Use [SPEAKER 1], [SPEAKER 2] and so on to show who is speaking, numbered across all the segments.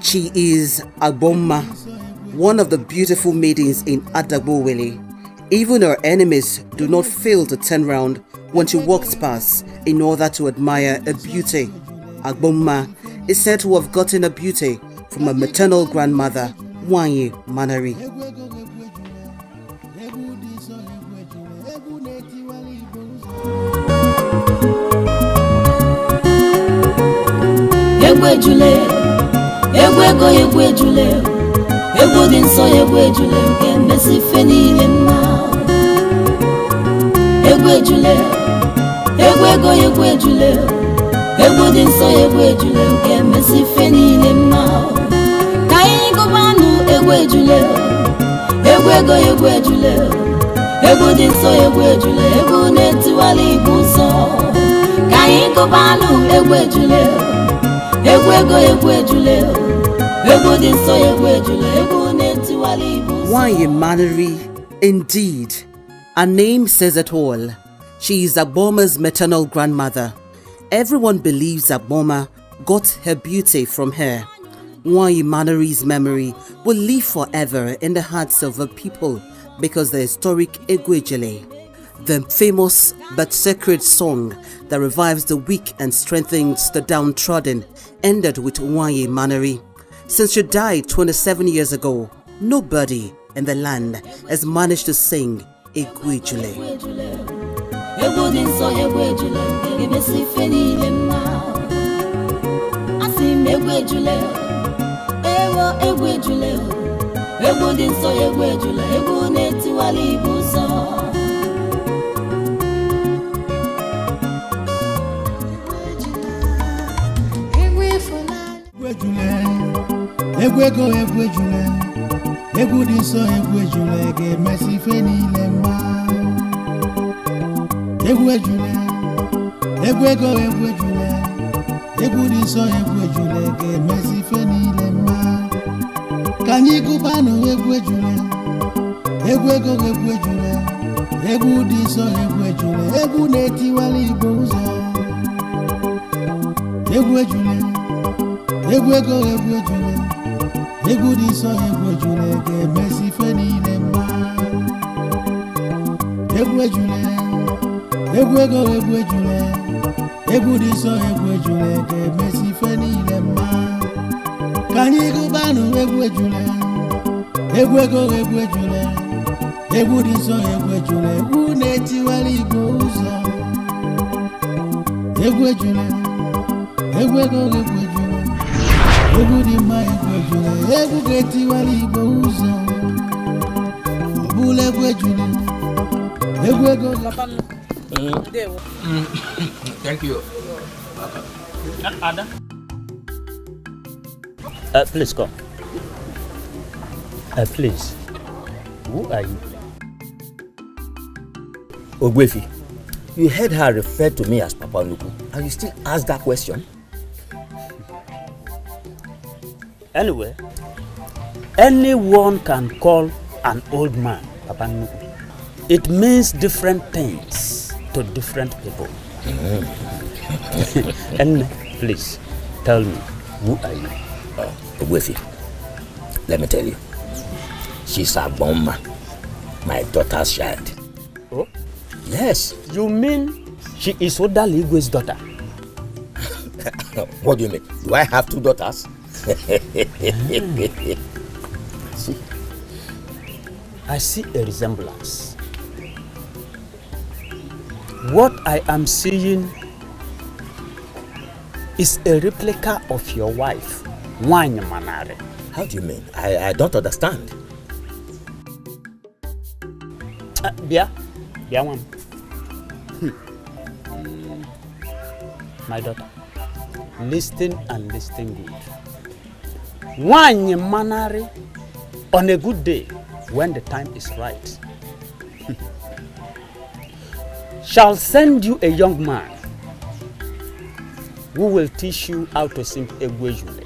[SPEAKER 1] She is Abama, one of the beautiful maidens in Adagbowele. Even her enemies do not fail to turn round when she walks past in order to admire her beauty. Abama is said to have gotten her beauty from her maternal grandmother, Wanyi Manari. Wanyi Manari, indeed. Her name says it all. She is Abama's maternal grandmother. Everyone believes Abama got her beauty from her. Wanyi Manari's memory will live forever in the hearts of her people because the historic Egwejele, the famous but sacred song that revives the weak and strengthens the downtrodden, ended with Wanyi Manari. Since she died 27 years ago, nobody in the land has managed to sing Egwejele.
[SPEAKER 2] Thank you.
[SPEAKER 3] Please come. Please. Who are you?
[SPEAKER 2] Ogwefi, you heard her refer to me as Papa Nuku, and you still ask that question?
[SPEAKER 3] Anyway, anyone can call an old man Papa Nuku. It means different things to different people. And please, tell me, who are you?
[SPEAKER 2] Ogwefi, let me tell you. She's Abama, my daughter's child.
[SPEAKER 3] Oh?
[SPEAKER 2] Yes.
[SPEAKER 3] You mean she is Odali Igwe's daughter?
[SPEAKER 2] What do you mean? Do I have two daughters?
[SPEAKER 3] See, I see a resemblance. What I am seeing is a replica of your wife, Wanyi Manari.
[SPEAKER 2] How do you mean? I don't understand.
[SPEAKER 3] One. My daughter, listen and listen good. Wanyi Manari, on a good day, when the time is right, shall send you a young man who will teach you how to sing Egwejule.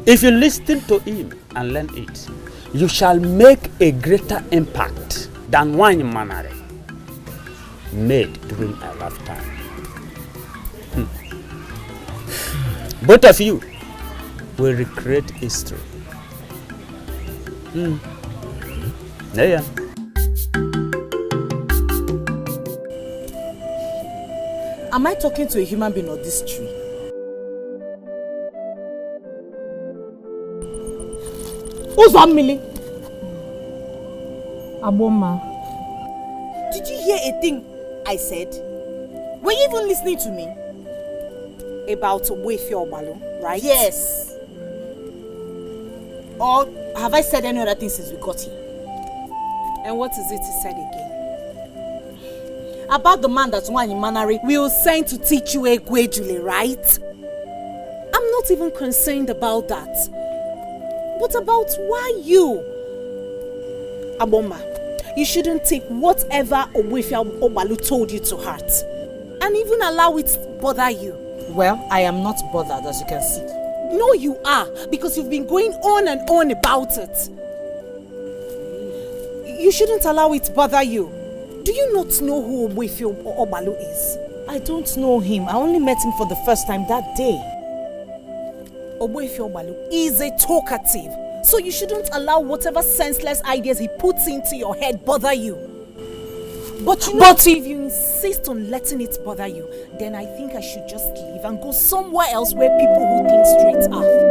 [SPEAKER 3] If you listen to him and learn it, you shall make a greater impact than Wanyi Manari. made during a lifetime. Both of you will recreate history. Yeah.
[SPEAKER 4] Am I talking to a human being or this tree? Who's that, Millie?
[SPEAKER 5] Abama.
[SPEAKER 4] Did you hear a thing I said? Were you even listening to me? About Wefi Obalo, right? Yes. Or have I said any other thing since we got here? And what is it he said again? About the man that Nwanyi Manari will send to teach you Egwejule, right? I'm not even concerned about that. But about why you? Aboma, you shouldn't take whatever Wefi Obalo told you to heart. And even allow it to bother you. Well, I am not bothered, as you can see. No, you are, because you've been going on and on about it. You shouldn't allow it to bother you. Do you not know who Wefi Obalo is? I don't know him. I only met him for the first time that day. Wefi Obalo is a talkative, so you shouldn't allow whatever senseless ideas he puts into your head bother you. But if you insist on letting it bother you, then I think I should just leave and go somewhere else where people who think straight are.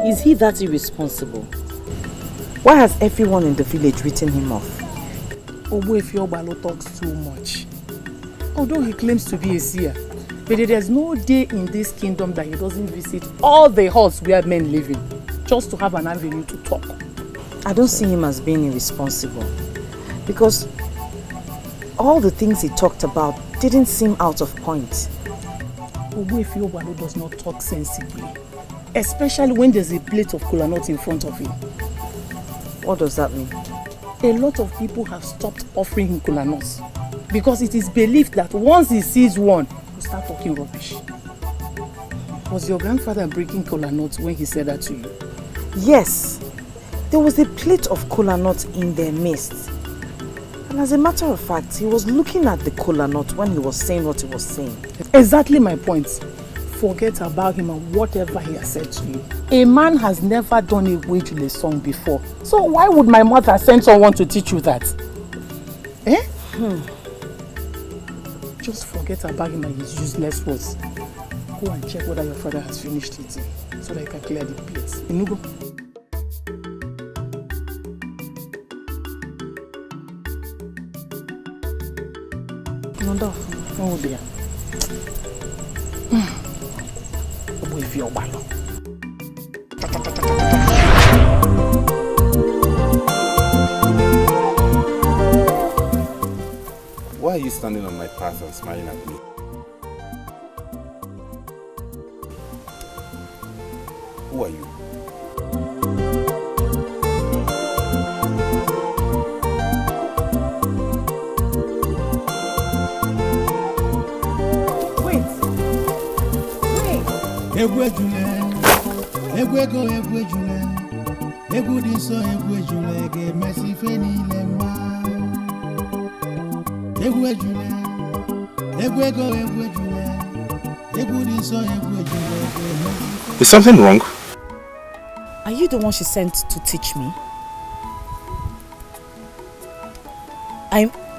[SPEAKER 5] Is he that irresponsible? Why has everyone in the village written him off?
[SPEAKER 6] Wefi Obalo talks too much. Although he claims to be a seer, but there's no day in this kingdom that he doesn't visit all the halls where men live in, just to have an avenue to talk.
[SPEAKER 5] I don't see him as being irresponsible, because all the things he talked about didn't seem out of point.
[SPEAKER 6] Wefi Obalo does not talk sensibly, especially when there's a plate of kola nut in front of him.
[SPEAKER 5] What does that mean?
[SPEAKER 6] A lot of people have stopped offering him kola nuts because it is believed that once he sees one, he'll start talking rubbish. Was your grandfather breaking kola nuts when he said that to you?
[SPEAKER 5] Yes. There was a plate of kola nut in their midst. And as a matter of fact, he was looking at the kola nut when he was saying what he was saying.
[SPEAKER 6] Exactly my point. Forget about him and whatever he has said to you. A man has never done a Wejule song before. So why would my mother send someone to teach you that? Just forget about him and his useless words. Go and check whether your father has finished eating so that you can clear the plates. Inugo. Oh dear. Wefi Obalo.
[SPEAKER 7] Why are you standing on my path and smiling at me? Who are you?
[SPEAKER 8] Egwejule, egwego egwejule, egwu dị nsọ egwejule ga-emesi ife niile mma. Egwejule, egwego egwejule, egwu dị nsọ egwejule ga-emesi.
[SPEAKER 7] Is something wrong?
[SPEAKER 4] Are you the one she sent to teach me?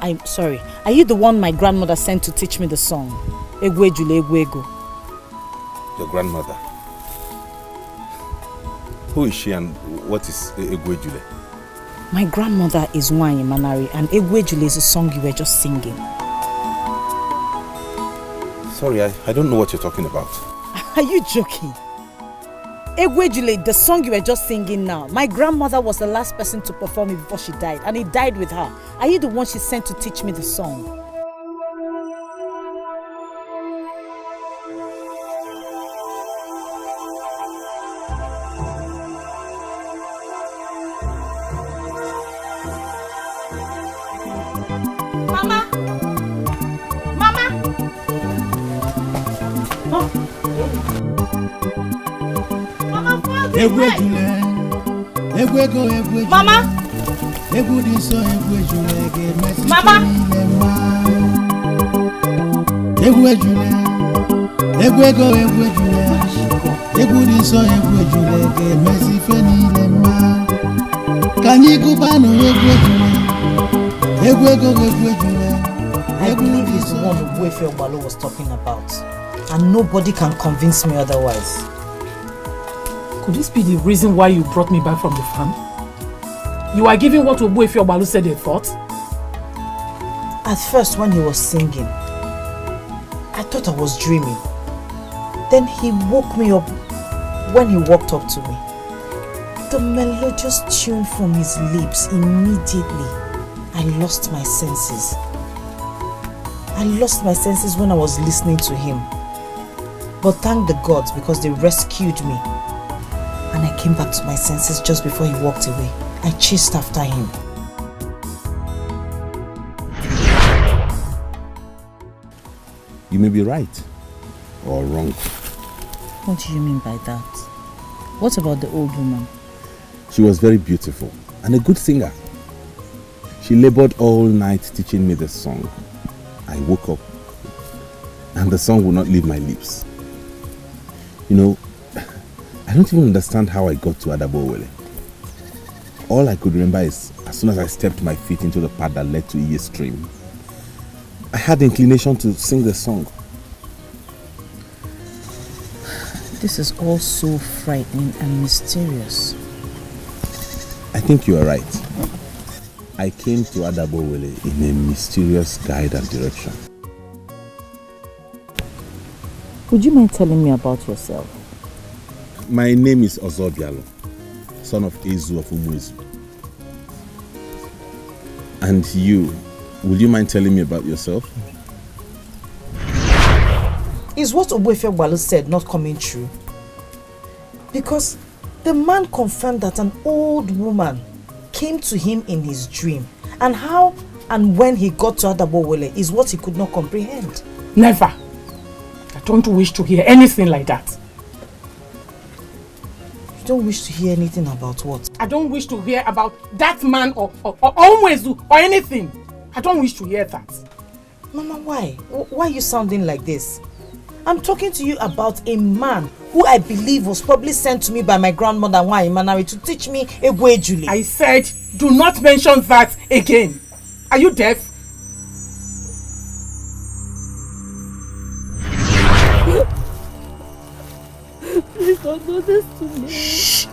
[SPEAKER 4] I'm sorry. Are you the one my grandmother sent to teach me the song? Egwejule egwego.
[SPEAKER 7] Your grandmother. Who is she and what is Egwejule?
[SPEAKER 4] My grandmother is Nwanyi Manari and Egwejule is a song you were just singing.
[SPEAKER 7] Sorry, I don't know what you're talking about.
[SPEAKER 4] Are you joking? Egwejule, the song you were just singing now, my grandmother was the last person to perform it before she died, and it died with her. Are you the one she sent to teach me the song? Mama! Mama! Oh. Mama, Mama! Mama!
[SPEAKER 5] I believe he's the one Ogbuefi Ogbalo was talking about, and nobody can convince me otherwise.
[SPEAKER 6] Could this be the reason why you brought me back from the farm? You are giving what Ogbuefi Ogbalo said a thought?
[SPEAKER 5] At first, when he was singing, I thought I was dreaming. Then he woke me up when he walked up to me. The melodious tune from his lips, immediately, I lost my senses. I lost my senses when I was listening to him. But thank the gods because they rescued me. And I came back to my senses just before he walked away. I chased after him.
[SPEAKER 7] You may be right or wrong.
[SPEAKER 9] What do you mean by that? What about the old woman?
[SPEAKER 7] She was very beautiful and a good singer. She labored all night teaching me the song. I woke up and the song would not leave my lips. You know, I don't even understand how I got to Adabowele. All I could remember is as soon as I stepped my feet into the path that led to Iye stream, I had the inclination to sing the song.
[SPEAKER 9] This is all so frightening and mysterious.
[SPEAKER 7] I think you are right. I came to Adabowele in a mysterious guide and direction.
[SPEAKER 9] Would you mind telling me about yourself?
[SPEAKER 7] My name is Ozobialo, son of Ezu of Umuezu. And you, would you mind telling me about yourself?
[SPEAKER 5] Is what Ogbuefi Ogbalo said not coming true? Because the man confirmed that an old woman came to him in his dream, and how and when he got to Adabowele is what he could not comprehend.
[SPEAKER 6] Never. I don't wish to hear anything like that.
[SPEAKER 5] You don't wish to hear anything about what?
[SPEAKER 6] I don't wish to hear about that man or Onwezu or anything. I don't wish to hear that.
[SPEAKER 5] Mama, why? Why are you sounding like this? I'm talking to you about a man who I believe was probably sent to me by my grandmother Nwanyimanari to teach me Egwe Ejule.
[SPEAKER 6] I said, do not mention that again. Are you deaf?
[SPEAKER 10] Please don't do this to me. Shh.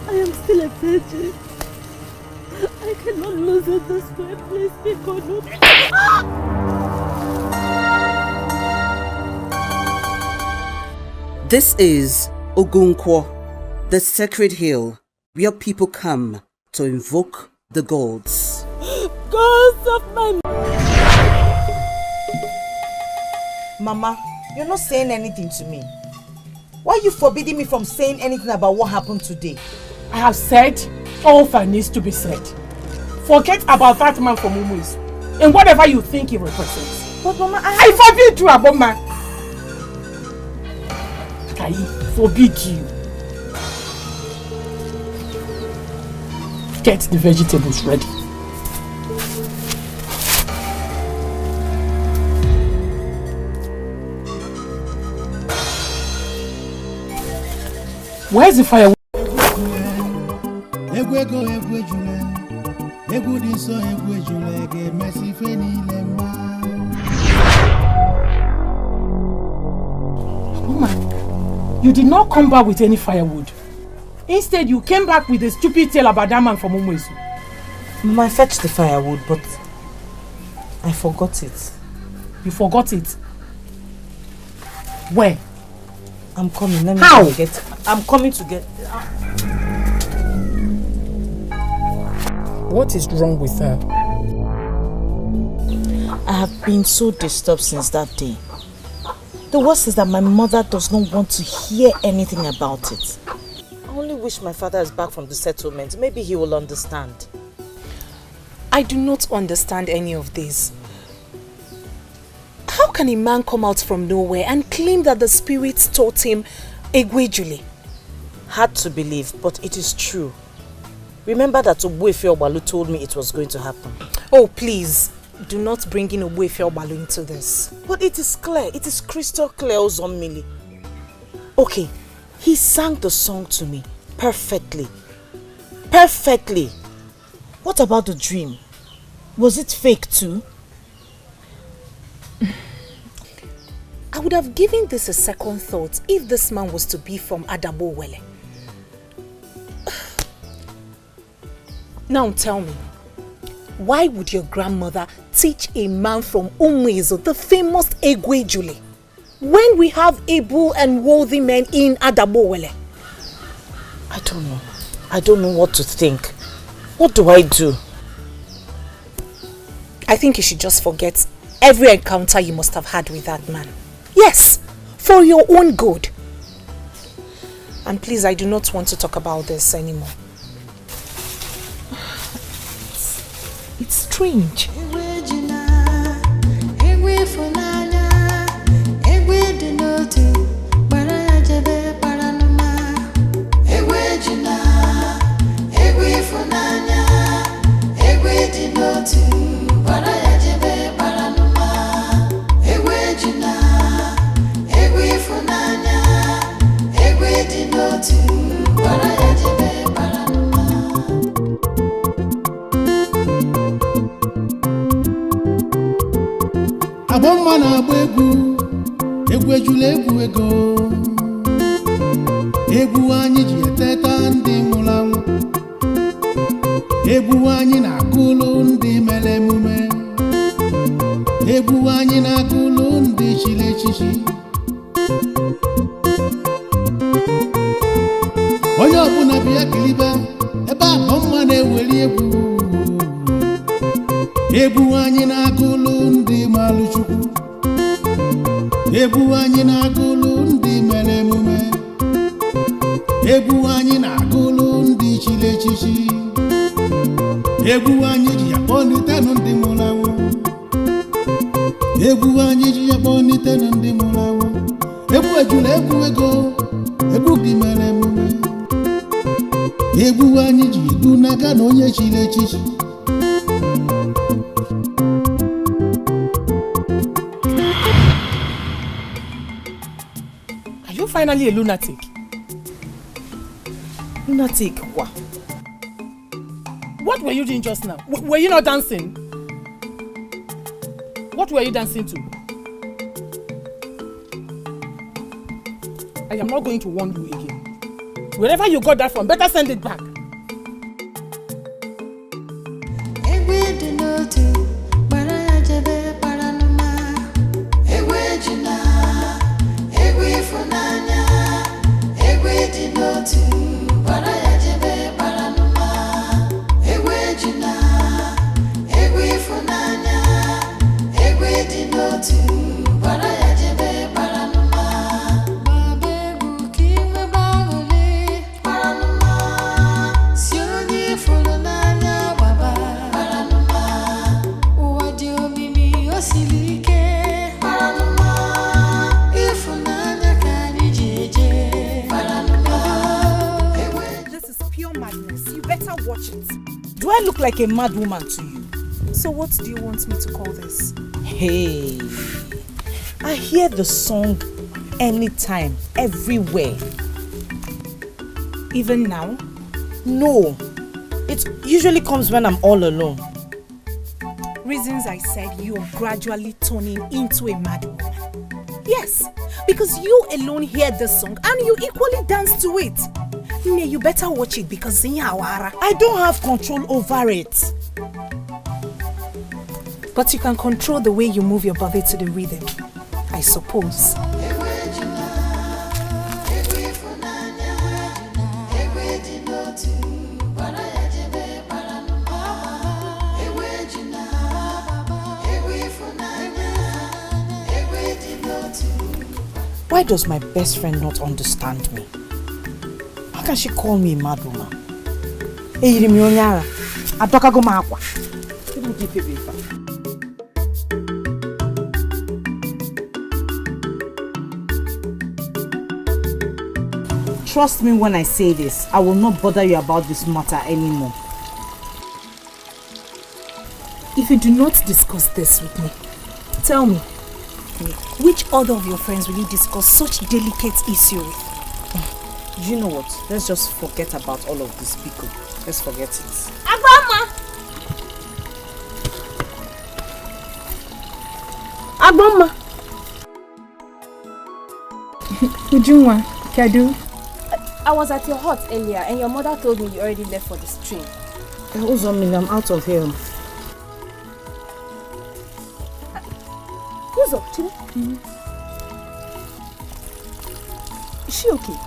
[SPEAKER 10] I am still a virgin. I cannot lose it this way. Please be good.
[SPEAKER 1] This is Ogunkwo, the sacred hill where people come to invoke the gods.
[SPEAKER 10] Gods of my...
[SPEAKER 5] Mama, you're not saying anything to me. Why are you forbidding me from saying anything about what happened today?
[SPEAKER 6] I have said all that needs to be said. Forget about that man from Umuezu and whatever you think he represents.
[SPEAKER 5] But Mama,
[SPEAKER 6] I forbid you, Abama. I forbid you. Get the vegetables ready. Where's the firewood? Woman, you did not come back with any firewood. Instead, you came back with a stupid tale about that man from Umuezu.
[SPEAKER 5] Mama, I fetched the firewood, but I forgot it.
[SPEAKER 6] You forgot it? Where?
[SPEAKER 5] I'm coming. Let me
[SPEAKER 6] How?
[SPEAKER 5] get. I'm coming to get.
[SPEAKER 6] What is wrong with her?
[SPEAKER 5] I have been so disturbed since that day. The worst is that my mother does not want to hear anything about it. I only wish my father is back from the settlement. Maybe he will understand.
[SPEAKER 4] I do not understand any of this. How can a man come out from nowhere and claim that the spirits taught him Egwejule?
[SPEAKER 5] Hard to believe, but it is true. Remember that Ogbuefi Ogbalu told me it was going to happen.
[SPEAKER 4] Oh, please, do not bring in Ogbuefi Ogbalu into this.
[SPEAKER 5] But it is clear, it is crystal clear, Ozommili. Okay, he sang the song to me perfectly. Perfectly. What about the dream? Was it fake too?
[SPEAKER 4] I would have given this a second thought if this man was to be from Adabowele. Now tell me, why would your grandmother teach a man from Umuezo, the famous Egwejule, when we have able and worthy men in Adabowele?
[SPEAKER 5] I don't know. I don't know what to think. What do I do?
[SPEAKER 4] I think you should just forget every encounter you must have had with that man. Yes, for your own good. And please, I do not want to talk about this anymore. It's strange.
[SPEAKER 8] Abama na egwu Egwejule ego egwu anyị ji eteta ndị nwụrụ anwụ egwu anyị na-akụlụ ndị mere emume egwu anyị na-akụlụ ndị chiri echichi onye ọbụla bịa kilibe ebe Abama na-eweli egwu anyị na-akụlụ ndị malụ Chukwu egwu anyị na-akụlụ ndị mere emume egwu anyị na-akụlụ ndị chiri echichi egwu anyị ji akpọlitenụ ndị nwụrụ anwụ egwu anyị ji akpọlitenụ ndị nwụrụ anwụ egwu ejula egwu ego egwu gị mere emume egwu anyị ji edu n'aka na onye chiri echichi.
[SPEAKER 6] Are you finally a lunatic?
[SPEAKER 5] Lunatic, what?
[SPEAKER 6] What were you doing just now? Were you not dancing? What were you dancing to? I am not going to warn you again. Wherever you got that from, better send it back.
[SPEAKER 4] Do I look like a mad woman to you? So what do you want me to call this?
[SPEAKER 5] Hey, I hear the song anytime, everywhere.
[SPEAKER 4] Even now?
[SPEAKER 5] No, it usually comes when I'm all alone.
[SPEAKER 4] Reasons I said you're gradually turning into a mad woman. Yes, because you alone hear this song and you equally dance to it. May you better watch it because
[SPEAKER 5] I don't have control over it.
[SPEAKER 4] But you can control the way you move your body to the rhythm, I suppose.
[SPEAKER 5] Why does my best friend not understand me? How can she call me a mad woman?
[SPEAKER 4] Trust me when I say this, I will not bother you about this matter anymore.
[SPEAKER 11] If you do not discuss this with me, tell me, which other of your friends will you discuss such delicate issue with?
[SPEAKER 4] You know what? Let's just forget about all of this, Biko. Let's forget it.
[SPEAKER 11] Abama! Abama! Ujunwa, Kadu.
[SPEAKER 10] I was at your hut earlier and your mother told me you already left for the stream.
[SPEAKER 4] I'm out of here.
[SPEAKER 10] Who's up, Chile? Is she okay?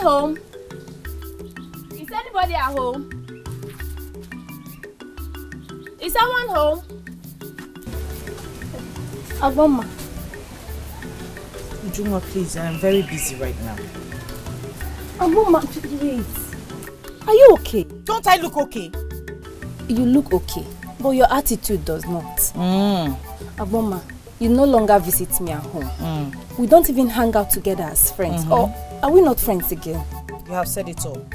[SPEAKER 10] Home? Is anybody at home? Is someone home? Abama.
[SPEAKER 4] Ujunwa, please, I'm very busy right now.
[SPEAKER 10] Abama, please. Are you okay?
[SPEAKER 4] Don't I look okay?
[SPEAKER 10] You look okay, but your attitude does not. Abama, you no longer visit me at home. We don't even hang out together as friends. Or are we not friends again?
[SPEAKER 4] You have said it all.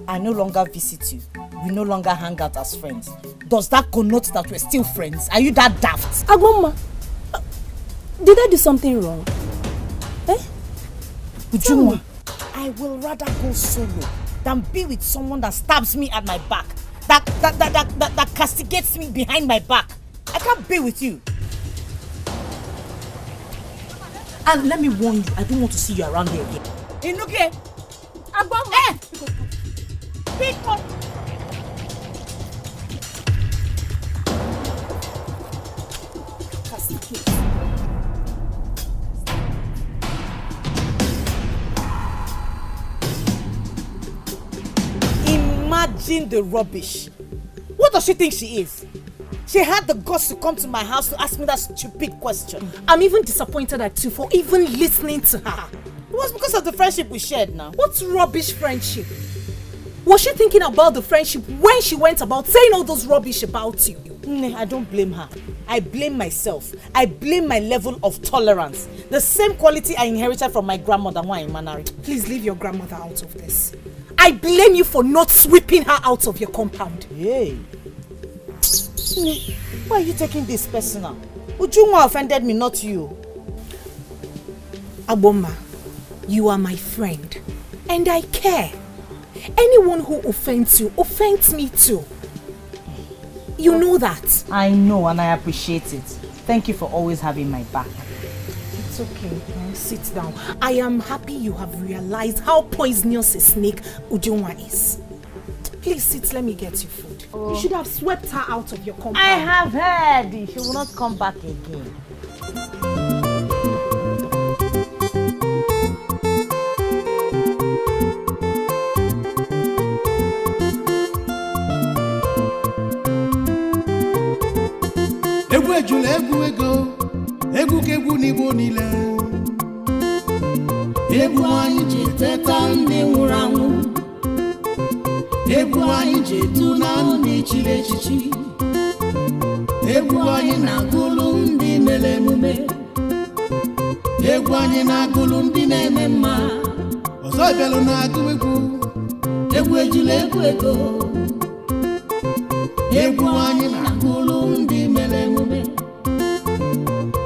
[SPEAKER 4] I no longer visit you. We no longer hang out as friends. Does that connote that we're still friends? Are you that daft?
[SPEAKER 10] Abama, did I do something wrong?
[SPEAKER 4] Ujunwa, I will rather go solo than be with someone that stabs me at my back, that castigates me behind my back. I can't be with you. And let me warn you, I don't want to see you around here again. Inuke! Abama! People! Imagine the rubbish. What does she think she is? She had the guts to come to my house to ask me that stupid question.
[SPEAKER 11] I'm even disappointed at you for even listening to her.
[SPEAKER 4] It was because of the friendship we shared now.
[SPEAKER 11] What rubbish friendship? Was she thinking about the friendship when she went about saying all those rubbish about you?
[SPEAKER 4] I don't blame her. I blame myself. I blame my level of tolerance. The same quality I inherited from my grandmother when I married.
[SPEAKER 11] Please leave your grandmother out of this. I blame you for not sweeping her out of your compound.
[SPEAKER 4] Hey. Why are you taking this personal? Ujunwa offended me, not you.
[SPEAKER 11] Abama, you are my friend. And I care. Anyone who offends you, offends me too. You know that.
[SPEAKER 4] I know and I appreciate it. Thank you for always having my back.
[SPEAKER 11] It's okay. Sit down. I am happy you have realized how poisonous a snake Ujunwa is. Please sit, let me get you food. You should have swept her out of your compound.
[SPEAKER 4] I have heard. She will not come back again.
[SPEAKER 8] Egwu ejula egwu ego, egwu kegwu n'Igbo niile. Egwu anyị ji teta ndị nwụrụ anwụ. Egwu anyị ji etu na ndị chiri echichi. Egwu anyị na-agụlụ ndị mere emume. Egwu anyị na-agụlụ ndị na-eme mma. Ọzọ bịalụ na-agụ egwu. Egwu ejula egwu ego. Egwu anyị na-agụlụ ndị mere emume.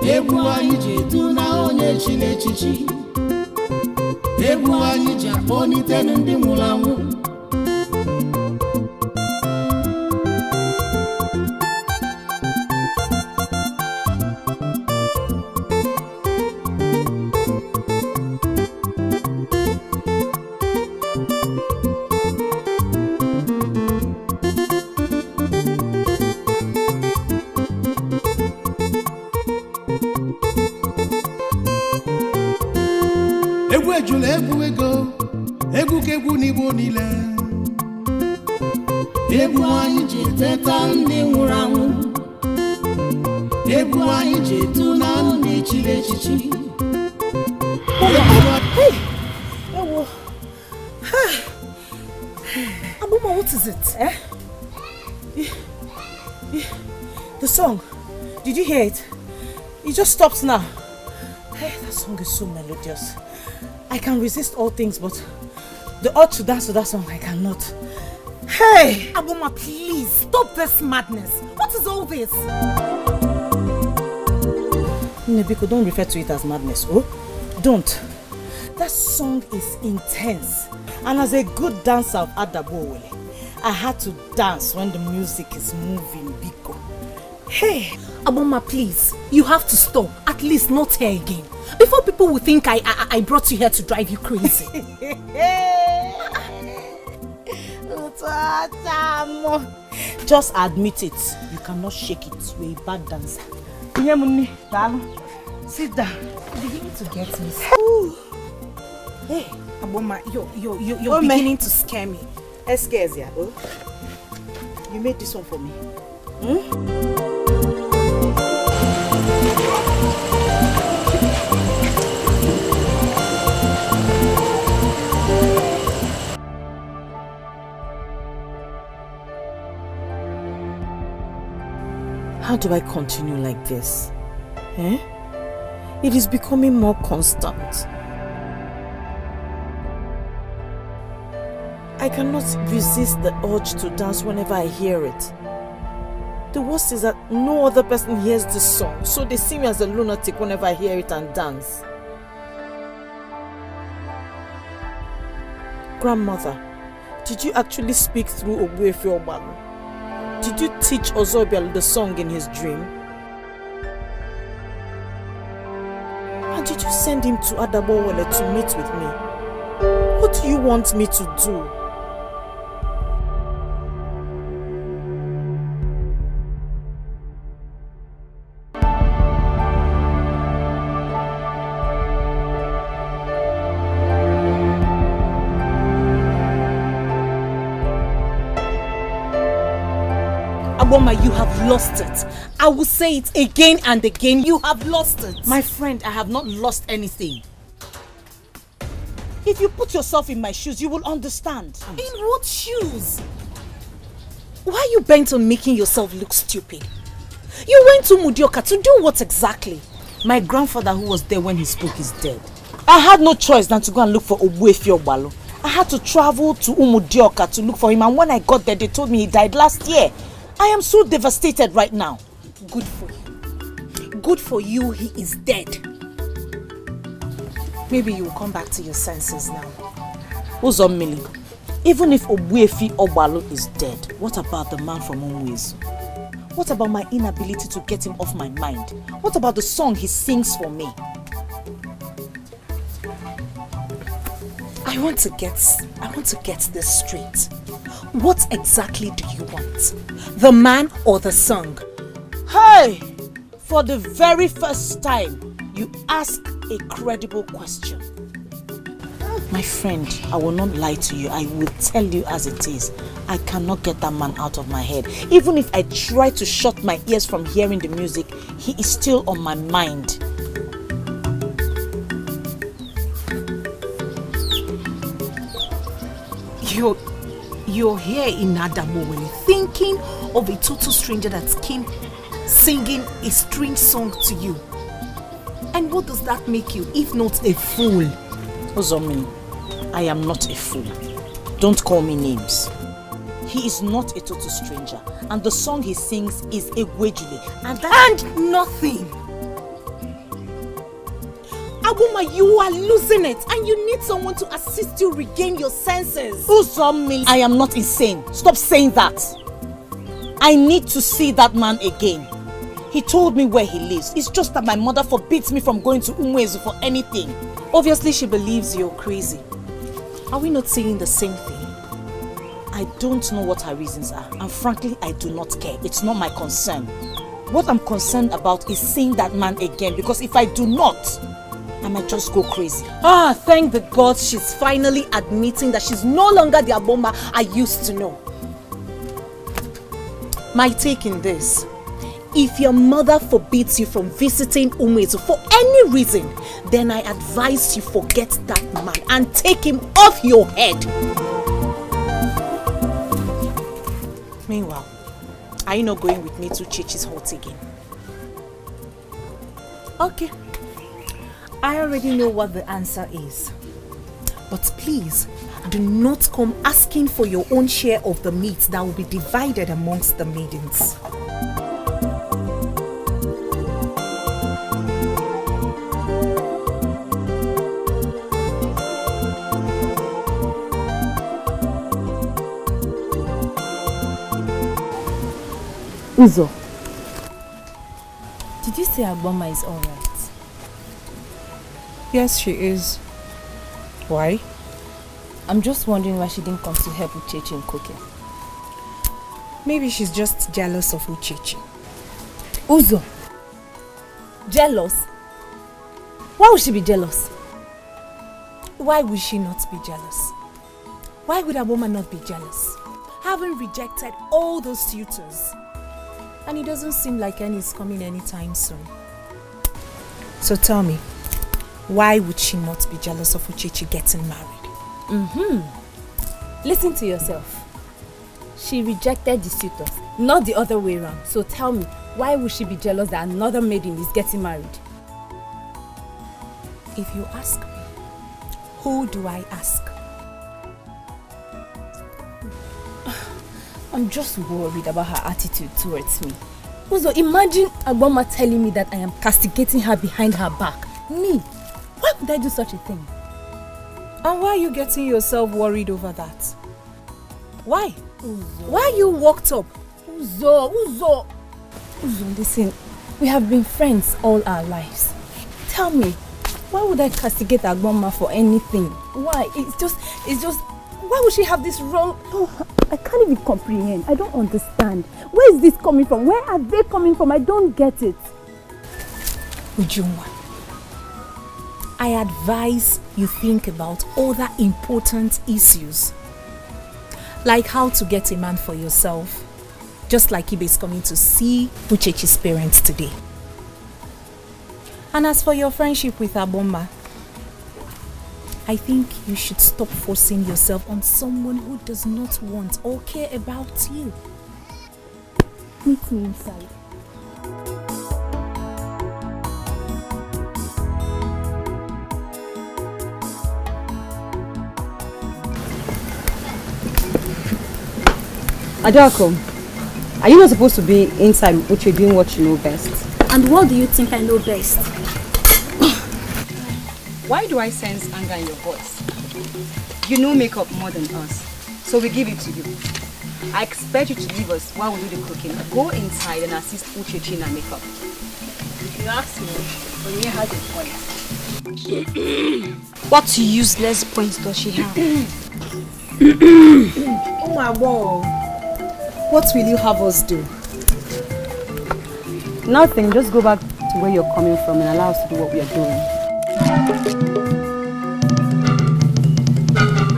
[SPEAKER 8] Egwu anyị ji etu na onye chiri echichi. Egwu anyị ji kpọnite ndị nwụrụ anwụ. Egwu ejula egwu ego, egwu kegwu n'Igbo niile. Egwu anyị ji teta ndị nwụrụ anwụ. Egwu anyị ji etu na ndị chiri echichi.
[SPEAKER 4] Abama, what is it? The song. Did you hear it? It just stops now. Hey, that song is so melodious. I can resist all things, but the urge to dance to that song, I cannot. Hey!
[SPEAKER 11] Abama, please, stop this madness. What is all this?
[SPEAKER 4] Nebiko, don't refer to it as madness, oh? Don't. That song is intense. And as a good dancer of Adabowele, I had to dance when the music is moving, Biko. Hey!
[SPEAKER 11] Abama, please, you have to stop. At least not here again. Before people will think I brought you here to drive you crazy.
[SPEAKER 4] Just admit it. You cannot shake it. You're a bad dancer. Sit down.
[SPEAKER 11] You're beginning to get me. Hey, Abama, you're beginning to scare me.
[SPEAKER 4] Scares ya, oh? You made this one for me. How do I continue like this? It is becoming more constant. I cannot resist the urge to dance whenever I hear it. The worst is that no other person hears this song, so they see me as a lunatic whenever I hear it and dance. Grandmother, did you actually speak through Ogbuefi Ogbalu? Did you teach Ozobial the song in his dream? And did you send him to Adabowele to meet with me? What do you want me to do?
[SPEAKER 11] Abama, you have lost it. I will say it again and again. You have lost it.
[SPEAKER 4] My friend, I have not lost anything. If you put yourself in my shoes, you will understand.
[SPEAKER 11] In what shoes? Why are you bent on making yourself look stupid? You went to Mudioka to do what exactly?
[SPEAKER 4] My grandfather who was there when he spoke is dead. I had no choice than to go and look for Ogbuefi Ogbalu. I had to travel to Umudioka to look for him, and when I got there, they told me he died last year. I am so devastated right now.
[SPEAKER 11] Good for you. Good for you, he is dead. Maybe you will come back to your senses now.
[SPEAKER 4] Uzomili, even if Ogbuefi Ogbalu is dead, what about the man from Umwezu? What about my inability to get him off my mind? What about the song he sings for me?
[SPEAKER 11] I want to get this straight. What exactly do you want? The man or the song?
[SPEAKER 4] Hey! For the very first time, you ask a credible question. My friend, I will not lie to you. I will tell you as it is. I cannot get that man out of my head. Even if I try to shut my ears from hearing the music, he is still on my mind.
[SPEAKER 11] You're here in Adabowele thinking of a total stranger that came singing a strange song to you. And what does that make you, if not a fool?
[SPEAKER 4] Ozomi, I am not a fool. Don't call me names. He is not a total stranger, and the song he sings is Egwejule,
[SPEAKER 11] and nothing. Abama, you are losing it and you need someone to assist you regain your senses.
[SPEAKER 5] I am not insane. Stop saying that. I need to see that man again. He told me where he lives. It's just that my mother forbids me from going to Umwezu for anything.
[SPEAKER 11] Obviously, she believes you're crazy. Are we not saying the same thing?
[SPEAKER 5] I don't know what her reasons are, and frankly, I do not care. It's not my concern. What I'm concerned about is seeing that man again, because if I do not, I might just go crazy.
[SPEAKER 11] Thank the gods she's finally admitting that she's no longer the Abama I used to know. My take in this: if your mother forbids you from visiting Umwezu for any reason, then I advise you forget that man and take him off your head. Meanwhile, are you not going with me to Chichi's hut again? Okay. I already know what the answer is. But please, do not come asking for your own share of the meat that will be divided amongst the maidens.
[SPEAKER 10] Uzo, did you say Abama is alright?
[SPEAKER 11] Yes, she is. Why?
[SPEAKER 10] I'm just wondering why she didn't come to help Uchechi in cooking.
[SPEAKER 11] Maybe she's just jealous of Uchechi.
[SPEAKER 10] Uzo, jealous? Why would she be jealous?
[SPEAKER 11] Why would she not be jealous? Why would Abama not be jealous? Having rejected all those suitors. And it doesn't seem like any is coming anytime soon. So tell me, why would she not be jealous of Uchechi getting married?
[SPEAKER 10] Listen to yourself. She rejected the suitors, not the other way around. So tell me, why would she be jealous that another maiden is getting married?
[SPEAKER 11] If you ask me, who do I ask?
[SPEAKER 10] I'm just worried about her attitude towards me. Also, imagine Abama telling me that I am castigating her behind her back. Me? Why would I do such a thing?
[SPEAKER 11] And why are you getting yourself worried over that? Why?
[SPEAKER 10] Uzo.
[SPEAKER 11] Why you walked up?
[SPEAKER 10] Uzo, listen. We have been friends all our lives. Tell me, why would I castigate Abama for anything? Why? It's just... Why would she have this wrong...
[SPEAKER 12] Oh, I can't even comprehend. I don't understand. Where is this coming from? Where are they coming from? I don't get it.
[SPEAKER 11] Ujunwa, I advise you think about other important issues. Like how to get a man for yourself. Just like Ibe is coming to see Uchechi's parents today. And as for your friendship with Abama, I think you should stop forcing yourself on someone who does not want or care about you.
[SPEAKER 12] Meet me inside.
[SPEAKER 13] Adako, are you not supposed to be inside Uche doing what you know best?
[SPEAKER 12] And what do you think I know best?
[SPEAKER 13] Why do I sense anger in your voice? You know makeup more than us, so we give it to you. I expect you to leave us while we do the cooking. Go inside and assist Uchechi in her makeup. If you ask me, Onye has a point.
[SPEAKER 12] What useless points does she have?
[SPEAKER 11] Oh my God. What will you have us do?
[SPEAKER 13] Nothing, just go back to where you're coming from and allow us to do what we are doing.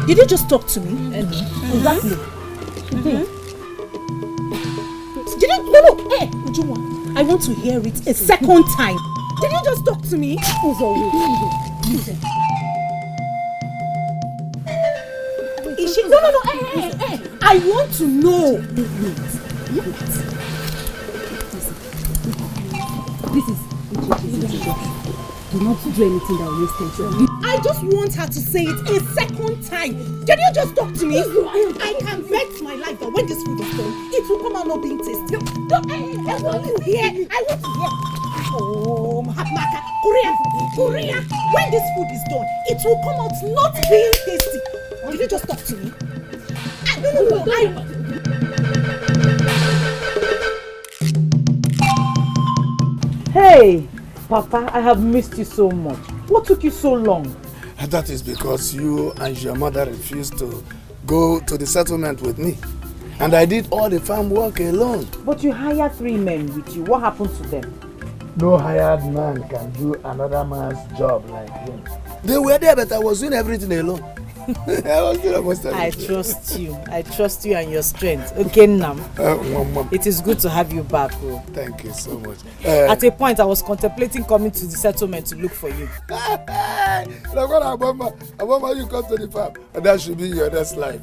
[SPEAKER 11] Did you just talk to me?
[SPEAKER 13] Exactly.
[SPEAKER 11] Did you? No. Hey, Ujunwa, I want to hear it a second time. Did you just talk to me?
[SPEAKER 12] Listen.
[SPEAKER 11] Is she? No. Hey. I want to know.
[SPEAKER 12] This is Uchechi's. Do not do anything that will waste tension.
[SPEAKER 11] I I just want her to say it a second time. Can you just talk to me? I can bet my life that when this food is done, it will come out not being tasty. I want to hear. Oh, Mahatmaka, Korea. When this food is done, it will come out not being tasty. Can you just talk to me? No.
[SPEAKER 5] Hey, Papa, I have missed you so much. What took you so long?
[SPEAKER 14] That is because you and your mother refused to go to the settlement with me. And I did all the farm work alone.
[SPEAKER 5] But you hired 3 men with you. What happened to them?
[SPEAKER 14] No hired man can do another man's job like him. They were there, but I was doing everything alone.
[SPEAKER 5] I trust you. I trust you and your strength. Okay, Nam. It is good to have you back. Oh.
[SPEAKER 14] Thank you so much.
[SPEAKER 5] At a point, I was contemplating coming to the settlement to look for you.
[SPEAKER 14] Abama, you come to the farm, and that should be your next life.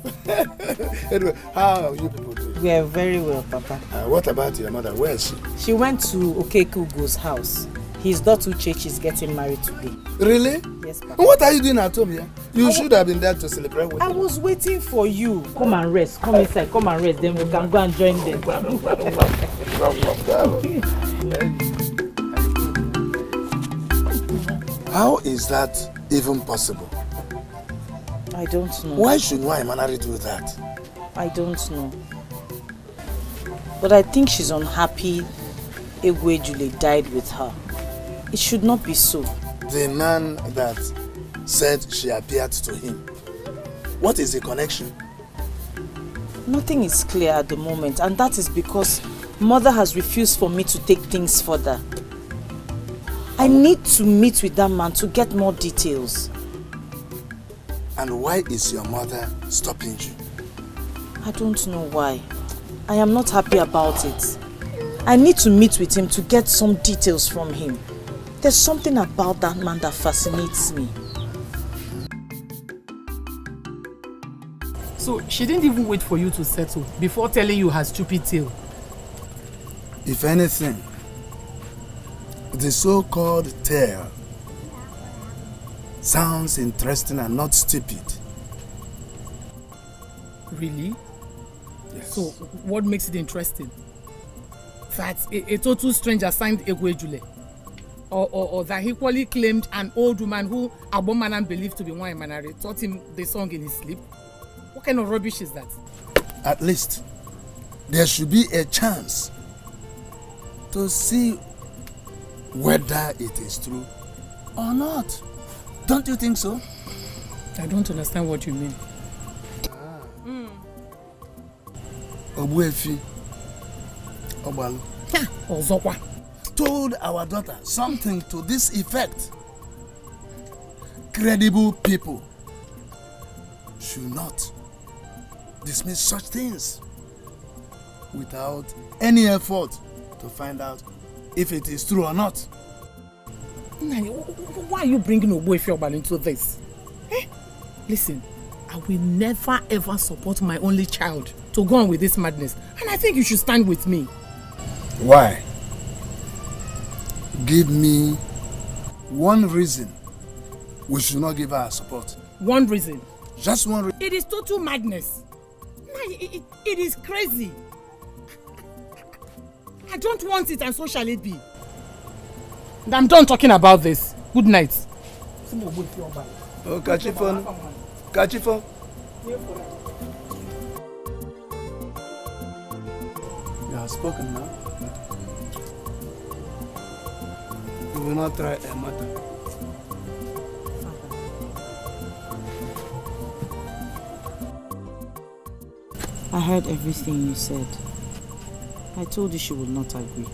[SPEAKER 14] Anyway, how are you people doing?
[SPEAKER 5] We are very well, Papa.
[SPEAKER 14] What about your mother? Where is she?
[SPEAKER 5] She went to Okekugo's house. His daughter Uchechi is getting married today.
[SPEAKER 14] Really?
[SPEAKER 5] Yes, Papa.
[SPEAKER 14] What are you doing at home here? You should have been there to celebrate with
[SPEAKER 5] I was waiting for you. Come and rest. Come inside. Come and rest. Then we can go and join them.
[SPEAKER 14] How is that even possible?
[SPEAKER 5] I don't know.
[SPEAKER 14] Why should Nwaimana do that?
[SPEAKER 5] I don't know. But I think she's unhappy Egwejule died with her. It should not be so.
[SPEAKER 14] The man that said she appeared to him. What is the connection?
[SPEAKER 5] Nothing is clear at the moment, and that is because Mother has refused for me to take things further. I need to meet with that man to get more details.
[SPEAKER 14] And why is your mother stopping you?
[SPEAKER 5] I don't know why. I am not happy about it. I need to meet with him to get some details from him. There's something about that man that fascinates me.
[SPEAKER 6] So she didn't even wait for you to settle before telling you her stupid tale.
[SPEAKER 14] If anything, the so-called tale sounds interesting and not stupid.
[SPEAKER 6] Really?
[SPEAKER 14] Yes.
[SPEAKER 6] So what makes it interesting? That a total stranger signed Egwejule? Or that he equally claimed an old woman who Abama believed to be Nwaimana taught him the song in his sleep? What kind of rubbish is that?
[SPEAKER 14] At least, there should be a chance to see whether it is true or not. Don't you think so?
[SPEAKER 6] I don't understand what you mean.
[SPEAKER 14] Obuefi Obalu
[SPEAKER 6] Ozokwa
[SPEAKER 14] told our daughter something to this effect. Credible people should not dismiss such things without any effort to find out if it is true or not.
[SPEAKER 6] Why are you bringing Obuefi Obalu into this? Listen, I will never ever support my only child to go on with this madness, and I think you should stand with me.
[SPEAKER 14] Why? Give me one reason we should not give her support.
[SPEAKER 6] One reason?
[SPEAKER 14] Just one reason.
[SPEAKER 6] It is total madness. It is crazy. I don't want it, and so shall it be. I'm done talking about this. Good night.
[SPEAKER 14] Oh, Kachifon. Kachifon. You have spoken now. You will not try a matter.
[SPEAKER 5] I heard everything you said. I told you she would not agree.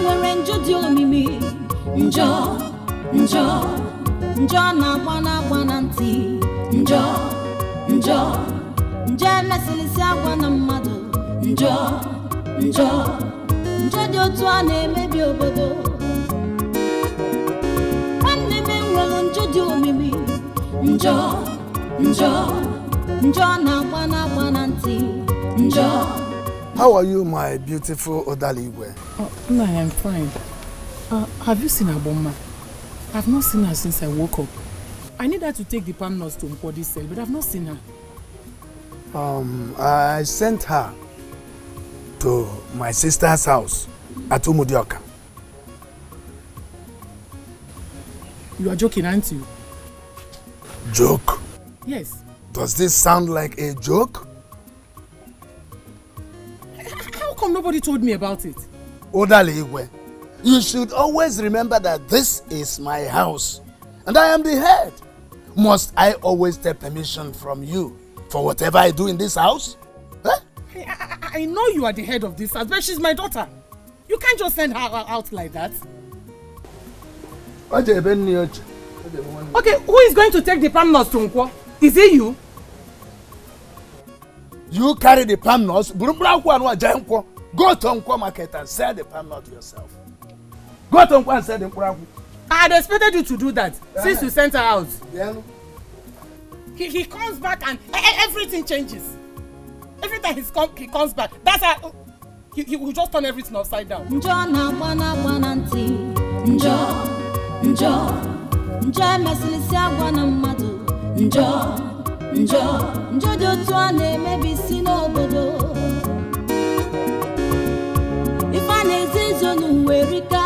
[SPEAKER 8] nwere njọ dị omimi. Njọ, njọ, njọ na-agba na ntị. Njọ, njọ, njọ emesilisi agwa na mmadụ. Njọ, njọ, njọ dị otu a na-emebi obodo. Nwanne m nwere njọ dị omimi. Njọ, njọ, njọ na-agba na ntị. Njọ.
[SPEAKER 14] How are you, my beautiful Odaligwe?
[SPEAKER 6] Oh, no, I am fine. Have you seen Abama? I've not seen her since I woke up. I need her to take the palm nuts to Mpodi's cell, but I've not seen her.
[SPEAKER 14] I sent her to my sister's house at Umudioka.
[SPEAKER 6] You are joking, aren't you?
[SPEAKER 14] Joke?
[SPEAKER 6] Yes.
[SPEAKER 14] Does this sound like a joke?
[SPEAKER 6] How come nobody told me about it?
[SPEAKER 14] Odaligwe, you should always remember that this is my house and I am the head. Must I always take permission from you for whatever I do in this house? Huh?
[SPEAKER 6] Hey, I know you are the head of this house, but she's my daughter. You can't just send her out like that.
[SPEAKER 14] Okay,
[SPEAKER 6] who is going to take the palm nuts to Nkwo? Is it you?
[SPEAKER 14] You carry the palm nuts, go to Nkwo market and sell the palm nut yourself. Go to Nkwo and sell the palm.
[SPEAKER 6] I had expected you to do that since you sent her out. Yeah. He comes back and everything changes. Every time he comes back, that's how he will just turn everything upside down.
[SPEAKER 8] Njọ na ntị. Njọ, njọ, njọ emesilisi agwa na mmadụ. Njọ, njọ, njọ dị otu a na-emebi isi n'obodo. Ife a na-ezizo n'uwe rika.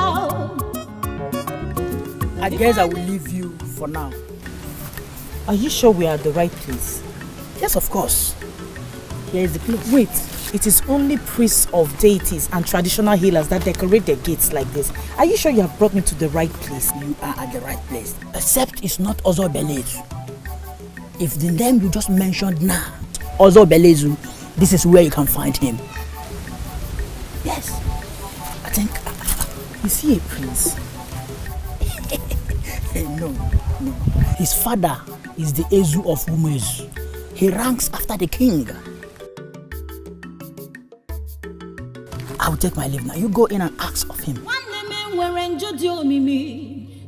[SPEAKER 4] I guess I will leave you for now. Are you sure we are at the right place?
[SPEAKER 5] Yes, of course.
[SPEAKER 4] Here is the place.
[SPEAKER 5] Wait, it is only priests of deities and traditional healers that decorate their gates like this. Are you sure you have brought me to the right place?
[SPEAKER 15] You are at the right place. Except it's not Ozo Belezu. If the name you just mentioned now, Ozo Belezu, this is where you can find him. Yes. I think...
[SPEAKER 5] Is he a prince?
[SPEAKER 15] No. His father is the Ezu of Umezu. He ranks after the king. I will take my leave now. You go in and ask of him.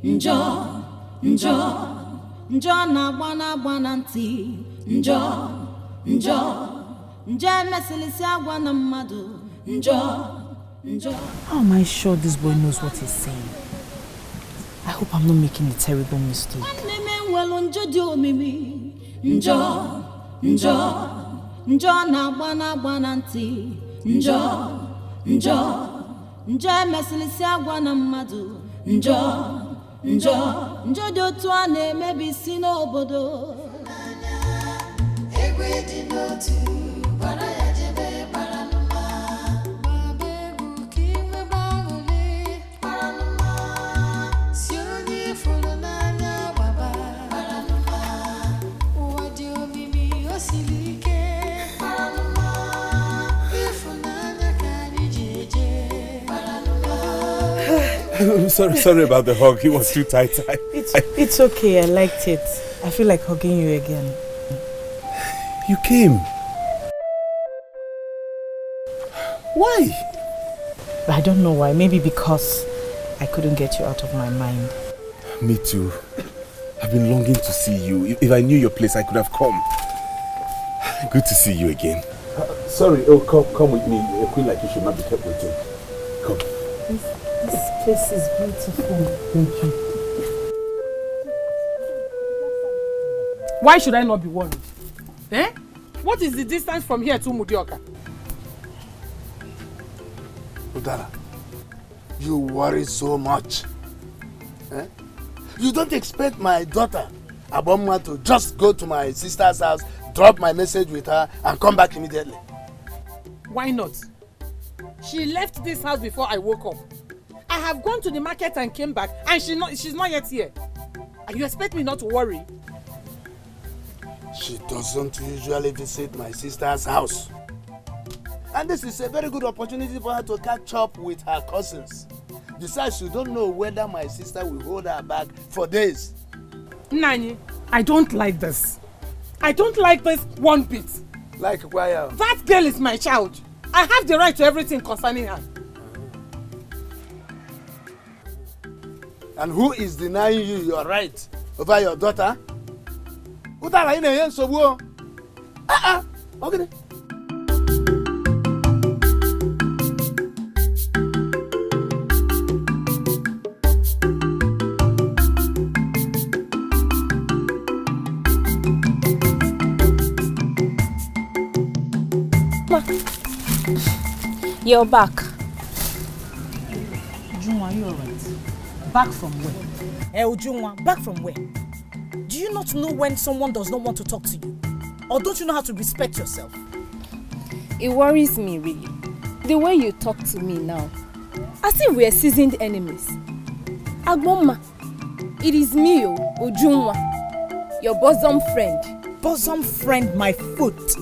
[SPEAKER 8] Njọ, njọ, njọ na-agba na ntị. Njọ, njọ, njọ emesilisi agwa na mmadụ. Njọ, njọ.
[SPEAKER 5] How am I sure this boy knows what he's saying? I hope I'm not making a terrible mistake.
[SPEAKER 8] Njọ, njọ, njọ na-agba na ntị. Njọ, njọ, njọ emesilisi agwa na mmadụ. Njọ, njọ, njọ dị otu a na-emebi isi n'obodo. Egwe dị n'otu, bara ya jebe bara n'ụma. Baba egwu ka iwe gbanwere bara n'ụma. Si onye fụrụ n'anya gbaba bara n'ụma. Ụwa dị omimi o siri ike bara n'ụma. Ịfụnanya ka anyị ji eje bara n'ụma.
[SPEAKER 7] I'm sorry about the hug. It was too tight.
[SPEAKER 5] It's okay. I liked it. I feel like hugging you again.
[SPEAKER 7] You came. Why?
[SPEAKER 5] I don't know why. Maybe because I couldn't get you out of my mind.
[SPEAKER 7] Me too. I've been longing to see you. If I knew your place, I could have come. Good to see you again. Sorry. Oh, come with me. A queen like you should not be kept waiting. Come.
[SPEAKER 5] This place is beautiful.
[SPEAKER 7] Thank you.
[SPEAKER 6] Why should I not be worried? Eh? What is the distance from here to Mudioka?
[SPEAKER 14] Udara, you worry so much. Eh? You don't expect my daughter, Abama, to just go to my sister's house, drop my message with her, and come back immediately.
[SPEAKER 6] Why not? She left this house before I woke up. I have gone to the market and came back, and she's not yet here. And you expect me not to worry?
[SPEAKER 14] She doesn't usually visit my sister's house. And this is a very good opportunity for her to catch up with her cousins. Besides, you don't know whether my sister will hold her back for days.
[SPEAKER 4] Nani, I don't like this. I don't like this one bit.
[SPEAKER 14] Like why?
[SPEAKER 4] That girl is my child. I have the right to everything concerning her.
[SPEAKER 14] And who is denying you your right over your daughter? Okay.
[SPEAKER 10] You're back.
[SPEAKER 5] Ujunwa, you alright? Back from where? Ujunwa, back from where? Do you not know when someone does not want to talk to you? Or don't you know how to respect yourself?
[SPEAKER 10] It worries me, really. The way you talk to me now. As if we are seasoned enemies. Abama, it is me, Ujunwa, your bosom friend.
[SPEAKER 5] Bosom friend, my foot.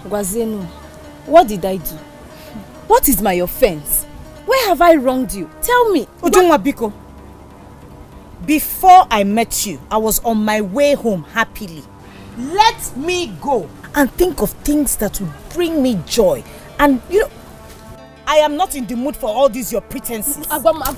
[SPEAKER 10] Gwazenu, what did I do? What is my offense? Where have I wronged you? Tell me.
[SPEAKER 5] Ujunwa Biko, before I met you, I was on my way home happily. Let me go and think of things that will bring me joy. And you know, I am not in the mood for all these your pretenses.
[SPEAKER 10] Abama.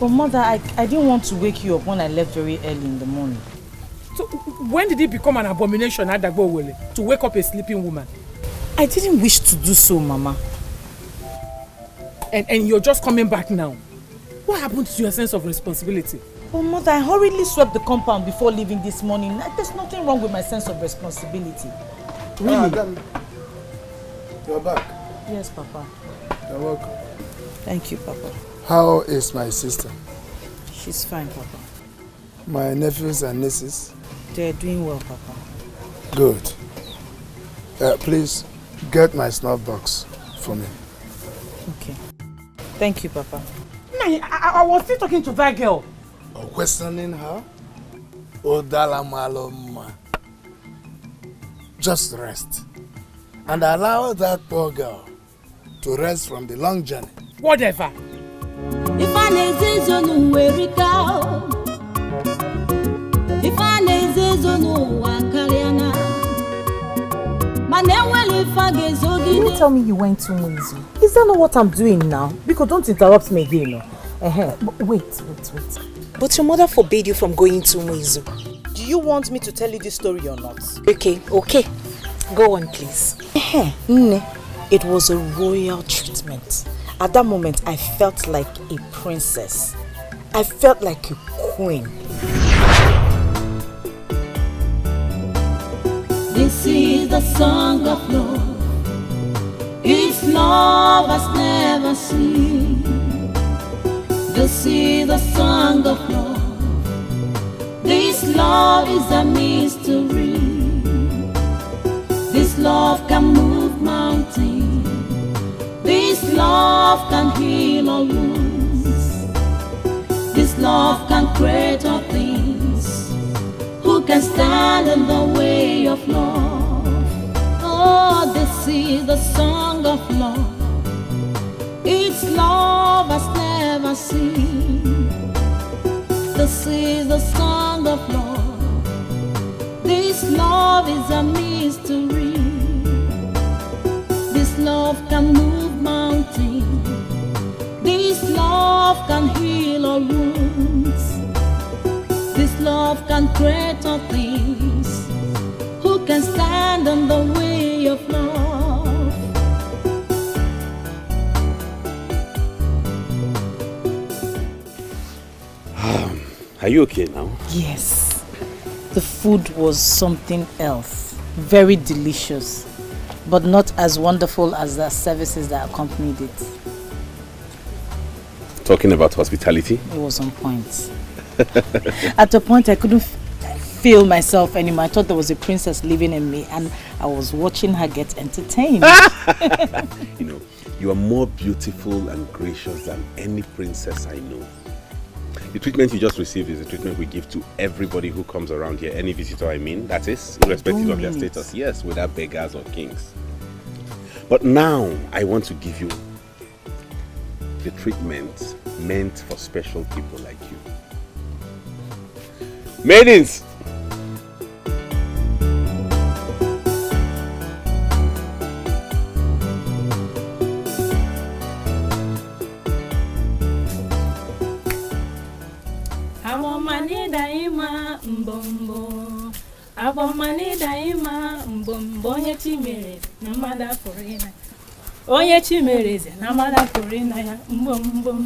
[SPEAKER 5] But mother, I didn't want to wake you up when I left very early in the morning.
[SPEAKER 4] So when did it become an abomination at Dagbowele to wake up a sleeping woman?
[SPEAKER 5] I didn't wish to do so, Mama.
[SPEAKER 4] And you're just coming back now. What happened to your sense of responsibility?
[SPEAKER 5] Oh, Mother, I hurriedly swept the compound before leaving this morning. There's nothing wrong with my sense of responsibility.
[SPEAKER 14] Really? You're back.
[SPEAKER 5] Yes, Papa.
[SPEAKER 14] You're welcome.
[SPEAKER 5] Thank you, Papa.
[SPEAKER 14] How is my sister?
[SPEAKER 5] She's fine, Papa.
[SPEAKER 14] My nephews and nieces?
[SPEAKER 5] They're doing well, Papa.
[SPEAKER 14] Good. Please, get my snuff box for me.
[SPEAKER 5] Okay. Thank you, Papa.
[SPEAKER 4] I was still talking to that girl.
[SPEAKER 14] Questioning her? Odala Maloma. Just rest. And allow that poor girl to rest from the long journey.
[SPEAKER 4] Whatever.
[SPEAKER 8] If I nezezonu werika, if I nezezonu wakaliana,
[SPEAKER 5] you didn't tell me you went to Mwizu. Is that not what I'm doing now? Because don't interrupt me again. No? Wait. But your mother forbade you from going to Mwizu. Do you want me to tell you this story or not? Okay. Go on, please. It was a royal treatment. At that moment, I felt like a princess. I felt like a queen.
[SPEAKER 8] This is the song of love. It's love has never seen. This is the song of love. This love is a mystery. This love can move mountains. This love can heal all wounds. This love can create all things. Who can stand in the way of love? Oh, this is the song of love. It's love has never seen. This is the song of love. This love is a mystery. This love can move mountains. This love can heal all wounds. This love can create all things. Who can stand in the way of love?
[SPEAKER 7] Are you okay now?
[SPEAKER 9] Yes. The food was something else. Very delicious. But not as wonderful as the services that accompanied it.
[SPEAKER 7] Talking about hospitality?
[SPEAKER 9] It was on point. At a point I couldn't feel myself anymore. I thought there was a princess living in me and I was watching her get entertained.
[SPEAKER 7] You know, you are more beautiful and gracious than any princess I know. The treatment you just received is the treatment we give to everybody who comes around here, any visitor I mean, that is, irrespective of their status. Yes, whether beggars or kings. But now, I want to give you the treatment meant for special people like you. Maidens!
[SPEAKER 16] Abamani daima mbombo onye chimere na mada forina onye chimere na mada forina ya mbombo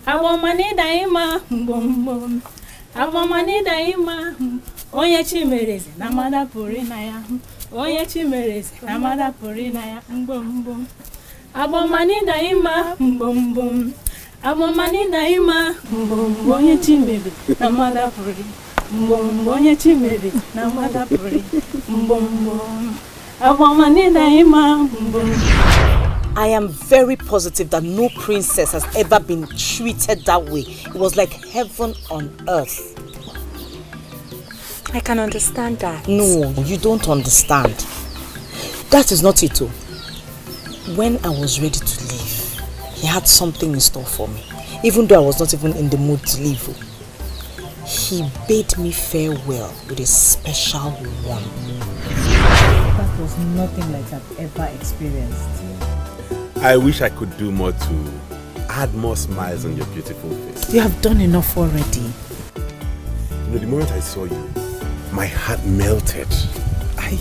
[SPEAKER 16] abamani daima mbombo abamani daima onye chimere na mada forina ya onye chimere na mada forina ya mbombo abamani daima mbombo abamani daima mbombo onye chimere na mada forina
[SPEAKER 5] I am very positive that no princess has ever been treated that way. It was like heaven on earth.
[SPEAKER 11] I can understand that.
[SPEAKER 5] No, you don't understand. That is not it. When I was ready to leave, he had something in store for me. Even though I was not even in the mood to leave. He bade me farewell with a special one.
[SPEAKER 9] That was nothing like I've ever experienced.
[SPEAKER 7] I wish I could do more to add more smiles on your beautiful face.
[SPEAKER 5] You have done enough already.
[SPEAKER 7] You know, the moment I saw you, my heart melted. I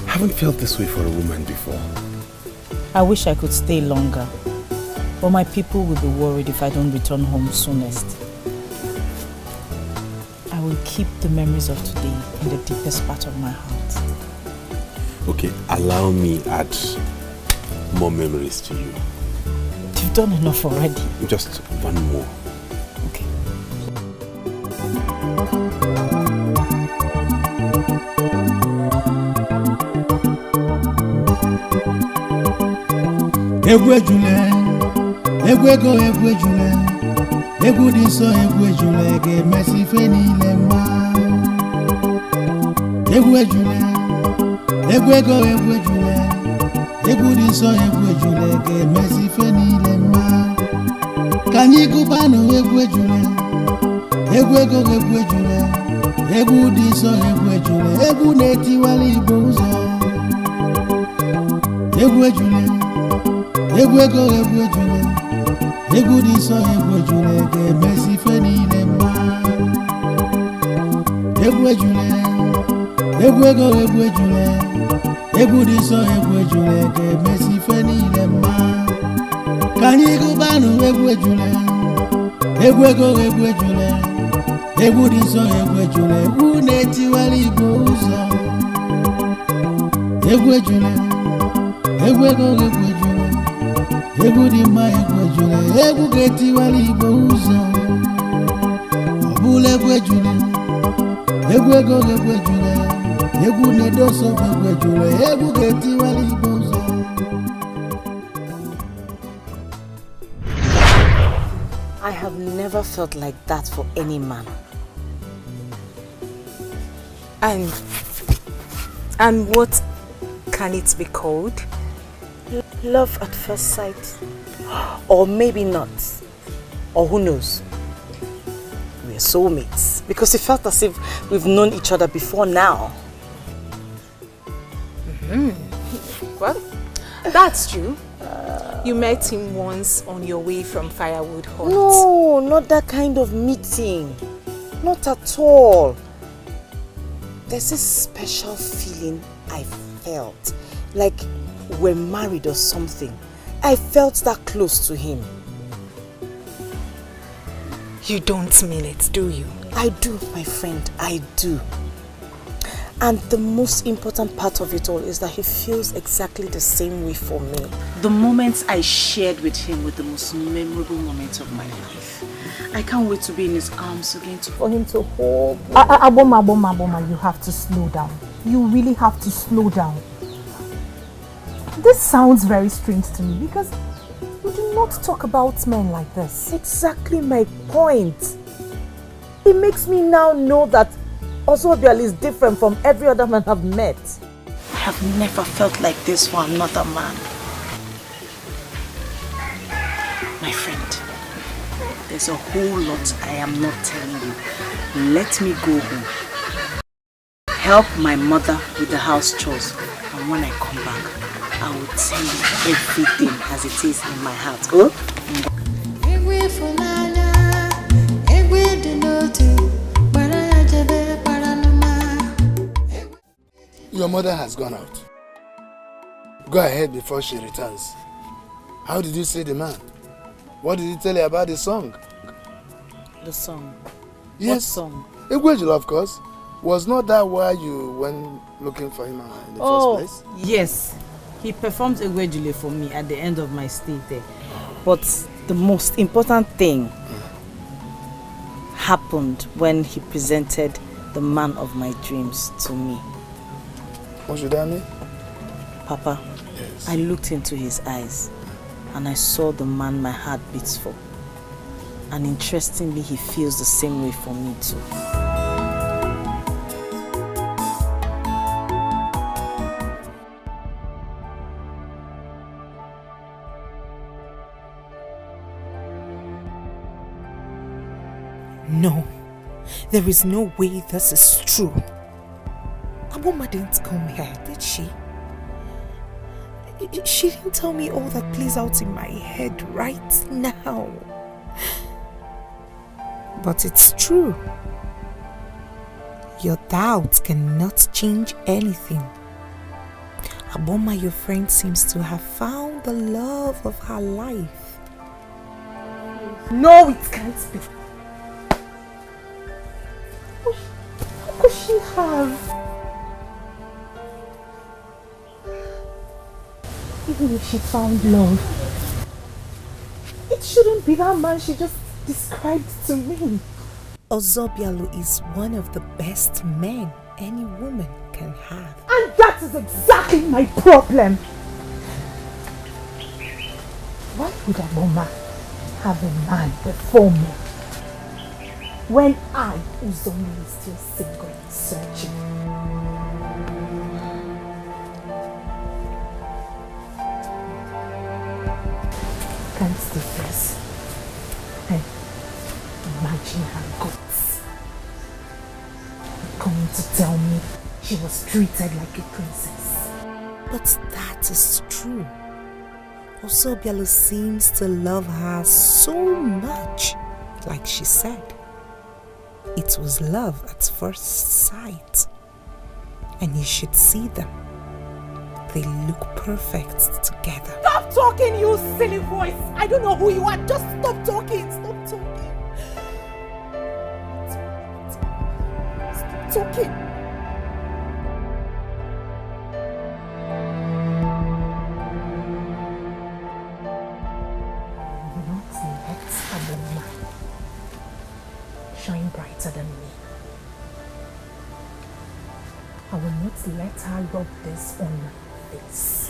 [SPEAKER 7] haven't felt this way for a woman before.
[SPEAKER 9] I wish I could stay longer. But my people will be worried if I don't return home soonest. I will keep the memories of today in the deepest part of my heart.
[SPEAKER 7] Okay, allow me add more memories to you.
[SPEAKER 9] You've done enough already.
[SPEAKER 7] Just one more.
[SPEAKER 9] Okay.
[SPEAKER 8] Egwe jule, egwe go egwe jule. Egwu dị nsọ egwu ejule ga-emesi ife niile mma. Egwu ejule, egwu ego egwu ejule. Egwu dị nsọ egwu ejule ga-emesi ife niile mma. Ka anyị gụbanụ egwu ejule, egwu ego egwu ejule. Egwu dị nsọ egwu ejule, egwu na-etiwala Igbo ụzọ. Egwu ejule, egwu ego egwu ejule. Egwu dị nsọ egwu ejule ga-emesi ife niile mma. Egwu ejule, egwu ego egwu ejule. Egwu dị nsọ egwu ejule ga-emesi ife niile mma. Ka anyị gụbanụ egwu ejule, egwu ego egwu ejule. Egwu dị nsọ egwu ejule, egwu na-etiwala Igbo ụzọ. Egwu ejule, egwu ego egwu ejule. Egwu dị mma egwu ejule, egwu ga-etiwala Igbo ụzọ. Ọ bụla egwu ejule, egwu ego egwu ejule. Egwu na-edosa egwu ejule, egwu ga-etiwala Igbo ụzọ.
[SPEAKER 5] I have never felt like that for any man.
[SPEAKER 11] And what can it be called?
[SPEAKER 5] Love at first sight. Or maybe not. Or who knows? We're soulmates. Because it felt as if we've known each other before now.
[SPEAKER 11] Well, that's true. You met him once on your way from Firewood Hut.
[SPEAKER 5] No, not that kind of meeting. Not at all. There's this special feeling I felt. Like we're married or something. I felt that close to him.
[SPEAKER 4] You don't mean it, do you?
[SPEAKER 5] I do, my friend, I do. And the most important part of it all is that he feels exactly the same way for me. The moments I shared with him were the most memorable moments of my life. I can't wait to be in his arms again, for him to hold me.
[SPEAKER 11] Aboma, you have to slow down. You really have to slow down. This sounds very strange to me because we do not talk about men like this.
[SPEAKER 5] Exactly my point. It makes me now know that Ozobial is different from every other man I've met. I have never felt like this for another man. My friend, there's a whole lot I am not telling you. Let me go home. Help my mother with the house chores. And when I come back, I will tell you everything as it is in my heart. Oh?
[SPEAKER 14] Your mother has gone out. Go ahead before she returns. How did you see the man? What did he tell you about the song?
[SPEAKER 5] The song?
[SPEAKER 14] Yes.
[SPEAKER 5] What song?
[SPEAKER 14] Egwejula, of course. Was not that why you went looking for him in the first place?
[SPEAKER 5] Yes. He performed Egwejule for me at the end of my stay there. But the most important thing happened when he presented the man of my dreams to me.
[SPEAKER 14] What should I mean?
[SPEAKER 5] Papa, yes. I looked into his eyes and I saw the man my heart beats for. And interestingly, he feels the same way for me too.
[SPEAKER 11] No, there is no way this is true. Aboma didn't come here, did she? She didn't tell me all that plays out in my head right now. But it's true. Your doubts cannot change anything. Aboma, your friend, seems to have found the love of her life. No, it can't be. How could she have? Even if she found love, it shouldn't be that man she just described to me. Ozobialu is one of the best men any woman can have. And that is exactly my problem. Why would Aboma have a man before me when I, Uzomi, is still single and searching? Can't do this. And imagine her guts coming to tell me she was treated like a princess. But that is true. Ozobialu seems to love her so much, like she said. It was love at first sight. And you should see them. They look perfect together. Stop talking, you silly voice! I don't know who you are. Just stop talking. Stop talking. Stop talking. Not let Abama shine brighter than me. I will not let her rub this on my face.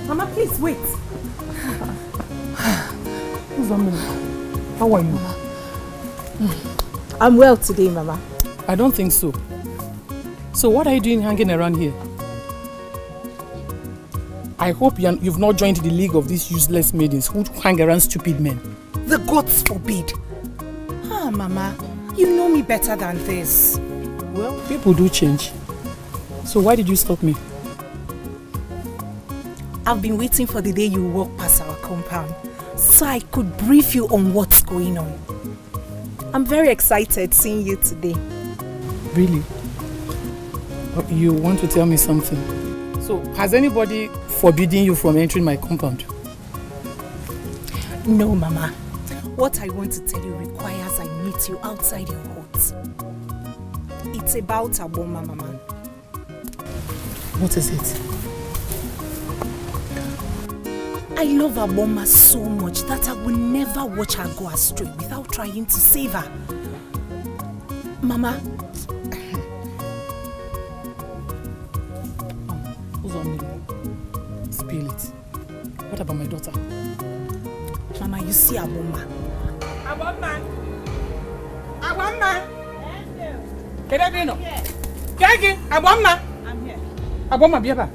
[SPEAKER 11] Mama, please wait.
[SPEAKER 6] How are you?
[SPEAKER 5] I'm well today, Mama.
[SPEAKER 6] I don't think so. So what are you doing hanging around here? I hope you've not joined the league of these useless maidens who hang around stupid men.
[SPEAKER 11] The gods forbid. Mama, you know me better than this.
[SPEAKER 6] Well, people do change. So why did you stop me?
[SPEAKER 11] I've been waiting for the day you walk past our compound so I could brief you on what's going on. I'm very excited seeing you today.
[SPEAKER 6] Really? You want to tell me something? So, has anybody forbidden you from entering my compound?
[SPEAKER 11] No, Mama. What I want to tell you requires I meet you outside your hut. It's about Abama, Mama.
[SPEAKER 6] What is it?
[SPEAKER 11] I love Abama so much that I will never watch her go astray without trying to save her. Mama.
[SPEAKER 6] Spill it. What about my daughter?
[SPEAKER 11] Mama, you see Abama.
[SPEAKER 6] Abama! Abama! Kedabino! Kegi! Abama!
[SPEAKER 4] I'm here.
[SPEAKER 6] Abama, Biaba!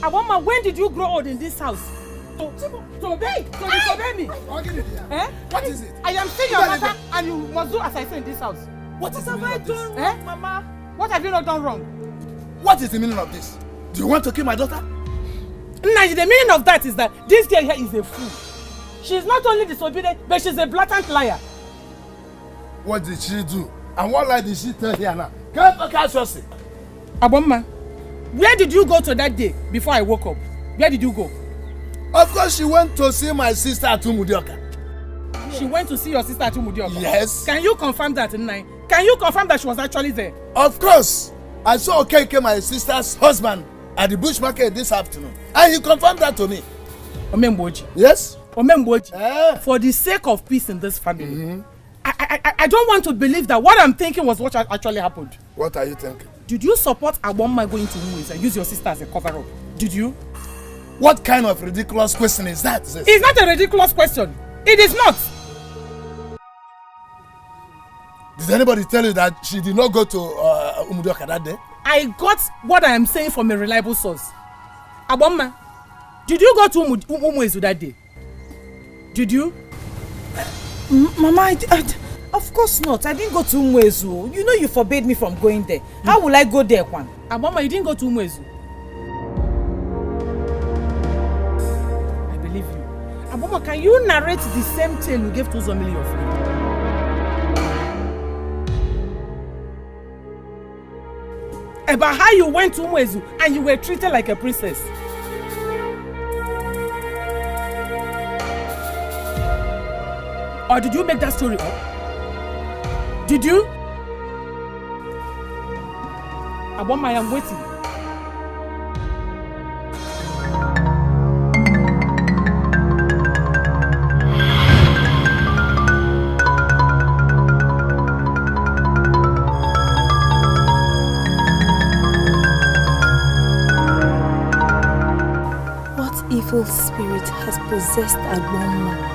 [SPEAKER 4] Abama, when did you grow old in this house? To obey? To disobey me?
[SPEAKER 14] Eh? What is it?
[SPEAKER 4] I am still your mother and you must do as I say in this house.
[SPEAKER 14] What have I done
[SPEAKER 4] wrong, Mama? What have you not done wrong?
[SPEAKER 14] What is the meaning of this? Do you want to kill my daughter?
[SPEAKER 4] Now, the meaning of that is that this girl here is a fool. She's not only disobedient, but she's a blatant liar.
[SPEAKER 14] What did she do? And what lie did she tell here now? Can't you?
[SPEAKER 4] Abama, where did you go to that day before I woke up? Where did you go?
[SPEAKER 14] Of course, she went to see my sister at Umudioka.
[SPEAKER 4] She went to see your sister at Umudioka?
[SPEAKER 14] Yes.
[SPEAKER 4] Can you confirm that, Nai? Can you confirm that she was actually there?
[SPEAKER 14] Of course. I saw Okeke, my sister's husband, at the bush market this afternoon. And he confirmed that to me.
[SPEAKER 4] Omemboji.
[SPEAKER 14] Yes?
[SPEAKER 4] Omemboji. For the sake of peace in this family, I don't want to believe that what I'm thinking was what actually happened.
[SPEAKER 14] What are you thinking?
[SPEAKER 4] Did you support Abama going to Umuez and use your sister as a cover-up? Did you?
[SPEAKER 14] What kind of ridiculous question is that? Sis?
[SPEAKER 4] It's not a ridiculous question. It is not.
[SPEAKER 14] Did anybody tell you that she did not go to Umudoka that day?
[SPEAKER 4] I got what I am saying from a reliable source. Abama, did you go to Umuezu that day? Did you?
[SPEAKER 5] Mama, of course not. I didn't go to Umuezu. You know you forbade me from going there. How will I go there, Kwan?
[SPEAKER 4] Abama, you didn't go to Umuezu. I believe you. Abama, can you narrate the same tale you gave to Zomili of me? About how you went to Umuezu and you were treated like a princess. Or did you make that story up? Did you? Abama, I am waiting.
[SPEAKER 10] What evil spirit has possessed Abama?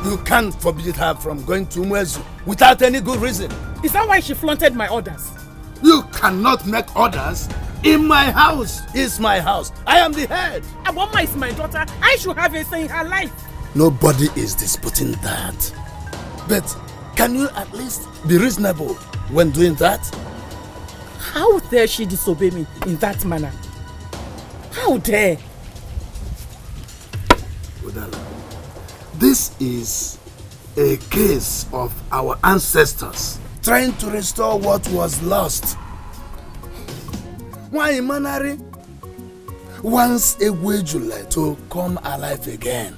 [SPEAKER 14] You can't forbid her from going to Umuezu without any good reason.
[SPEAKER 4] Is that why she flaunted my orders?
[SPEAKER 14] You cannot make orders. In my house is my house. I am the head.
[SPEAKER 4] Abama is my daughter. I should have a say in her life.
[SPEAKER 14] Nobody is disputing that. But can you at least be reasonable when doing that?
[SPEAKER 4] How dare she disobey me in that manner? How dare?
[SPEAKER 14] Udala, this is a case of our ancestors trying to restore what was lost. Why Manari wants Egwejule to come alive again.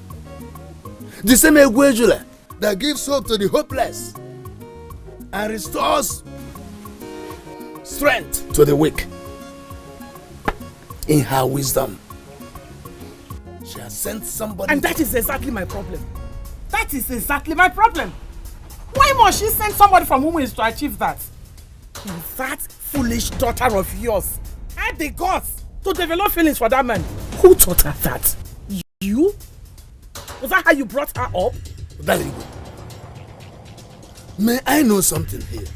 [SPEAKER 14] The same Egwejule that gives hope to the hopeless and restores strength to the weak. In her wisdom, she has sent somebody.
[SPEAKER 4] And that is exactly my problem. That is exactly my problem. Why must she send somebody from Umuezu to achieve that? That foolish daughter of yours had the guts to develop feelings for that man. Who taught her that? You? Was that how you brought her up?
[SPEAKER 14] Darling, may I know something here?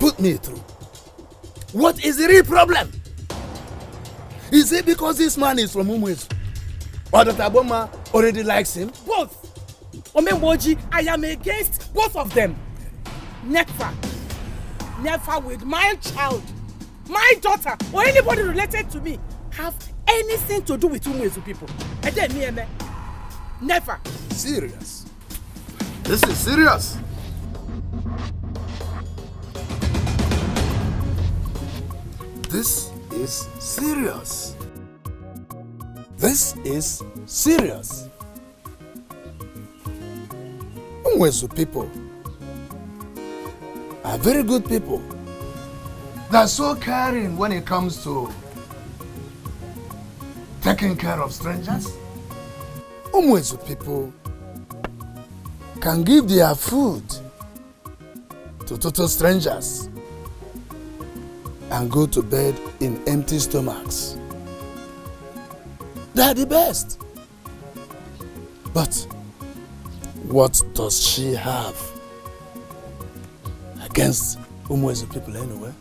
[SPEAKER 14] Put me through. What is the real problem? Is it because this man is from Umuezu? Or that Abama already likes him?
[SPEAKER 4] Both. Omemboji, I am against both of them. Never with my child, my daughter, or anybody related to me have anything to do with Umuezu people. And then me, never.
[SPEAKER 14] Serious? This is serious. This is serious. This is serious. Umuezu people are very good people. They're so caring when it comes to taking care of strangers. Umuezu people can give their food to total strangers and go to bed in empty stomachs. They're the best. But what does she have against Umuezu people anyway?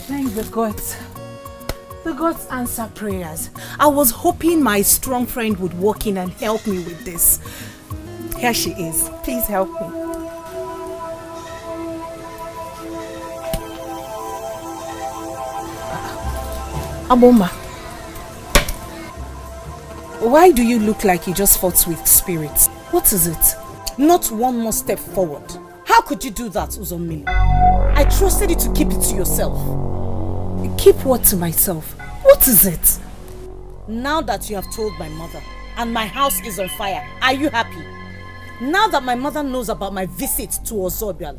[SPEAKER 4] Thank the gods. The gods answer prayers. I was hoping my strong friend would walk in and help me with this. Here she is. Please help me. Abama, why do you look like you just fought with spirits? What is it? Not one more step forward. How could you do that, Uzomili? I trusted you to keep it to yourself. Keep what to myself? What is it? Now that you have told my mother and my house is on fire, are you happy? Now that my mother knows about my visit to Ozobial,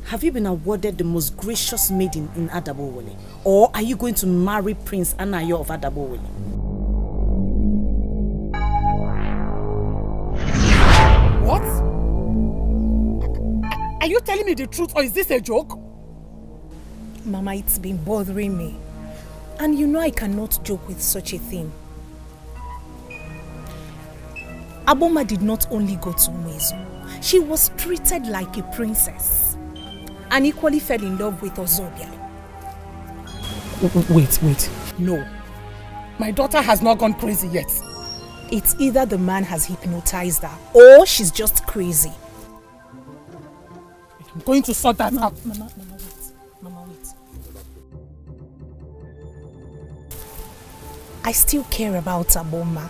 [SPEAKER 4] have you been awarded the most gracious maiden in Adabowole? Or are you going to marry Prince Anayo of Adabowole? What? Are you telling me the truth or is this a joke? Mama, it's been bothering me. And you know I cannot joke with such a thing. Abama did not only go to Umuezu. She was treated like a princess. And equally fell in love with Ozobia. Wait. No. My daughter has not gone crazy yet. It's either the man has hypnotized her or she's just crazy. I'm going to sort that out. Mama, wait. I still care about Abama.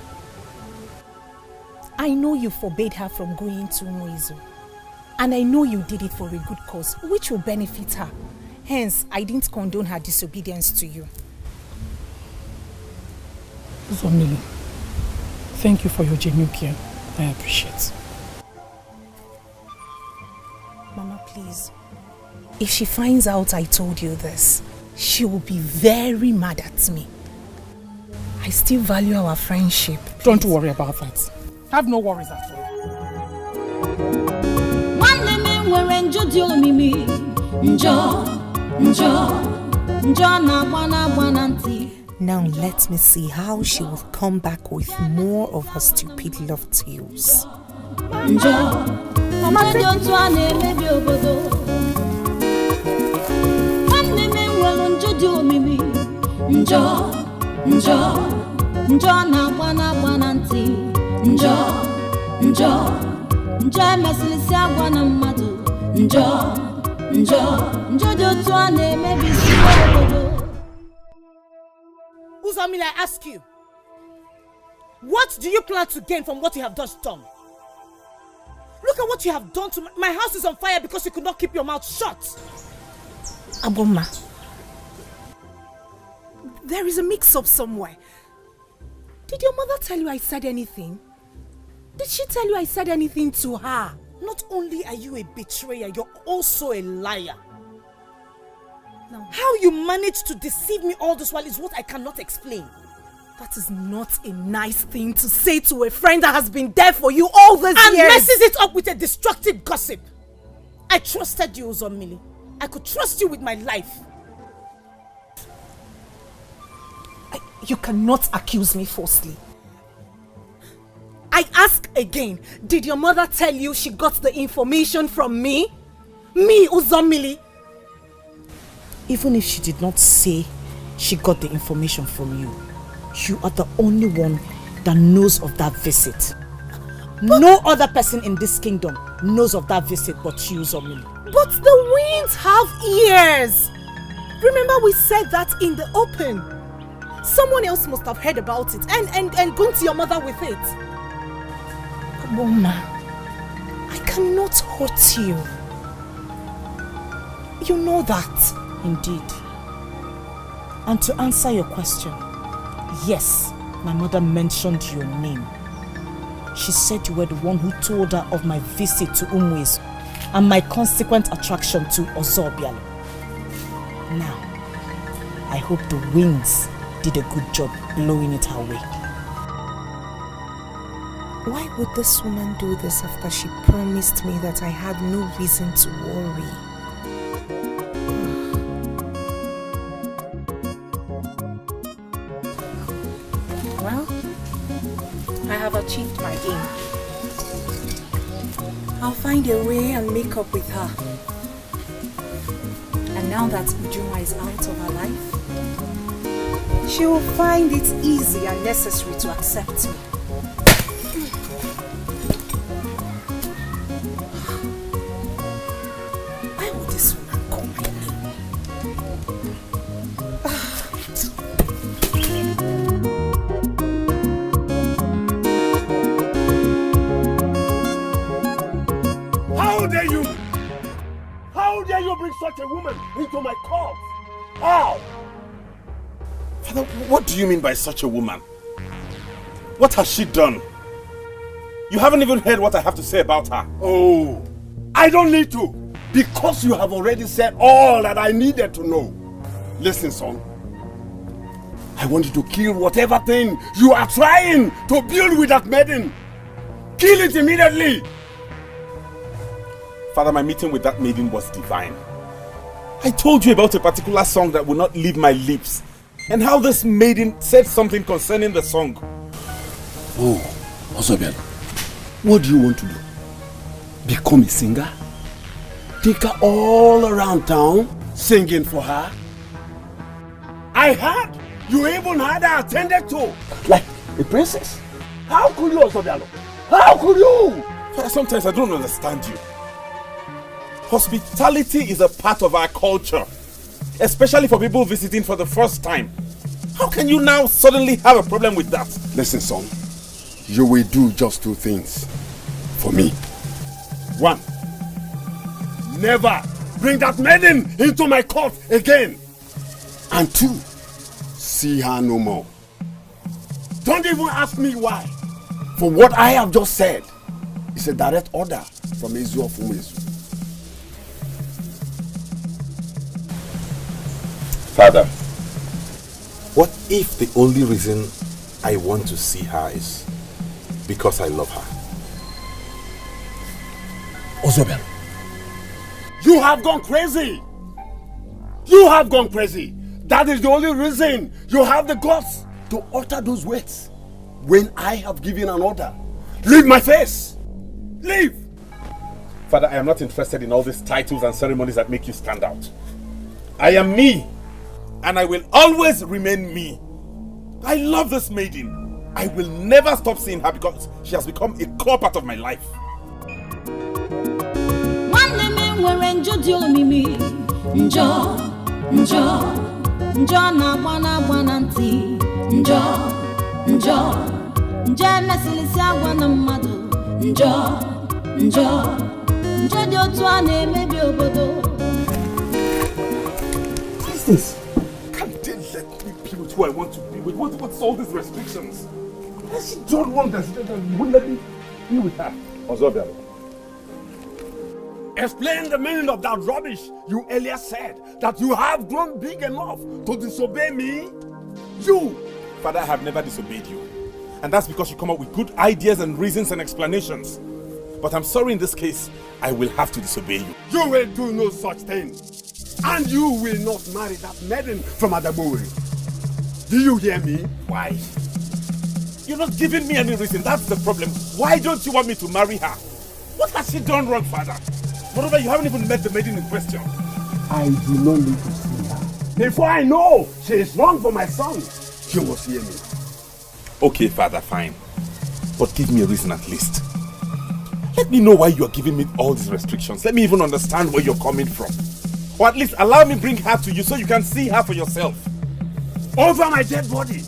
[SPEAKER 4] I know you forbade her from going to Umuezu. And I know you did it for a good cause, which will benefit her. Hence, I didn't condone her disobedience to you.
[SPEAKER 6] Zomili, thank you for your genuine care. I appreciate.
[SPEAKER 4] Mama, please. If she finds out I told you this, she will be very mad at me. I still value our friendship. Please.
[SPEAKER 6] Don't worry about that. Have no worries at all.
[SPEAKER 4] Now let me see how she will come back with more of her stupid love tales. Uzamila, I ask you, what do you plan to gain from what you have just done? Look at what you have done to my house is on fire because you could not keep your mouth shut. Abama, there is a mix-up somewhere. Did your mother tell you I said anything? Did she tell you I said anything to her? Not only are you a betrayer, you're also a liar. Now, how you managed to deceive me all this while is what I cannot explain. That is not a nice thing to say to a friend that has been there for you all these years. And messes it up with a destructive gossip. I trusted you, Uzomili. I could trust you with my life. You cannot accuse me falsely. I ask
[SPEAKER 11] again. Did your mother tell you she got the information from me? Me, Uzomili?
[SPEAKER 4] Even if she did not say she got the information from you, you are the only one that knows of that visit. But no other person in this kingdom knows of that visit but you, Uzomili.
[SPEAKER 11] But the winds have ears. Remember we said that in the open. Someone else must have heard about it and gone to your mother with it.
[SPEAKER 4] Abama, I cannot hurt you. You know that. Indeed. And to answer your question, yes, my mother mentioned your name. She said you were the one who told her of my visit to Umuezu and my consequent attraction to Ozobialo. Now, I hope the winds did a good job blowing it her way.
[SPEAKER 11] Why would this woman do this after she promised me that I had no reason to worry? Well, I have achieved my aim. I'll find a way and make up with her. And now that Ujunwa is out of her life, she will find it easy and necessary to accept me. Why would this woman call my name?
[SPEAKER 17] How dare you? How dare you bring such a woman into my court? How?
[SPEAKER 7] Father, what do you mean by such a woman? What has she done? You haven't even heard what I have to say about her.
[SPEAKER 17] Oh, I don't need to, because you have already said all that I needed to know. Listen, son. I want you to kill whatever thing you are trying to build with that maiden. Kill it immediately.
[SPEAKER 7] Father, my meeting with that maiden was divine. I told you about a particular song that will not leave my lips, and how this maiden said something concerning the song.
[SPEAKER 17] Oh, Ozobialo, what do you want to do? Become a singer? Take her all around town singing for her? I heard you even had her attended to like a princess. How could you, Ozobialo? How could you?
[SPEAKER 7] Father, sometimes I don't understand you. Hospitality is a part of our culture, especially for people visiting for the first time. How can you now suddenly have a problem with that?
[SPEAKER 17] Listen, son. You will do just two things for me. One, never bring that maiden into my court again. And two, see her no more. Don't even ask me why. For what I have just said is a direct order from Ezu of Umuezu.
[SPEAKER 7] Father, what if the only reason I want to see her is because I love her?
[SPEAKER 17] Ozobialo, you have gone crazy. You have gone crazy. That is the only reason you have the guts to utter those words when I have given an order. Leave my face. Leave.
[SPEAKER 7] Father, I am not interested in all these titles and ceremonies that make you stand out. I am me, and I will always remain me. I love this maiden. I will never stop seeing her because she has become a core part of my life. What is this? Can't they let me be with who I want to be with? What's all these restrictions? Has she done wrong that you won't let me be with her? Ozobialo,
[SPEAKER 17] explain the meaning of that rubbish you earlier said, that you have grown big enough to disobey me. You!
[SPEAKER 7] Father, I have never disobeyed you. And that's because you come up with good ideas and reasons and explanations. But I'm sorry, in this case, I will have to disobey you.
[SPEAKER 17] You will do no such thing. And you will not marry that maiden from Adamori. Do you hear me?
[SPEAKER 7] Why? You're not giving me any reason. That's the problem. Why don't you want me to marry her? What has she done wrong, father? Moreover, you haven't even met the maiden in question.
[SPEAKER 17] I do not need to see her. Before I know she is wrong for my son, she must hear me.
[SPEAKER 7] Okay, father, fine. But give me a reason at least. Let me know why you are giving me all these restrictions. Let me even understand where you're coming from. Or at least allow me bring her to you so you can see her for yourself.
[SPEAKER 17] Over my dead body.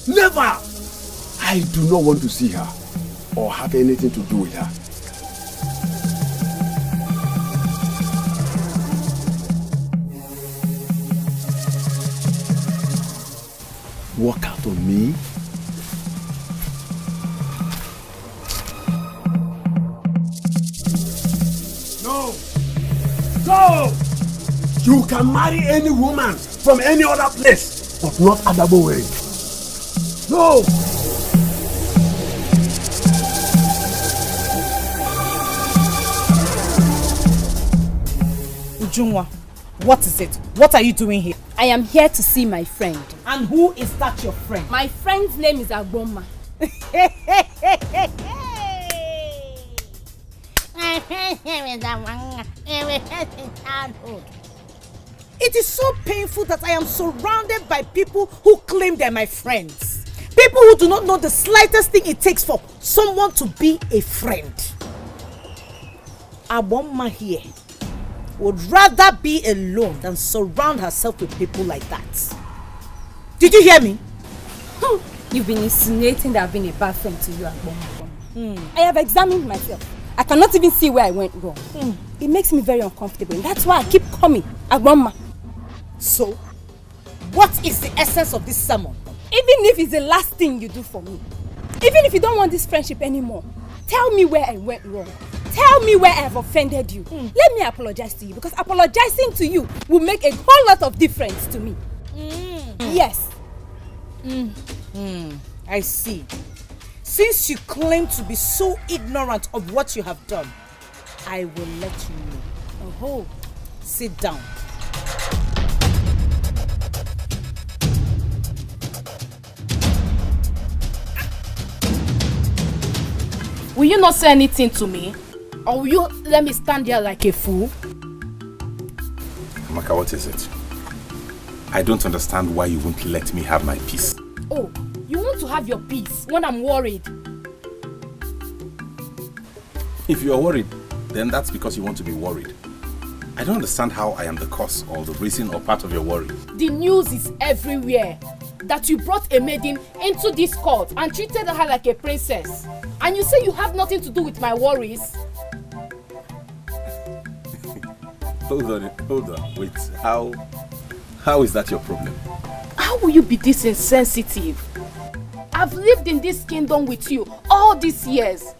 [SPEAKER 17] Never! I do not want to see her or have anything to do with her. Walk out on me? No! No! You can marry any woman from any other place, but not Abama. No!
[SPEAKER 4] Ujunwa, what is it? What are you doing here?
[SPEAKER 10] I am here to see my friend.
[SPEAKER 4] And who is that your friend?
[SPEAKER 10] My friend's name is Abama.
[SPEAKER 4] It is so painful that I am surrounded by people who claim they're my friends. People who do not know the slightest thing it takes for someone to be a friend. Abama here would rather be alone than surround herself with people like that. Did you hear me?
[SPEAKER 10] You've been insinuating that I've been a bad friend to you, Abama. I have examined myself. I cannot even see where I went wrong. It makes me very uncomfortable. That's why I keep coming, Abama.
[SPEAKER 4] So, what is the essence of this sermon?
[SPEAKER 10] Even if it's the last thing you do for me, even if you don't want this friendship anymore, tell me where I went wrong. Tell me where I have offended you. Let me apologize to you, because apologizing to you will make a whole lot of difference to me. Yes.
[SPEAKER 4] I see. Since you claim to be so ignorant of what you have done, I will let you know. Oh, sit down.
[SPEAKER 6] Will you not say anything to me? Or will you let me stand there like a fool?
[SPEAKER 7] Amaka, what is it? I don't understand why you won't let me have my peace.
[SPEAKER 6] Oh, you want to have your peace when I'm worried?
[SPEAKER 7] If you are worried, then that's because you want to be worried. I don't understand how I am the cause or the reason or part of your worry.
[SPEAKER 6] The news is everywhere that you brought a maiden into this court and treated her like a princess. And you say you have nothing to do with my worries?
[SPEAKER 7] Hold on, wait. How is that your problem?
[SPEAKER 6] How will you be this insensitive? I've lived in this kingdom with you all these years.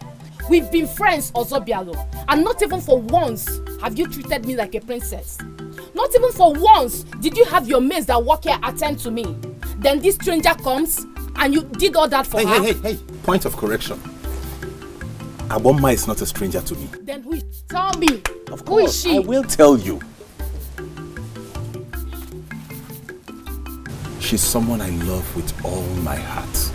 [SPEAKER 6] We've been friends, Ozobialo, and not even for once have you treated me like a princess. Not even for once did you have your maids that work here attend to me. Then this stranger comes and you did all that for her.
[SPEAKER 7] Hey. Point of correction. Abama is not a stranger to me.
[SPEAKER 6] Then who is? Tell me.
[SPEAKER 7] Of course,
[SPEAKER 6] who is she?
[SPEAKER 7] I will tell you. She's someone I love with all my heart.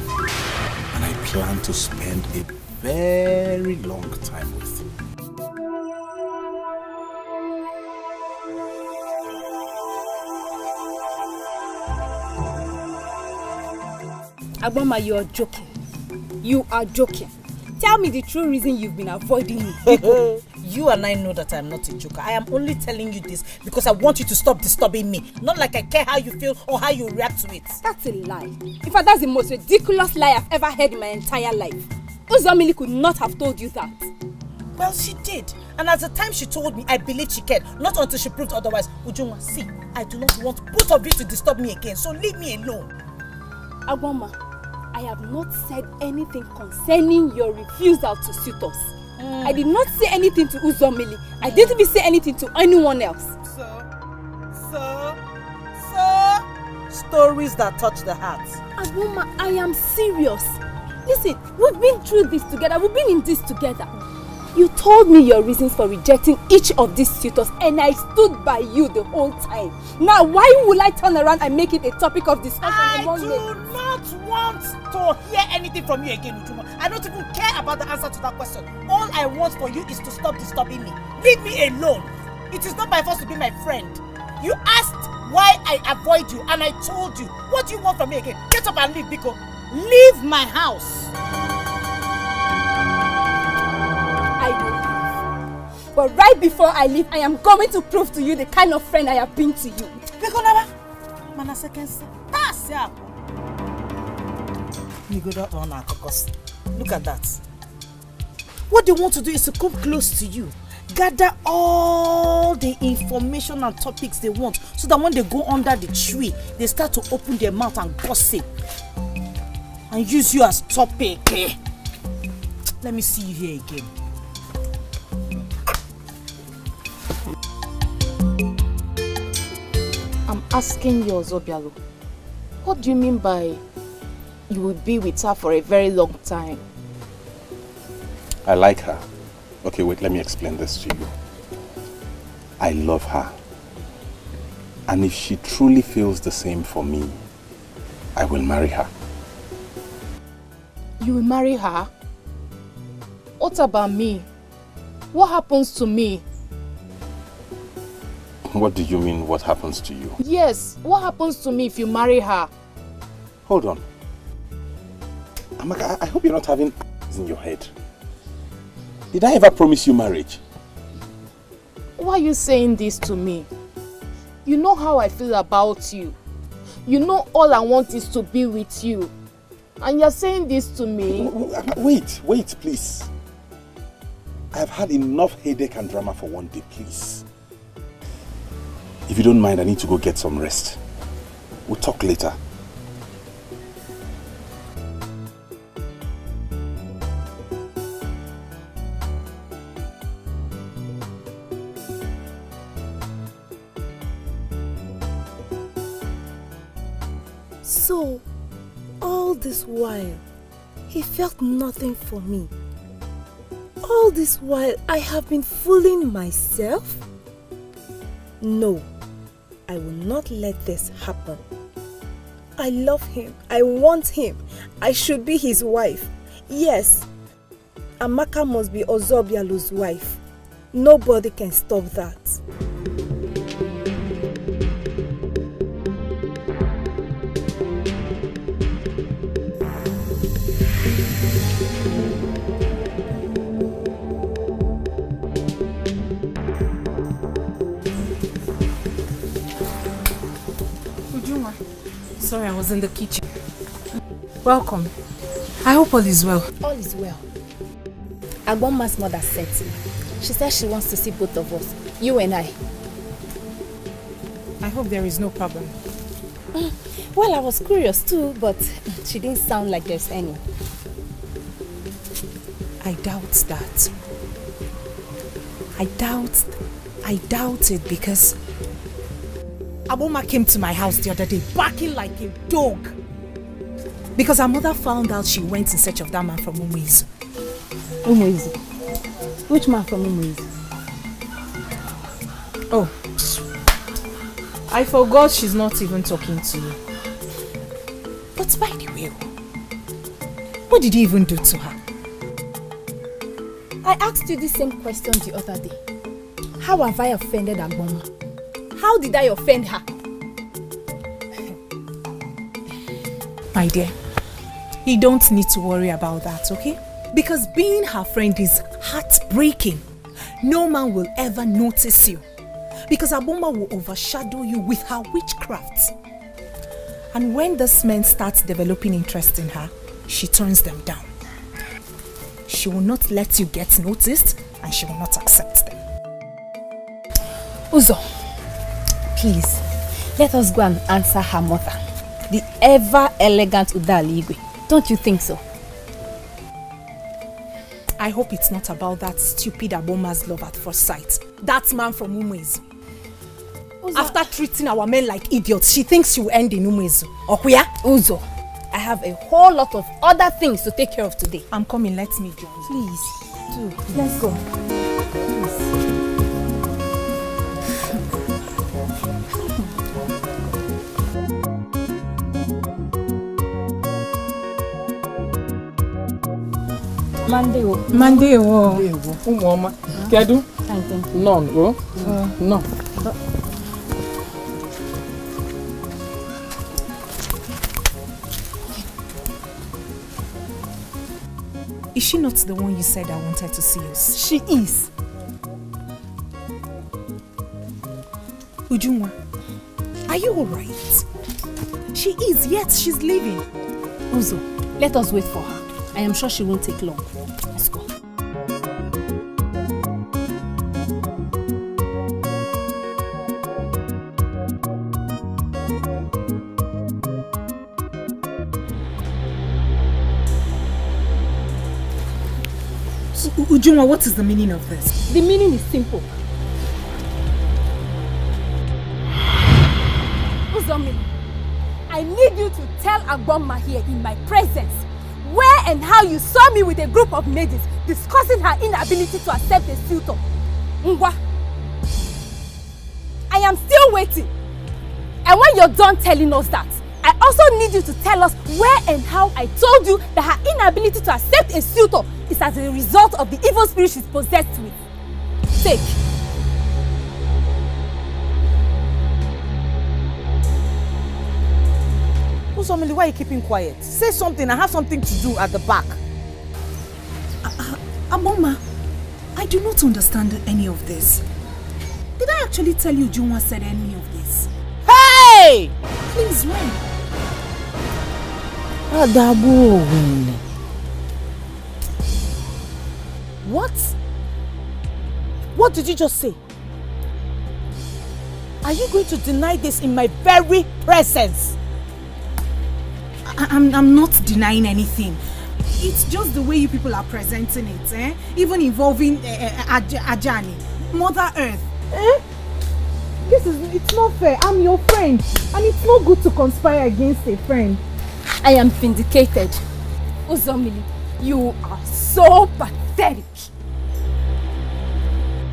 [SPEAKER 7] And I plan to spend a very long time with.
[SPEAKER 10] Abama, you are joking. You are joking. Tell me the true reason you've been avoiding me.
[SPEAKER 4] You and I know that I'm not a joker. I am only telling you this because I want you to stop disturbing me. Not like I care how you feel or how you react to it.
[SPEAKER 10] That's a lie. In fact, that's the most ridiculous lie I've ever heard in my entire life. Uzomili could not have told you that.
[SPEAKER 4] Well, she did. And at the time she told me, I believed she cared. Not until she proved otherwise. Ujunwa, see, I do not want both of you to disturb me again. So leave me alone.
[SPEAKER 10] Abama, I have not said anything concerning your refusal to suit us. I did not say anything to Uzomili. I didn't even say anything to anyone else.
[SPEAKER 4] So, stories that touch the heart.
[SPEAKER 10] Abama, I am serious. Listen, we've been through this together. We've been in this together. You told me your reasons for rejecting each of these suitors and I stood by you the whole time. Now why will I turn around and make it a topic of discussion among men?
[SPEAKER 4] I do not want to hear anything from you again, Ujuma. I don't even care about the answer to that question. All I want for you is to stop disturbing me. Leave me alone. It is not my fault to be my friend. You asked why I avoid you and I told you. What do you want from me again? Get up and leave, Biko. Leave my house.
[SPEAKER 10] I will leave. But right before I leave, I am going to prove to you the kind of friend I have been to you.
[SPEAKER 4] Biko Naba. Mana second. Pass up. Look at that. What they want to do is to come close to you. Gather all the information and topics they want so that when they go under the tree, they start to open their mouth and gossip. And use you as topic. Let me see you here again.
[SPEAKER 6] I'm asking you, Ozobialo, what do you mean by you will be with her for a very long time?
[SPEAKER 7] I like her. Okay, wait, let me explain this to you. I love her. And if she truly feels the same for me, I will marry her.
[SPEAKER 6] You will marry her? What about me? What happens to me?
[SPEAKER 7] What do you mean, what happens to you?
[SPEAKER 6] Yes, what happens to me if you marry her?
[SPEAKER 7] Hold on. Amaka, I hope you're not having in your head. Did I ever promise you marriage?
[SPEAKER 6] Why are you saying this to me? You know how I feel about you. You know all I want is to be with you. And you're saying this to me?
[SPEAKER 7] Wait, please. I've had enough headache and drama for one day, please. If you don't mind, I need to go get some rest. We'll talk later.
[SPEAKER 10] So, all this while, he felt nothing for me. All this while, I have been fooling myself? No, I will not let this happen. I love him. I want him. I should be his wife. Yes, Amaka must be Ozobialo's wife. Nobody can stop that.
[SPEAKER 11] Sorry, I was in the kitchen. Welcome. I hope all is well.
[SPEAKER 10] All is well. Abama's mother said to me. She said she wants to see both of us, you and I.
[SPEAKER 11] I hope there is no problem.
[SPEAKER 10] Well, I was curious too, but she didn't sound like there's any.
[SPEAKER 11] I doubt that. I doubt it because Abama came to my house the other day barking like a dog. Because her mother found out she went in search of that man from Umuizu.
[SPEAKER 10] Umuizu? Which man from Umuizu?
[SPEAKER 11] Oh, I forgot she's not even talking to you. But by the way, what did you even do to her?
[SPEAKER 10] I asked you the same question the other day. How have I offended Abama? How did I offend her?
[SPEAKER 11] My dear, you don't need to worry about that, okay? Because being her friend is heartbreaking. No man will ever notice you. Because Abama will overshadow you with her witchcraft. And when this man starts developing interest in her, she turns them down. She will not let you get noticed and she will not accept them.
[SPEAKER 10] Uzo, please, let us go and answer her mother, the ever-elegant Udaligwe. Don't you think so?
[SPEAKER 11] I hope it's not about that stupid Abama's love at first sight. That man from Umuizu. After treating our men like idiots, she thinks she will end in Umuizu. Okuya?
[SPEAKER 10] Uzo, I have a whole lot of other things to take care of today.
[SPEAKER 11] I'm coming, let me join.
[SPEAKER 10] Please.
[SPEAKER 4] Do. Let's go.
[SPEAKER 6] Monday, Umoma. Kedu? None, oh? No.
[SPEAKER 11] Is she not the one you said I wanted to see us?
[SPEAKER 4] She is.
[SPEAKER 11] Ujunwa, are you alright? She is, yet she's leaving.
[SPEAKER 10] Uzo, let us wait for her. I am sure she won't take long. Let's go.
[SPEAKER 11] Ujunwa, what is the meaning of this?
[SPEAKER 10] The meaning is simple. Uzomi, I need you to tell Abama here in my presence where and how you saw me with a group of ladies discussing her inability to accept a suitor. Ngwa, I am still waiting. And when you're done telling us that, I also need you to tell us where and how I told you that her inability to accept a suitor is as a result of the evil spirit she's possessed with. Take.
[SPEAKER 4] Uzomili, why are you keeping quiet? Say something. I have something to do at the back.
[SPEAKER 11] Abama, I do not understand any of this. Did I actually tell you Junwa said any of this?
[SPEAKER 4] Hey!
[SPEAKER 11] Please, when?
[SPEAKER 4] What? What did you just say? Are you going to deny this in my very presence?
[SPEAKER 11] I'm not denying anything. It's just the way you people are presenting it, eh? Even involving Ajani, Mother Earth.
[SPEAKER 12] Eh? It's not fair. I'm your friend, and it's not good to conspire against a friend.
[SPEAKER 10] I am vindicated. Uzomili, you are so pathetic.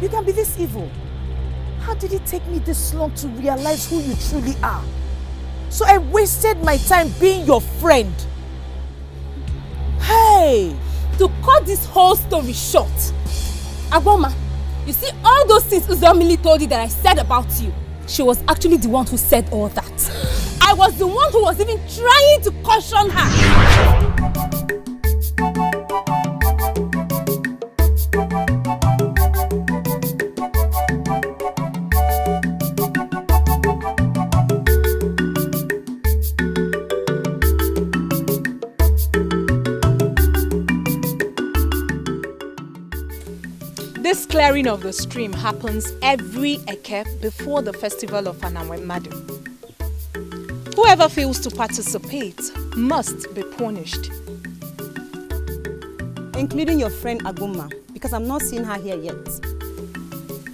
[SPEAKER 4] You can be this evil. How did it take me this long to realize who you truly are? So I wasted my time being your friend. Hey!
[SPEAKER 10] To cut this whole story short, Abama, you see all those things Uzomili told you that I said about you, she was actually the one who said all that. I was the one who was even trying to caution her.
[SPEAKER 11] This clearing of the stream happens every Eke before the festival of Madu. Whoever fails to participate must be punished.
[SPEAKER 13] Including your friend Abama, because I'm not seeing her here yet.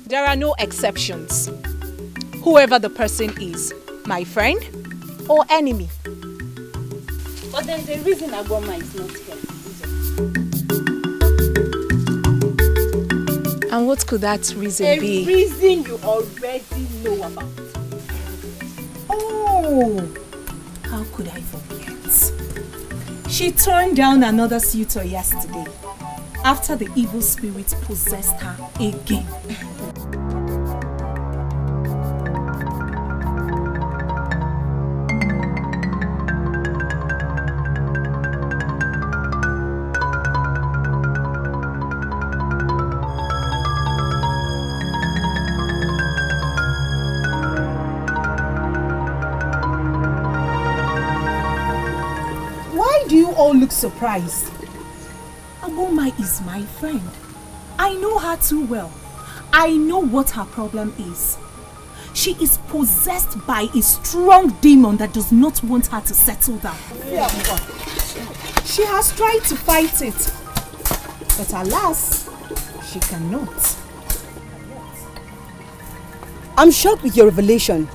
[SPEAKER 11] There are no exceptions. Whoever the person is, my friend or enemy.
[SPEAKER 10] But there's a reason Abama is not here.
[SPEAKER 11] And what could that reason be?
[SPEAKER 10] A reason you already know about.
[SPEAKER 11] Oh, how could I forget? She turned down another suitor yesterday after the evil spirit possessed her again. All look surprised. Abama is my friend. I know her too well. I know what her problem is. She is possessed by a strong demon that does not want her to settle down. She has tried to fight it, but alas, she cannot.
[SPEAKER 13] I'm shocked with your revelation.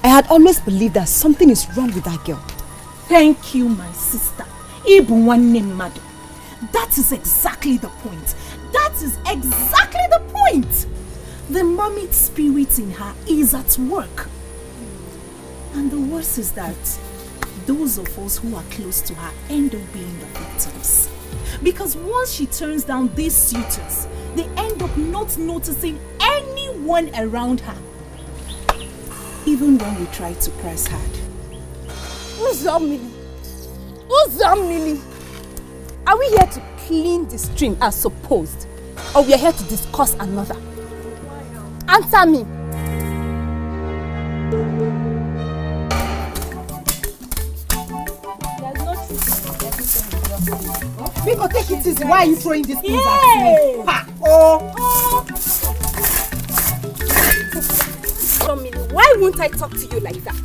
[SPEAKER 13] I had always believed that something is wrong with that girl.
[SPEAKER 11] Thank you, my sister. Ibu nwanne mmadụ. That is exactly the point. That is exactly the point. The mermaid spirit in her is at work. And the worst is that those of us who are close to her end up being the victims. Because once she turns down these suitors, they end up not noticing anyone around her. Even when we try to press hard.
[SPEAKER 10] Uzomili, are we here to clean the stream as supposed? Or we are here to discuss another? Answer me.
[SPEAKER 11] Miko, take it easy. Why are you throwing these things at me? Ha!
[SPEAKER 10] Why won't I talk to you like that?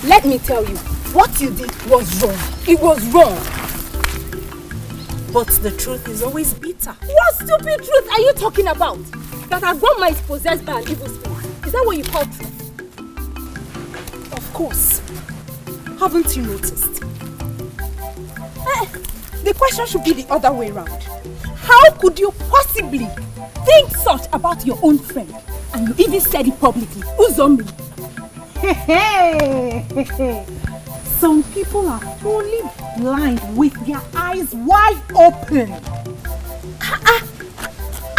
[SPEAKER 10] Let me tell you, what you did was wrong. It was wrong.
[SPEAKER 11] But the truth is always bitter.
[SPEAKER 10] What stupid truth are you talking about? That Abama is possessed by an evil spirit. Is that what you call truth?
[SPEAKER 11] Of course. Haven't you noticed?
[SPEAKER 10] The question should be the other way around. How could you possibly think such about your own friend? And you even said it publicly. Uzombi.
[SPEAKER 11] Some people are fully blind with their eyes wide open.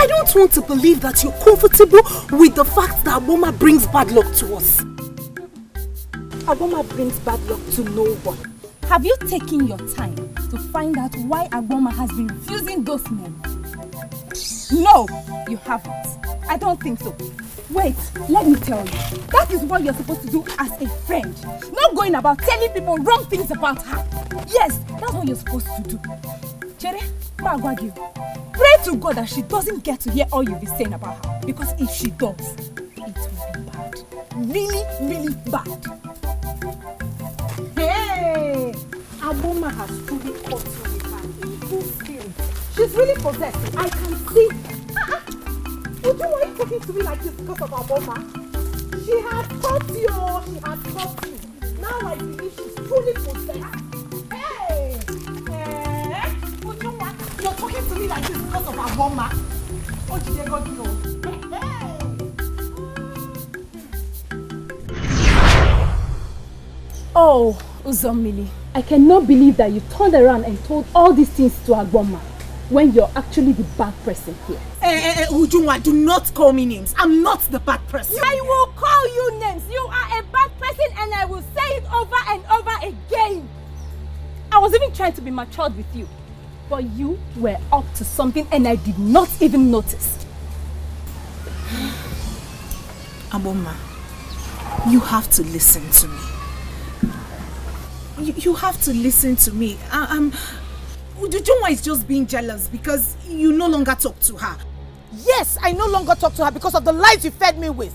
[SPEAKER 11] I don't want to believe that you're comfortable with the fact that Abama brings bad luck to us.
[SPEAKER 10] Abama brings bad luck to no one. Have you taken your time to find out why Abama has been refusing those men? No, you haven't. I don't think so. Wait, let me tell you. That is what you're supposed to do as a friend. Not going about telling people wrong things about her. Yes, that's what you're supposed to do. Chere, Magwagi, pray to God that she doesn't get to hear all you'll be saying about her. Because if she does, it will be bad. Really, really bad.
[SPEAKER 11] Hey! Abama has truly caught you with her evil spirit. She's really possessed. I can see. Would you want talking to me like this because of Abama? She has caught you. She has caught you. Now I believe she's truly possessed. Hey! Would you want? You're talking to me like this because of Abama? Oh, did they got you?
[SPEAKER 10] Oh, Uzomili, I cannot believe that you turned around and told all these things to Abama when you're actually the bad person here.
[SPEAKER 11] Ujunwa, do not call me names. I'm not the bad person.
[SPEAKER 10] I will call you names. You are a bad person and I will say it over and over again. I was even trying to be matured with you. But you were up to something and I did not even notice.
[SPEAKER 11] Abama, you have to listen to me. You have to listen to me. Ujunwa is just being jealous because you no longer talk to her.
[SPEAKER 4] Yes, I no longer talk to her because of the lies you fed me with.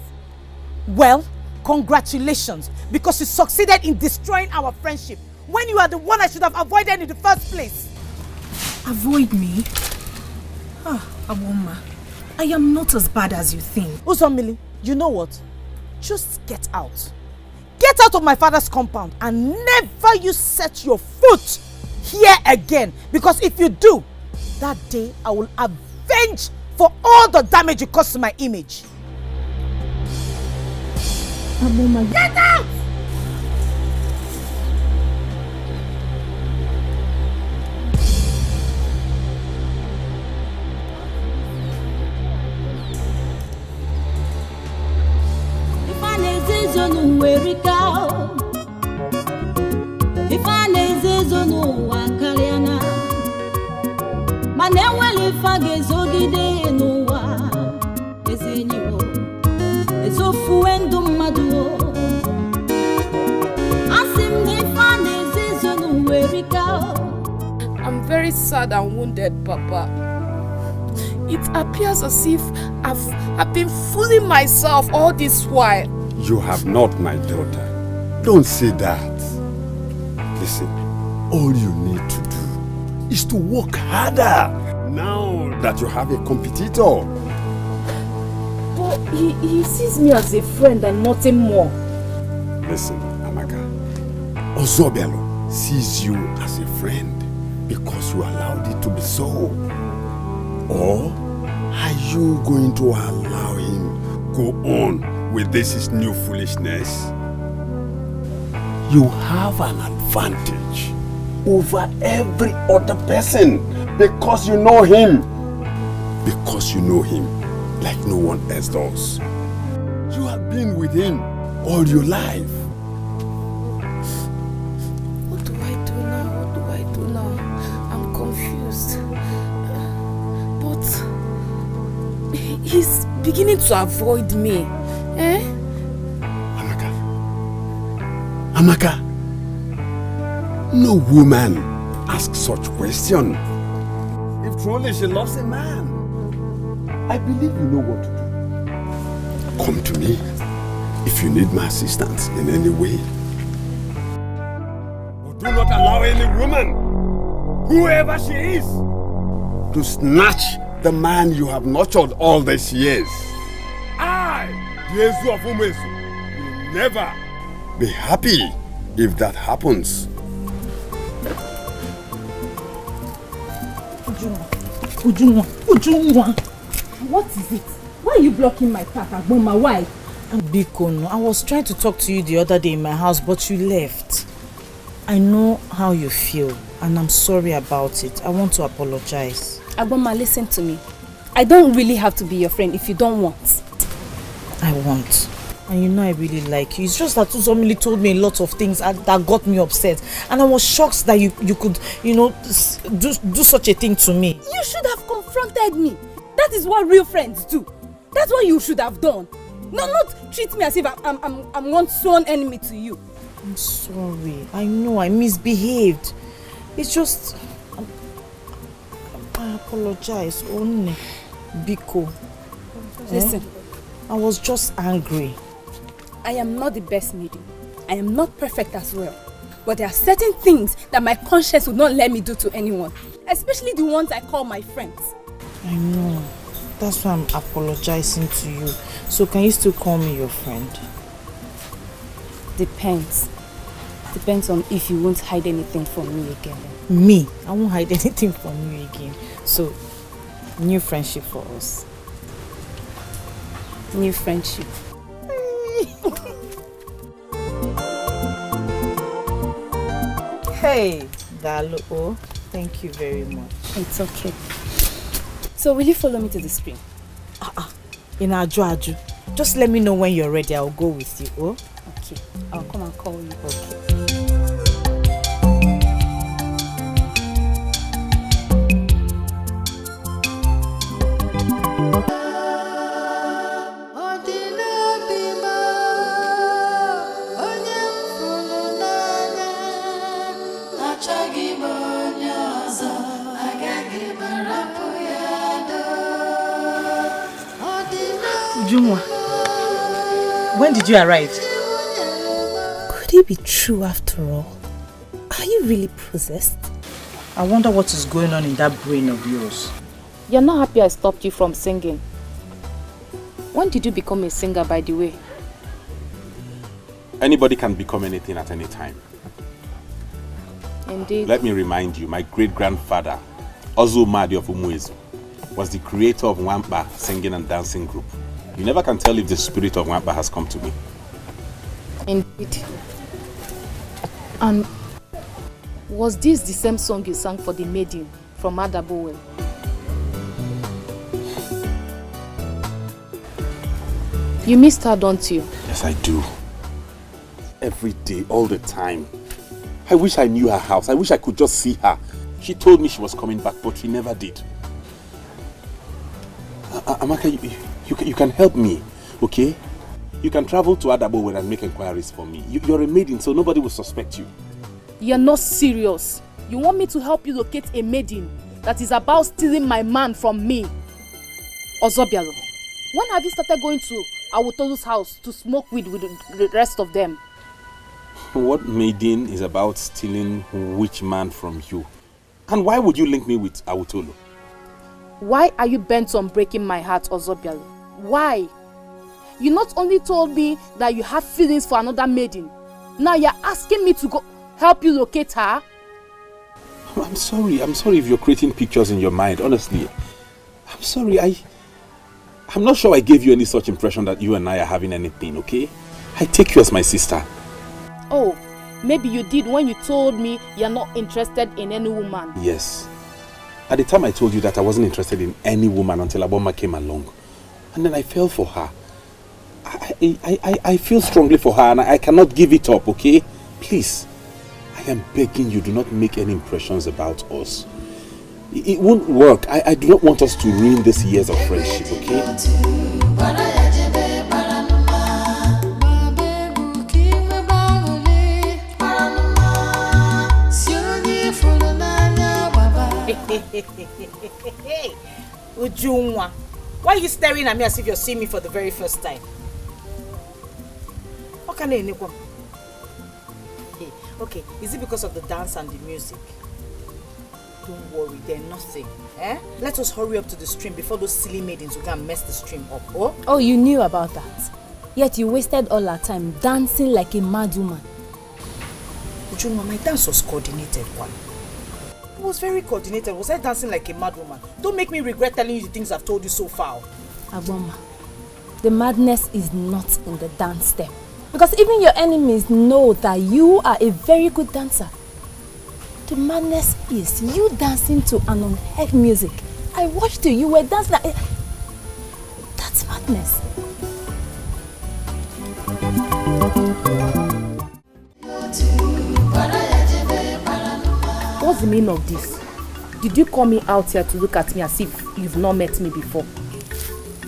[SPEAKER 4] Well, congratulations, because you succeeded in destroying our friendship when you are the one I should have avoided in the first place.
[SPEAKER 11] Avoid me? Abama, I am not as bad as you think.
[SPEAKER 4] Uzomili, you know what? Just get out. Get out of my father's compound and never you set your foot here again. Because if you do, that day I will avenge for all the damage you caused to my image.
[SPEAKER 11] Abama,
[SPEAKER 4] get out!
[SPEAKER 6] I'm very sad and wounded, Papa. It appears as if I've been fooling myself all this while.
[SPEAKER 17] You have not, my daughter. Don't say that. Listen, all you need to do is to work harder now that you have a competitor.
[SPEAKER 10] But he sees me as a friend and nothing more.
[SPEAKER 17] Listen, Amaka, Ozobelo sees you as a friend because because you allowed it to be so? Or are you going to allow him go on with this his new foolishness? You have an advantage over every other person because you know him. Because you know him like no one else does. You have been with him all your life.
[SPEAKER 11] What do I do now? What do I do now? I'm confused. But he's beginning to avoid me. Eh?
[SPEAKER 17] Amaka, no woman asks such question. If truly she loves a man, I believe you know what to do. Come to me if you need my assistance in any way. But do not allow any woman, whoever she is, to snatch the man you have nurtured all these years. I, Jesu of Umesu, will never be happy if that happens.
[SPEAKER 4] Ujunwa. What is it? Why are you blocking my path, Abama? Why?
[SPEAKER 5] Biko, I was trying to talk to you the other day in my house, but you left. I know how you feel, and I'm sorry about it. I want to apologize.
[SPEAKER 10] Abama, listen to me. I don't really have to be your friend if you don't want.
[SPEAKER 5] I want. And you know I really like you. It's just that somebody told me a lot of things that got me upset. And I was shocked that you could, do such a thing to me.
[SPEAKER 10] You should have confronted me. That is what real friends do. That's what you should have done. No, not treat me as if I'm one sworn enemy to you.
[SPEAKER 5] I'm sorry. I know I misbehaved. It's just... I apologize. Only Biko.
[SPEAKER 10] Listen.
[SPEAKER 5] I was just angry.
[SPEAKER 10] I am not the best lady. I am not perfect as well. But there are certain things that my conscience would not let me do to anyone. Especially the ones I call my friends.
[SPEAKER 5] I know. That's why I'm apologizing to you. So can you still call me your friend?
[SPEAKER 10] Depends. Depends on if you won't hide anything from me again.
[SPEAKER 5] Me? I won't hide anything from you again. So, new friendship for us.
[SPEAKER 10] New friendship.
[SPEAKER 5] Hey, Dalo. Thank you very much.
[SPEAKER 10] It's okay. So will you follow me to the spring?
[SPEAKER 5] In Aju. Just let me know when you're ready. I'll go with you. Oh?
[SPEAKER 10] Okay. I'll come and call you.
[SPEAKER 5] Okay. When did you arrive?
[SPEAKER 4] Could it be true after all? Are you really possessed?
[SPEAKER 5] I wonder what is going on in that brain of yours.
[SPEAKER 16] You're not happy I stopped you from singing. When did you become a singer, by the way?
[SPEAKER 7] Anybody can become anything at any time.
[SPEAKER 16] Indeed.
[SPEAKER 7] Let me remind you, my great-grandfather, Ozu Madi of Umuezu, was the creator of Wampa singing and dancing group. You never can tell if the spirit of Wampa has come to me.
[SPEAKER 16] Indeed. And was this the same song you sang for the maiden from Adabowel? You missed her, don't you?
[SPEAKER 7] Yes, I do. Every day, all the time. I wish I knew her house. I wish I could just see her. She told me she was coming back, but she never did. Amaka, you can help me, okay? You can travel to Adabowel and make inquiries for me. You're a maiden, so nobody will suspect you.
[SPEAKER 16] You're not serious. You want me to help you locate a maiden that is about stealing my man from me? Ozobialo, when have you started going to Awotolu's house to smoke weed with the rest of them?
[SPEAKER 7] What maiden is about stealing which man from you? And why would you link me with Awotolu?
[SPEAKER 16] Why are you bent on breaking my heart, Ozobialo? Why? You not only told me that you have feelings for another maiden, now you're asking me to go help you locate her?
[SPEAKER 7] I'm sorry if you're creating pictures in your mind, honestly. I'm sorry, I'm not sure I gave you any such impression that you and I are having anything, okay? I take you as my sister.
[SPEAKER 6] Oh, maybe you did when you told me you're not interested in any woman.
[SPEAKER 7] Yes. At the time I told you that I wasn't interested in any woman until Abama came along. And then I fell for her. I feel strongly for her and I cannot give it up, okay? Please, I am begging you, do not make any impressions about us. It won't work. I do not want us to ruin these years of friendship, okay?
[SPEAKER 4] Ujunwa, why are you staring at me as if you're seeing me for the very first time? Okay, is it because of the dance and the music? Don't worry, they're nothing. Let us hurry up to the stream before those silly maidens will go and mess the stream up.
[SPEAKER 10] Oh, you knew about that. Yet you wasted all our time dancing like a mad woman.
[SPEAKER 4] Ujunwa, my dance was coordinated one. It was very coordinated. Was I dancing like a mad woman? Don't make me regret telling you the things I've told you so far.
[SPEAKER 10] Abama, the madness is not in the dance step. Because even your enemies know that you are a very good dancer. The madness is you dancing to an unheard music. I watched you. You were dancing like... That's madness.
[SPEAKER 6] What's the meaning of this? Did you call me out here to look at me as if you've not met me before?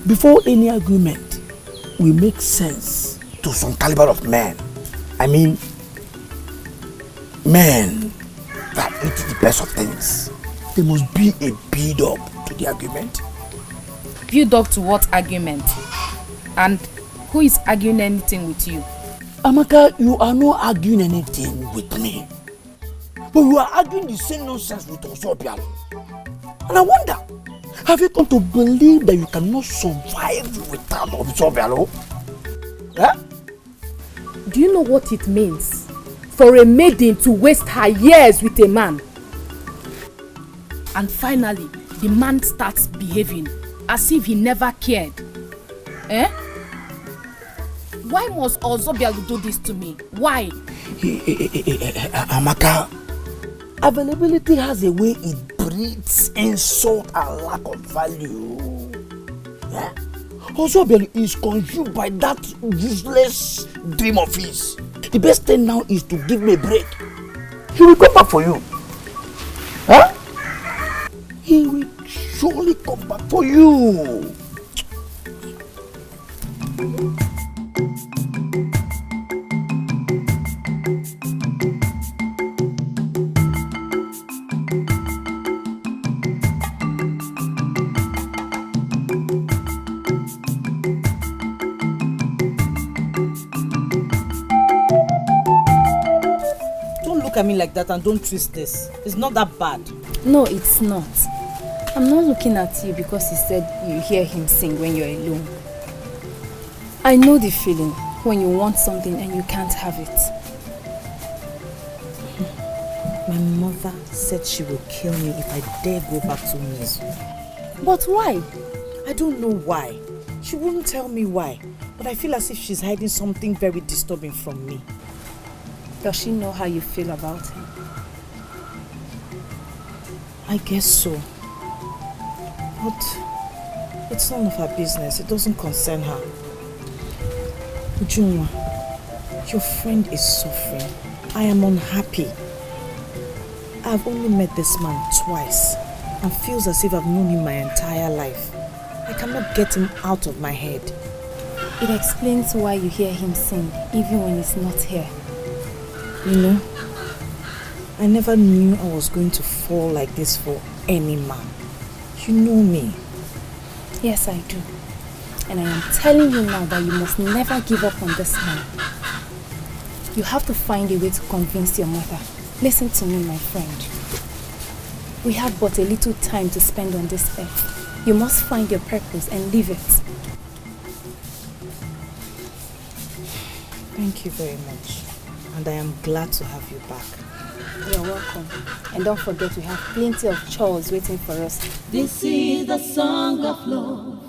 [SPEAKER 15] Before any argument, we make sense to some caliber of men. I mean, men that eat the best of things. There must be a build-up to the argument.
[SPEAKER 6] Build-up to what argument? And who is arguing anything with you?
[SPEAKER 15] Amaka, you are not arguing anything with me. But you are arguing the same nonsense with Osobia. And I wonder, have you come to believe that you cannot survive without Osobia?
[SPEAKER 6] Do you know what it means for a maiden to waste her years with a man? And finally, the man starts behaving as if he never cared. Why must Ozobialu do this to me? Why?
[SPEAKER 15] Amaka, availability has a way it breeds insult and lack of value. Ozobialu is consumed by that useless dream of his. The best thing now is to give me a break. He will come back for you. He will surely come back for you.
[SPEAKER 4] Look at me like that and don't twist this. It's not that bad.
[SPEAKER 10] No, it's not. I'm not looking at you because he said you hear him sing when you're alone. I know the feeling when you want something and you can't have it.
[SPEAKER 4] My mother said she will kill me if I dare go back to Mizu.
[SPEAKER 10] But why?
[SPEAKER 4] I don't know why. She wouldn't tell me why. But I feel as if she's hiding something very disturbing from me.
[SPEAKER 10] Does she know how you feel about him?
[SPEAKER 4] I guess so. But it's none of her business. It doesn't concern her. Ujunwa, your friend is suffering. I am unhappy. I've only met this man twice and feels as if I've known him my entire life. I cannot get him out of my head.
[SPEAKER 10] It explains why you hear him sing even when he's not here.
[SPEAKER 4] You know, I never knew I was going to fall like this for any man. You know me.
[SPEAKER 10] Yes, I do. And I am telling you now that you must never give up on this man. You have to find a way to convince your mother. Listen to me, my friend. We have but a little time to spend on this earth. You must find your purpose and live it.
[SPEAKER 4] Thank you very much. And I am glad to have you back.
[SPEAKER 10] You're welcome. And don't forget we have plenty of chores waiting for us.
[SPEAKER 8] This is the song of love.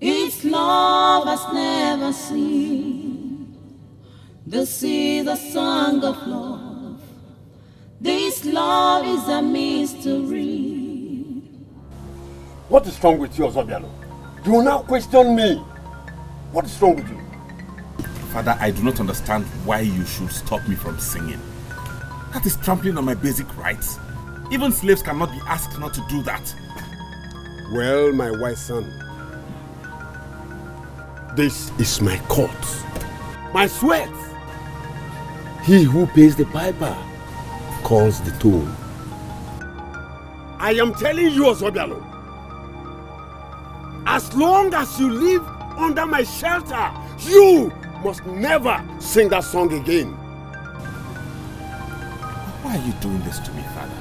[SPEAKER 8] Its love has never seen. This is the song of love. This love is a mystery.
[SPEAKER 17] What is wrong with you, Ozobialo? You will now question me. What is wrong with you?
[SPEAKER 7] Father, I do not understand why you should stop me from singing. That is trampling on my basic rights. Even slaves cannot be asked not to do that.
[SPEAKER 17] Well, my wise son, this is my court, my sweat. He who pays the piper calls the tune. I am telling you, Ozobialo, as long as you live under my shelter, you must never sing that song again.
[SPEAKER 7] Why are you doing this to me, Father?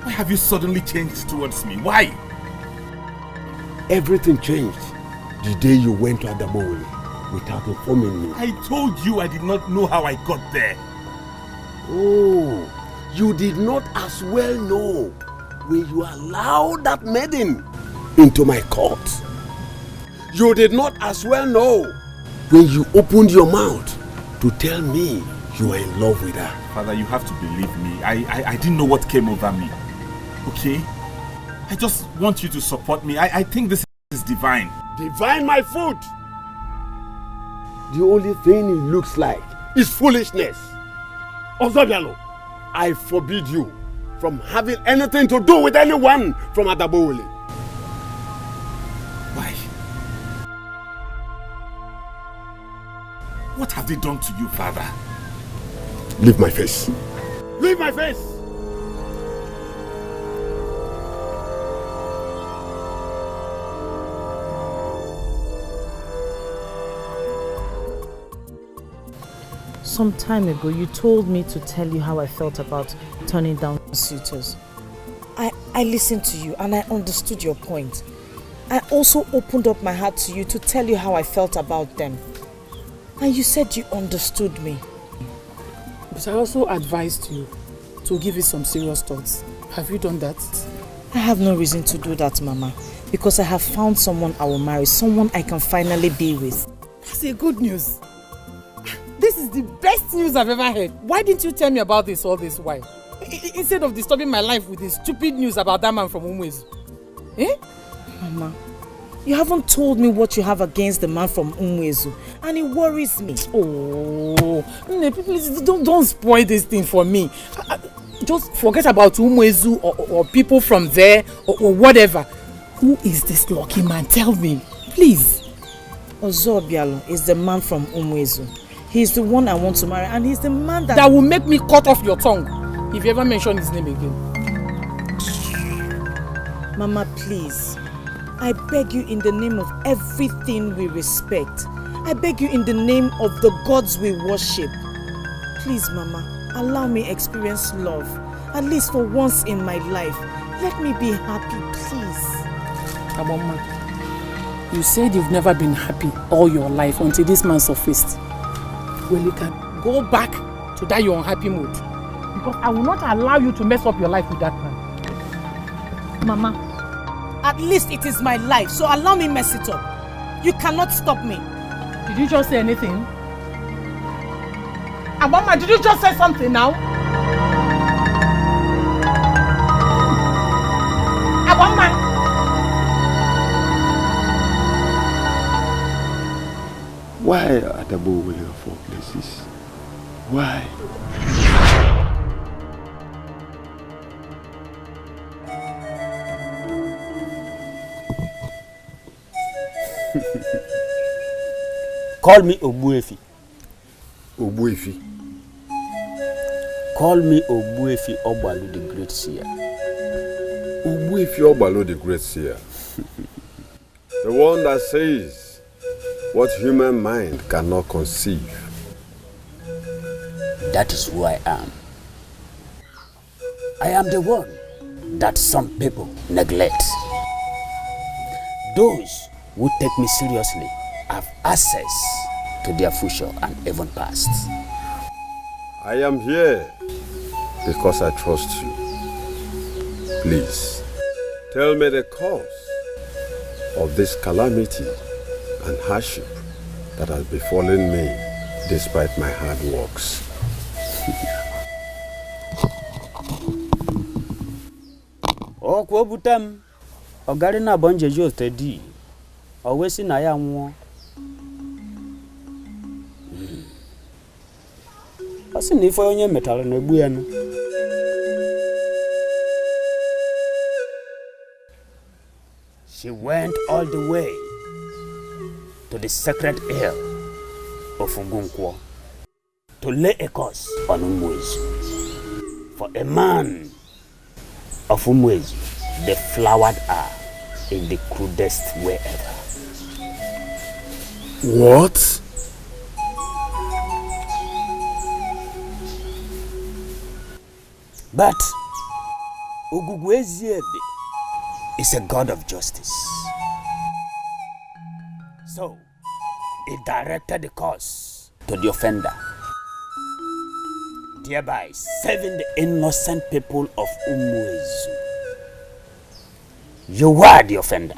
[SPEAKER 7] Why have you suddenly changed towards me? Why?
[SPEAKER 17] Everything changed the day you went to Abama without informing me.
[SPEAKER 7] I told you I did not know how I got there.
[SPEAKER 17] Oh, you did not as well know when you allowed that maiden into my court. You did not as well know when you opened your mouth to tell me you were in love with her.
[SPEAKER 7] Father, you have to believe me. I didn't know what came over me. Okay? I just want you to support me. I think this is divine.
[SPEAKER 17] Divine my food! The only thing it looks like is foolishness. Ozobialo, I forbid you from having anything to do with anyone from Adabowole.
[SPEAKER 7] Why? What have they done to you, Father?
[SPEAKER 17] Leave my face. Leave my face!
[SPEAKER 5] Some time ago, you told me to tell you how I felt about turning down suitors. I listened to you and I understood your point. I also opened up my heart to you to tell you how I felt about them. And you said you understood me.
[SPEAKER 6] But I also advised you to give it some serious thoughts. Have you done that?
[SPEAKER 5] I have no reason to do that, Mama. Because I have found someone I will marry, someone I can finally be with.
[SPEAKER 6] That's a good news. This is the best news I've ever heard. Why didn't you tell me about this all this while? Instead of disturbing my life with this stupid news about that man from Umwezu. Eh?
[SPEAKER 5] Mama, you haven't told me what you have against the man from Umwezu, and it worries me.
[SPEAKER 6] Oh, please don't spoil this thing for me. Just forget about Umwezu or people from there or whatever. Who is this lucky man? Tell me, please.
[SPEAKER 5] Ozobialo is the man from Umwezu. He's the one I want to marry, and he's the man
[SPEAKER 6] that will make me cut off your tongue if you ever mention his name again.
[SPEAKER 5] Mama, please. I beg you in the name of everything we respect. I beg you in the name of the gods we worship. Please, Mama, allow me experience love, at least for once in my life. Let me be happy, please.
[SPEAKER 6] Abama, you said you've never been happy all your life until this man surfaced. Well, you can go back to that your unhappy mood. Because I will not allow you to mess up your life with that man.
[SPEAKER 5] Mama, at least it is my life, so allow me mess it up. You cannot stop me.
[SPEAKER 6] Did you just say anything? Abama, did you just say something now? Abama!
[SPEAKER 17] Why Adabowole of all places? Why?
[SPEAKER 3] Call me Obuefi.
[SPEAKER 17] Obuefi.
[SPEAKER 3] Call me Obuefi Obalu the Great Seer.
[SPEAKER 17] Obuefi Obalu the Great Seer. The one that says what human mind cannot conceive.
[SPEAKER 3] That is who I am. I am the one that some people neglect. Those who take me seriously have access to their future and even past.
[SPEAKER 17] I am here because I trust you. Please, tell me the cause of this calamity and hardship that has befallen me despite my hard works.
[SPEAKER 3] O kwa butam ogari na bonje jo steady. Always na ya nwo. Asi ni fo onye metal na egbu ya no. She went all the way to the sacred hill of Ugunkwo to lay a curse on Umwezu. For a man of Umwezu, the flowered are in the crudest way ever.
[SPEAKER 17] What?
[SPEAKER 3] But Ugugweziebe is a god of justice. So, he directed the curse to the offender, thereby saving the innocent people of Umwezu. You were the offender.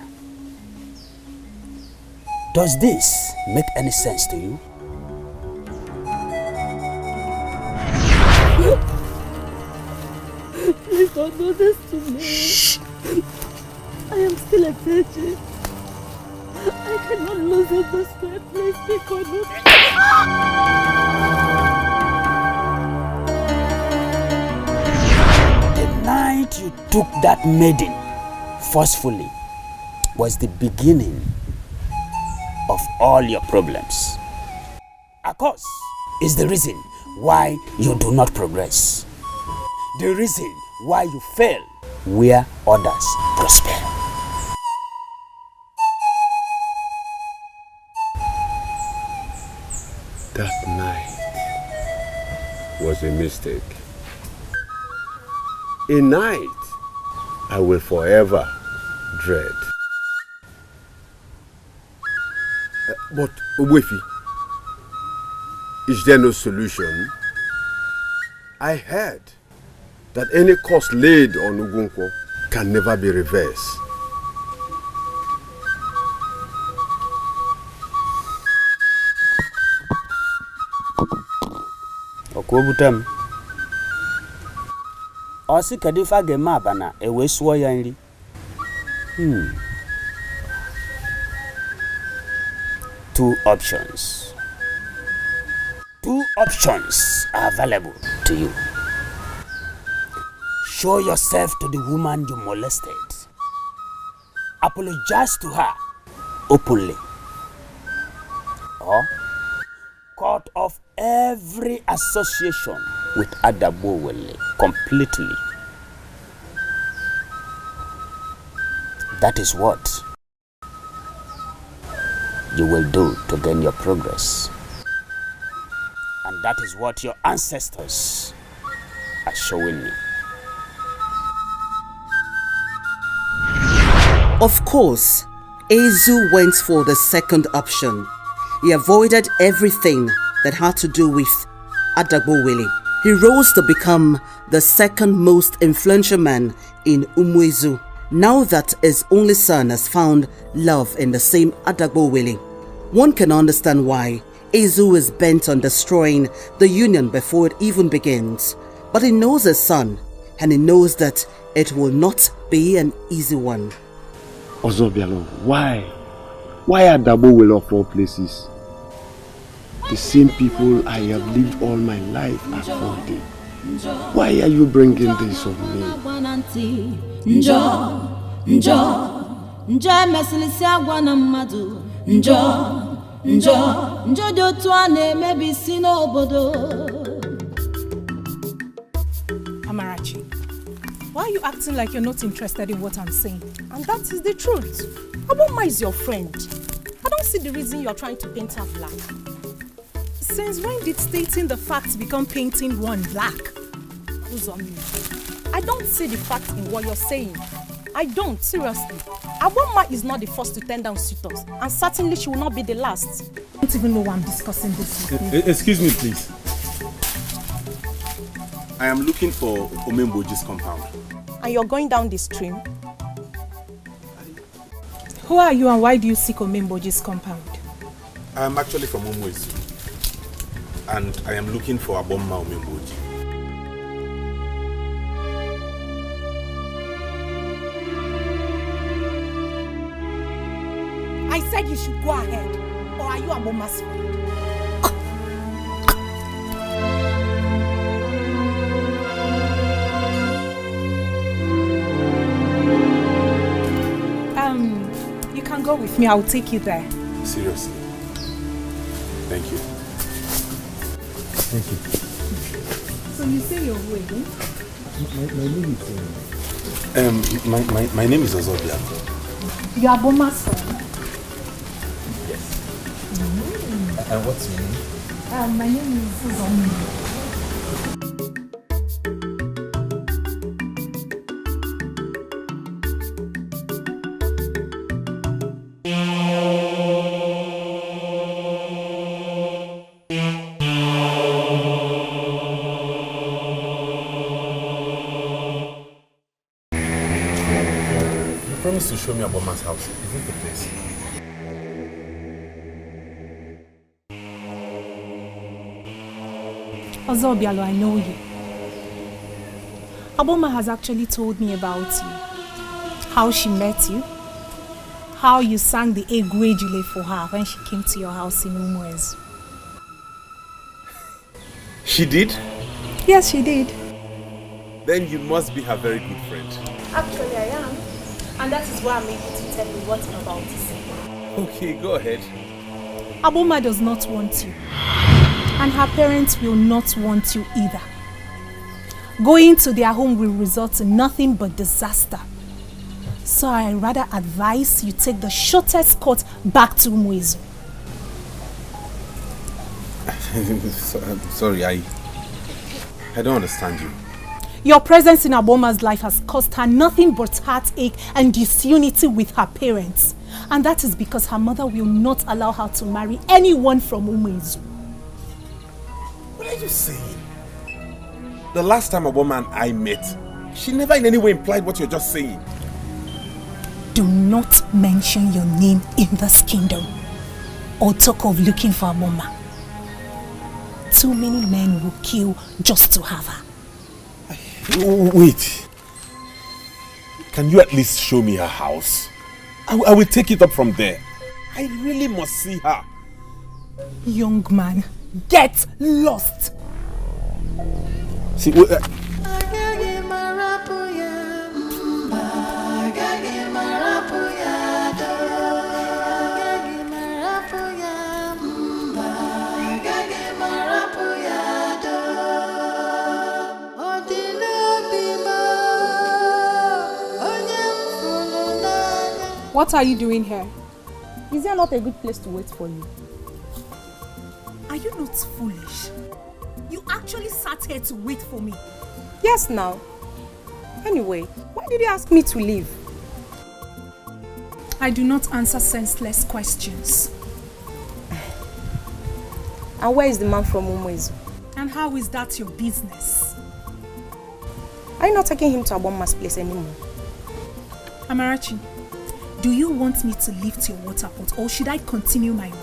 [SPEAKER 3] Does this make any sense to you?
[SPEAKER 12] Please don't do this to me. Shh. I am still a virgin. I cannot lose him this way. Please take on me.
[SPEAKER 3] The night you took that maiden forcefully was the beginning of all your problems. Of course, is the reason why you do not progress. The reason why you fail where others prosper.
[SPEAKER 17] That night was a mistake. A night I will forever dread. But Ogbuefi, is there no solution? I heard that any curse laid on Ugunkwo can never be reversed.
[SPEAKER 3] Okwobutem. Osi kadifa ge mabana ewe suo ya nri. Two options. Two options are available to you. Show yourself to the woman you molested. Apologize to her openly. Or cut off every association with Adabowele completely. That is what you will do to gain your progress. And that is what your ancestors are showing me.
[SPEAKER 1] Of course, Ezu went for the second option. He avoided everything that had to do with Adagbowele. He rose to become the second most influential man in Umwezu, now that his only son has found love in the same Adagbowele. One can understand why Ezu is bent on destroying the union before it even begins. But he knows his son, and he knows that it will not be an easy one.
[SPEAKER 17] Ozobialo, why? Why Adabowele of all places? The same people I have lived all my life avoiding. Why are you bringing this on me?
[SPEAKER 11] Amarachi, why are you acting like you're not interested in what I'm saying? And that is the truth. Abama is your friend. I don't see the reason you're trying to paint her black. Since when did stating the facts become painting one black? Who's on me? I don't see the fact in what you're saying. I don't, seriously. Abama is not the first to turn down suitors, and certainly she will not be the last. I don't even know why I'm discussing this with you.
[SPEAKER 7] Excuse me, please. I am looking for Omemboji's compound.
[SPEAKER 11] And you're going down the stream? Who are you and why do you seek Omemboji's compound?
[SPEAKER 7] I am actually from Umwezu. And I am looking for Abama Omemboji.
[SPEAKER 11] I said you should go ahead. Or are you Aboma's friend? You can go with me. I'll take you there.
[SPEAKER 7] Seriously. Thank you. Thank you.
[SPEAKER 11] So you say you're waiting?
[SPEAKER 7] My name is Ozobia.
[SPEAKER 11] You're Aboma's friend?
[SPEAKER 7] And what's your name?
[SPEAKER 11] My name is Zombie.
[SPEAKER 7] You promised to show me Abama's house. Is this the place?
[SPEAKER 11] Ozobialo, I know you. Abama has actually told me about you. How she met you. How you sang the Egwejule for her when she came to your house in Umwezu.
[SPEAKER 7] She did?
[SPEAKER 11] Yes, she did.
[SPEAKER 7] Then you must be her very good friend.
[SPEAKER 11] Actually, I am. And that is why I'm able to tell you what I'm about to say.
[SPEAKER 7] Okay, go ahead.
[SPEAKER 11] Abama does not want you. And her parents will not want you either. Going to their home will result in nothing but disaster. So I rather advise you take the shortest cut back to Umwezu.
[SPEAKER 7] Sorry, I don't understand you.
[SPEAKER 11] Your presence in Aboma's life has caused her nothing but heartache and disunity with her parents. And that is because her mother will not allow her to marry anyone from Umwezu.
[SPEAKER 7] What are you saying? The last time Abama and I met, she never in any way implied what you're just saying.
[SPEAKER 11] Do not mention your name in this kingdom or talk of looking for Abama. Too many men will kill just to have her.
[SPEAKER 7] Wait. Can you at least show me her house? I will take it up from there. I really must see her.
[SPEAKER 11] Young man, get lost.
[SPEAKER 7] See,
[SPEAKER 11] What are you doing here?
[SPEAKER 10] Is there not a good place to wait for you?
[SPEAKER 11] Are you not foolish? You actually sat here to wait for me.
[SPEAKER 10] Yes, now. Anyway, why did you ask me to leave?
[SPEAKER 11] I do not answer senseless questions.
[SPEAKER 10] And where is the man from Umwezu?
[SPEAKER 11] And how is that your business?
[SPEAKER 10] Are you not taking him to Abama's place anymore?
[SPEAKER 11] Amarachi, do you want me to lift your water pot or should I continue my way?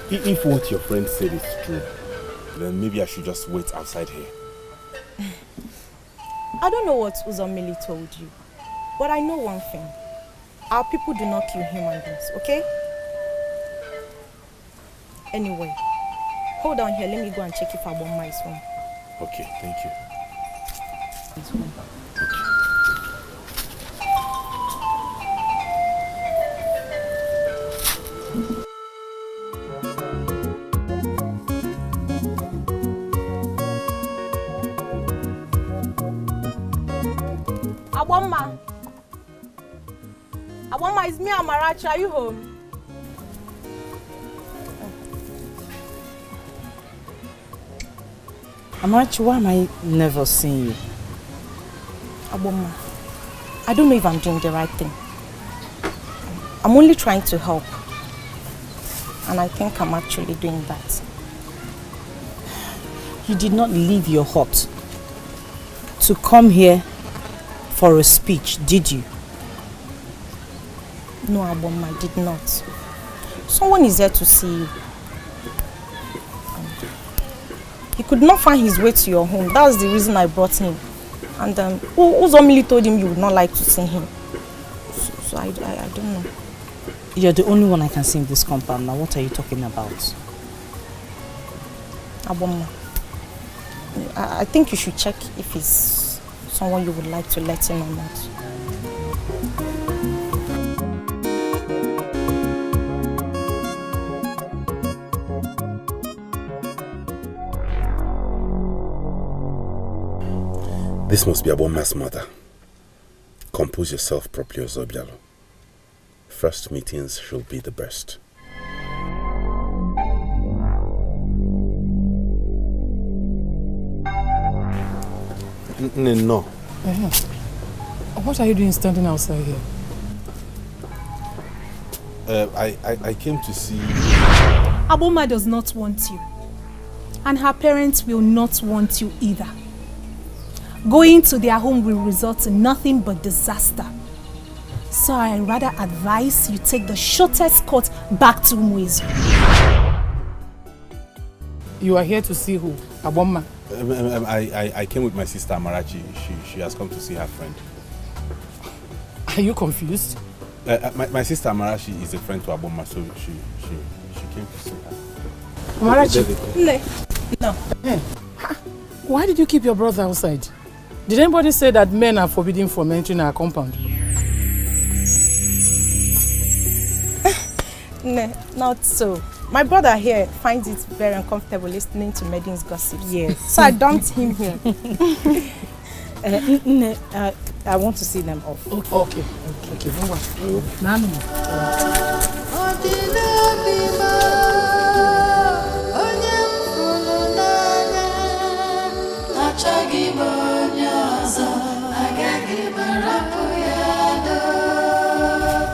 [SPEAKER 7] If what your friend said is true, then maybe I should just wait outside here.
[SPEAKER 10] I don't know what Uzomili told you, but I know one thing. Our people do not kill human beings, okay? Anyway, hold on here. Let me go and check if Abama is home.
[SPEAKER 7] Okay, thank you.
[SPEAKER 10] Abama. Abama, it's me, Amarachi. Are you home?
[SPEAKER 4] Amarachi, why am I never seeing you?
[SPEAKER 10] Abama, I don't know if I'm doing the right thing. I'm only trying to help. And I think I'm actually doing that.
[SPEAKER 4] You did not leave your hut to come here for a speech, did you?
[SPEAKER 10] No, Abama, I did not. Someone is there to see you. He could not find his way to your home. That was the reason I brought him. And Uzomili told him you would not like to see him. So I don't know.
[SPEAKER 4] You're the only one I can see in this compound. Now, what are you talking about?
[SPEAKER 10] Abama, I think you should check if he's someone you would like to let in or not.
[SPEAKER 7] This must be Abama's mother. Compose yourself properly, Ozobialo. First meetings should be the best. No.
[SPEAKER 6] What are you doing standing outside here?
[SPEAKER 7] I came to see...
[SPEAKER 11] Abama does not want you. And her parents will not want you either. Going to their home will result in nothing but disaster. So I rather advise you take the shortest cut back to Umuezu.
[SPEAKER 6] You are here to see who? Abama?
[SPEAKER 7] I came with my sister Amarachi. She has come to see her friend.
[SPEAKER 6] Are you confused?
[SPEAKER 7] My sister Amarachi is a friend to Abama, so she came to see her.
[SPEAKER 6] Amarachi? No. Hey. Why did you keep your brother outside? Did anybody say that men are forbidden from entering our compound?
[SPEAKER 10] No, not so. My brother here finds it very uncomfortable listening to Medin's gossip.
[SPEAKER 4] Yes.
[SPEAKER 10] So I dumped him here.
[SPEAKER 4] I want to see them off.
[SPEAKER 6] Okay.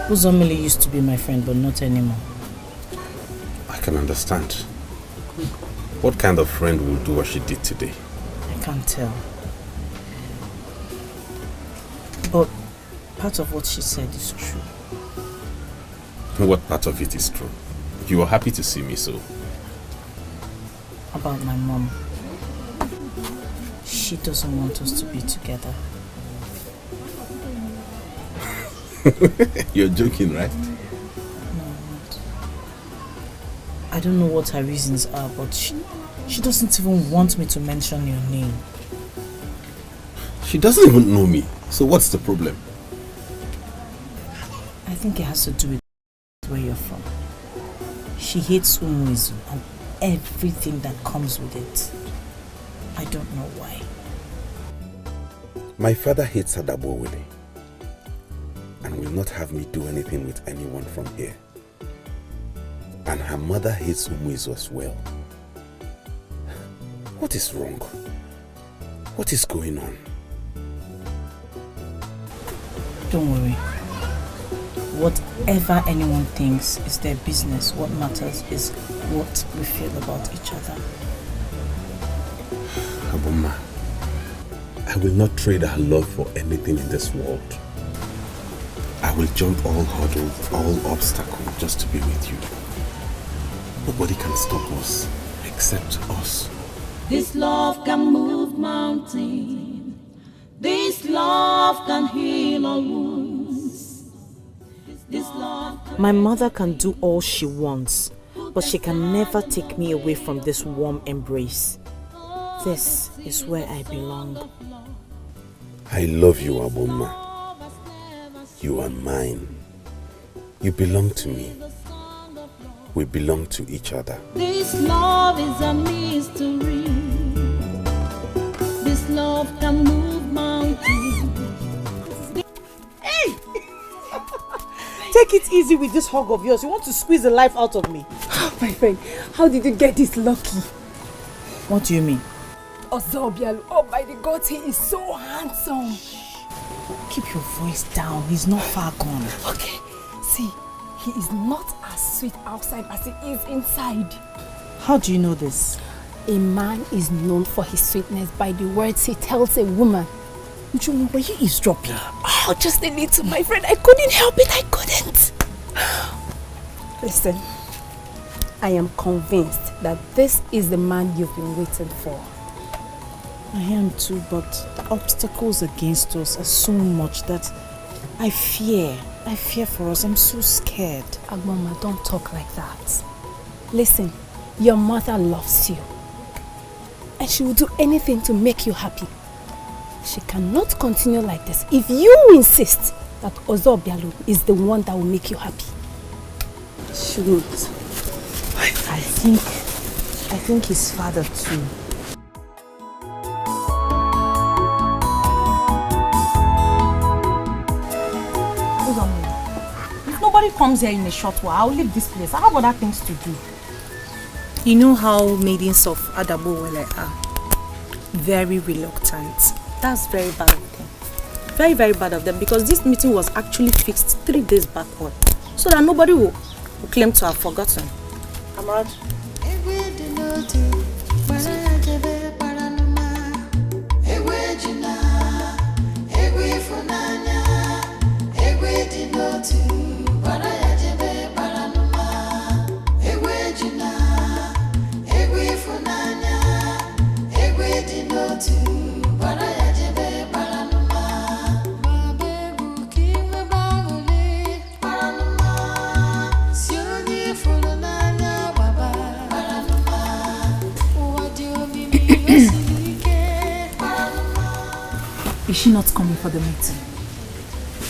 [SPEAKER 4] Uzomili used to be my friend, but not anymore.
[SPEAKER 7] I can understand. What kind of friend will do what she did today?
[SPEAKER 4] I can't tell. But part of what she said is true.
[SPEAKER 7] What part of it is true? You were happy to see me, so...
[SPEAKER 4] About my mom. She doesn't want us to be together.
[SPEAKER 7] You're joking, right?
[SPEAKER 4] No, I'm not. I don't know what her reasons are, but she doesn't even want me to mention your name.
[SPEAKER 7] She doesn't even know me, so what's the problem?
[SPEAKER 4] I think it has to do with where you're from. She hates Umuezu and everything that comes with it. I don't know why.
[SPEAKER 7] My father hates Adabowele and will not have me do anything with anyone from here. And her mother hates Umuezu as well. What is wrong? What is going on?
[SPEAKER 4] Don't worry. Whatever anyone thinks is their business. What matters is what we feel about each other.
[SPEAKER 7] Abama, I will not trade our love for anything in this world. I will jump all hurdles, all obstacles just to be with you. Nobody can stop us except us.
[SPEAKER 8] This love can move mountains. This love can heal all wounds. This love.
[SPEAKER 4] My mother can do all she wants, but she can never take me away from this warm embrace. This is where I belong.
[SPEAKER 7] I love you, Abama. You are mine. You belong to me. We belong to each other.
[SPEAKER 8] This love is a mystery. This love can move mountains.
[SPEAKER 4] Hey! Take it easy with this hug of yours. You want to squeeze the life out of me.
[SPEAKER 12] My friend, how did you get this lucky?
[SPEAKER 4] What do you mean?
[SPEAKER 10] Ozobialu, oh by the gods, he is so handsome.
[SPEAKER 4] Keep your voice down. He's not far gone.
[SPEAKER 10] Okay, see, he is not as sweet outside as he is inside.
[SPEAKER 4] How do you know this?
[SPEAKER 10] A man is known for his sweetness by the words he tells a woman.
[SPEAKER 4] Uchumu, were you eavesdropping?
[SPEAKER 10] Oh, just a little, my friend. I couldn't help it. I couldn't. Listen, I am convinced that this is the man you've been waiting for.
[SPEAKER 4] I am too, but the obstacles against us are so much that I fear for us. I'm so scared.
[SPEAKER 10] Abama, don't talk like that. Listen, your mother loves you. And she will do anything to make you happy. She cannot continue like this if you insist that Ozobialu is the one that will make you happy.
[SPEAKER 4] She won't. I think his father too.
[SPEAKER 5] If nobody comes here in a short while, I'll leave this place. I have other things to do.
[SPEAKER 4] You know how maidens of Adabowele are. Very reluctant. That's very bad of them. Very, very bad of them, because this meeting was actually fixed 3 days backward. So that nobody will claim to have forgotten. Amrad?
[SPEAKER 5] Is she not coming for the meeting?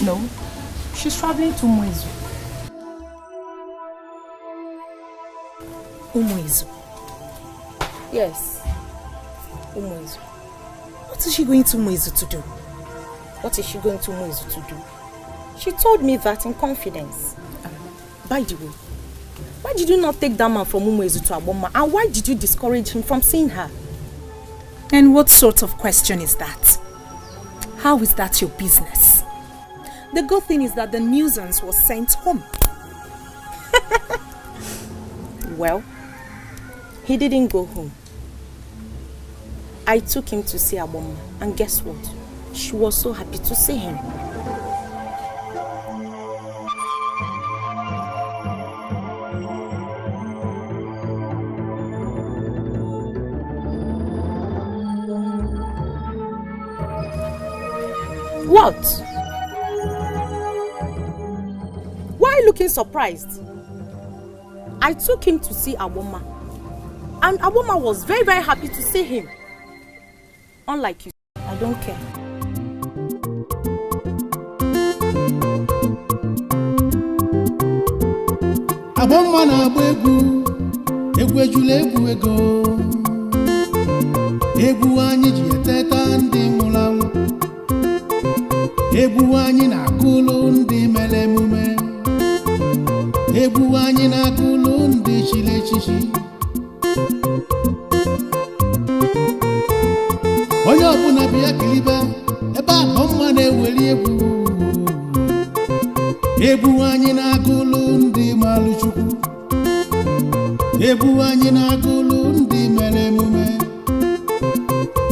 [SPEAKER 5] No, she's traveling to Umuezu.
[SPEAKER 4] Umuezu?
[SPEAKER 5] Yes, Umuezu.
[SPEAKER 4] What is she going to Umuezu to do?
[SPEAKER 5] What is she going to Umuezu to do? She told me that in confidence.
[SPEAKER 4] By the way, why did you not take that man from Umuezu to Abama, and why did you discourage him from seeing her? And what sort of question is that? How is that your business? The good thing is that the nuisance was sent home.
[SPEAKER 5] Well, he didn't go home. I took him to see Abama, and guess what? She was so happy to see him. What? Why are you looking surprised? I took him to see Abama, and Abama was very, very happy to see him. Unlike you, I don't care.
[SPEAKER 8] Abama na egwu ejula egwu ego. Egwu anyị ji eteta ndị nwụrụ anwụ. Egwu anyị na-akụlụ ndị mere emume. Egwu anyị na-akụlụ ndị chiri echichi. Onye ọbụla bịa kilibe ebe Abama na-eweli egwu. Egwu anyị na-akụlụ ndị malụ Chukwu. Egwu anyị na-akụlụ ndị mere emume.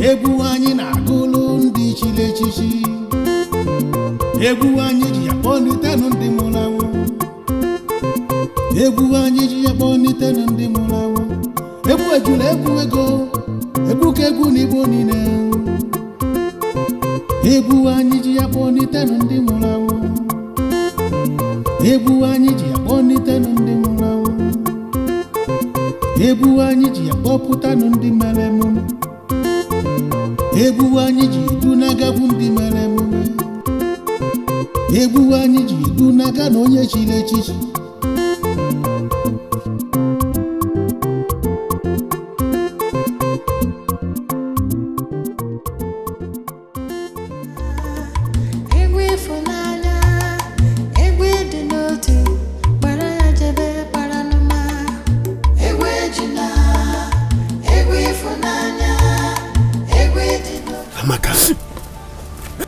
[SPEAKER 8] Egwu anyị na-akụlụ ndị chiri echichi. Egwu anyị ji akpọnitenu ndị nwụrụ anwụ. Egwu anyị ji akpọnitenu ndị nwụrụ anwụ. Egwu ejula egwu ego. Egwu ka egwu n'Igbo niile. Egwu anyị ji akpọnitenu ndị nwụrụ anwụ. Egwu anyị ji akpọnitenu ndị nwụrụ anwụ. Egwu anyị ji akpọpụtanụ ndị mere emume. Egwu anyị ji edunagabụ ndị mere emume. Egwu anyị ji edunaga na onye chiri echichi.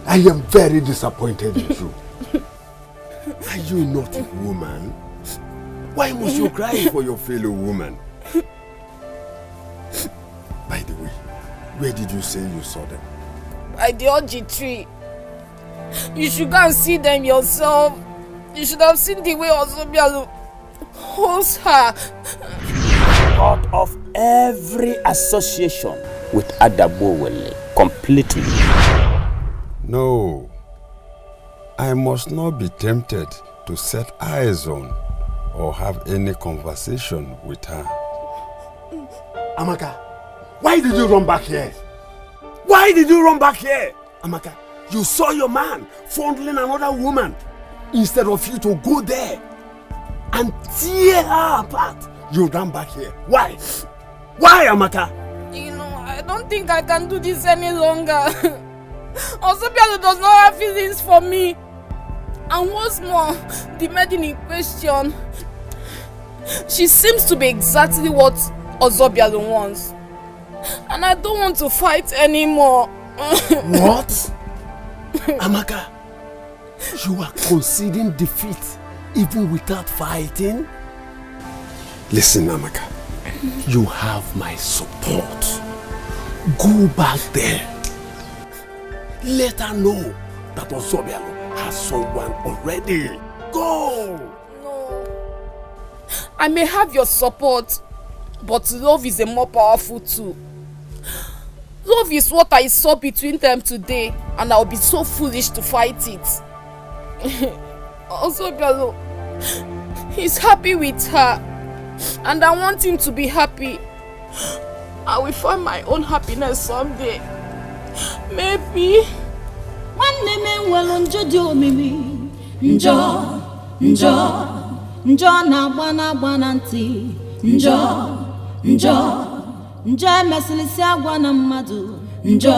[SPEAKER 17] I am very disappointed in you. Are you not a woman? Why must you cry for your fellow woman? By the way, where did you say you saw them?
[SPEAKER 4] By the orgy tree. You should go and see them yourself. You should have seen the way Ozobialo holds her.
[SPEAKER 3] Cut off every association with Adabowele completely.
[SPEAKER 17] No. I must not be tempted to set eyes on or have any conversation with her. Amaka, why did you run back here? Why did you run back here? Amaka, you saw your man fondling another woman. Instead of you to go there and tear her apart, you ran back here. Why? Why, Amaka?
[SPEAKER 4] You know, I don't think I can do this any longer. Ozobialo does not have feelings for me. And what's more, the maiden in question, she seems to be exactly what Ozobialo wants. And I don't want to fight anymore.
[SPEAKER 17] What? Amaka, you are conceding defeat even without fighting? Listen, Amaka, you have my support. Go back there. Let her know that Ozobialo has someone already. Go!
[SPEAKER 4] No. I may have your support, but love is a more powerful tool. Love is what I saw between them today, and I'll be so foolish to fight it. Ozobialo, he's happy with her, and I want him to be happy. I will find my own happiness someday. Maybe.
[SPEAKER 8] Nwanne m nwere njọ dị omimi. Njọ na-agba na ntị. Njọ emesilisi agwa na mmadụ. Njọ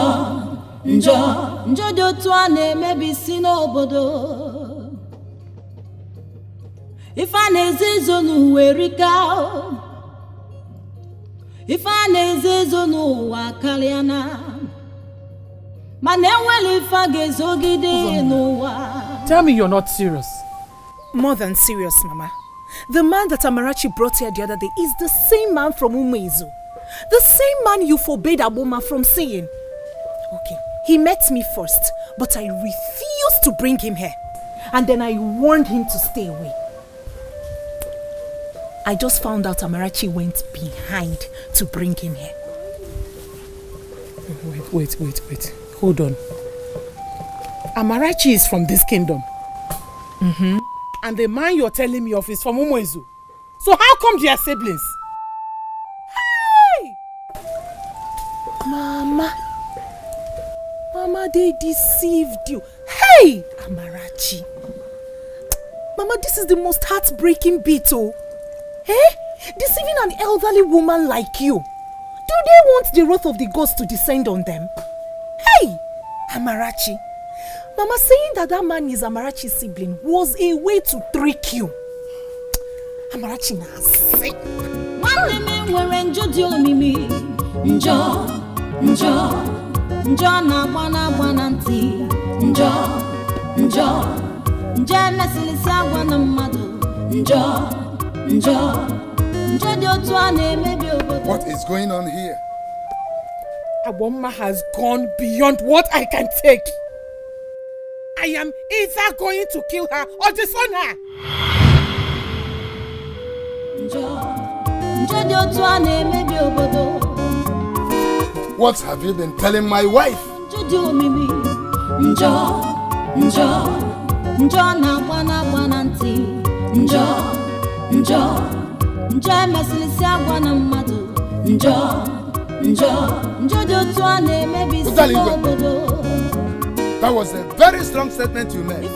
[SPEAKER 8] dị otu a na-emebi isi n'obodo. Ife a na-eze ezo n'ụwa erika. Ife a na-eze ezo n'ụwa karịana.
[SPEAKER 6] Tell me you're not serious.
[SPEAKER 11] More than serious, Mama. The man that Amarachi brought here the other day is the same man from Umezu. The same man you forbade Abama from seeing. Okay, he met me first, but I refused to bring him here. And then I warned him to stay away. I just found out Amarachi went behind to bring him here.
[SPEAKER 6] Wait. Hold on. Amarachi is from this kingdom.
[SPEAKER 11] Mm-hmm.
[SPEAKER 6] And the man you're telling me of is from Umezu. So how come they are siblings?
[SPEAKER 11] Hey! Mama, they deceived you. Hey! Amarachi. Mama, this is the most heartbreaking bit, oh. Eh? Deceiving an elderly woman like you. Do they want the wrath of the gods to descend on them? Hey! Amarachi. Mama, saying that man is Amarachi's sibling was a way to trick you. Amarachi na sick.
[SPEAKER 8] Nwanne m nwere njọ dị omimi. Njọ na-agba na ntị. Njọ emesilisi agwa na mmadụ. Njọ dị otu a na-emebi obodo.
[SPEAKER 14] What is going on here?
[SPEAKER 6] Abama has gone beyond what I can take. I am either going to kill her or disown her.
[SPEAKER 14] What have you been telling my wife? That was a very strong statement you made.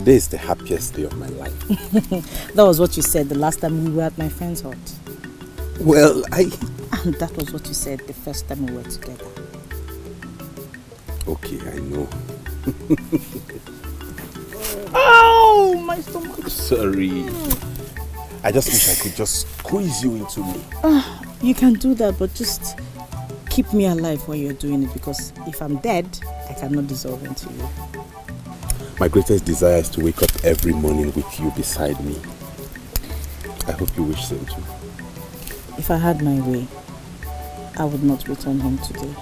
[SPEAKER 7] Today is the happiest day of my life.
[SPEAKER 9] That was what you said the last time we were at my friend's hut.
[SPEAKER 7] Well,
[SPEAKER 9] And that was what you said the first time we were together.
[SPEAKER 7] Okay, I know.
[SPEAKER 9] Oh, my stomach.
[SPEAKER 7] Sorry. I just wish I could just squeeze you into me.
[SPEAKER 9] You can do that, but just keep me alive while you're doing it, because if I'm dead, I cannot dissolve into you.
[SPEAKER 7] My greatest desire is to wake up every morning with you beside me. I hope you wish same too.
[SPEAKER 9] If I had my way, I would not return home today.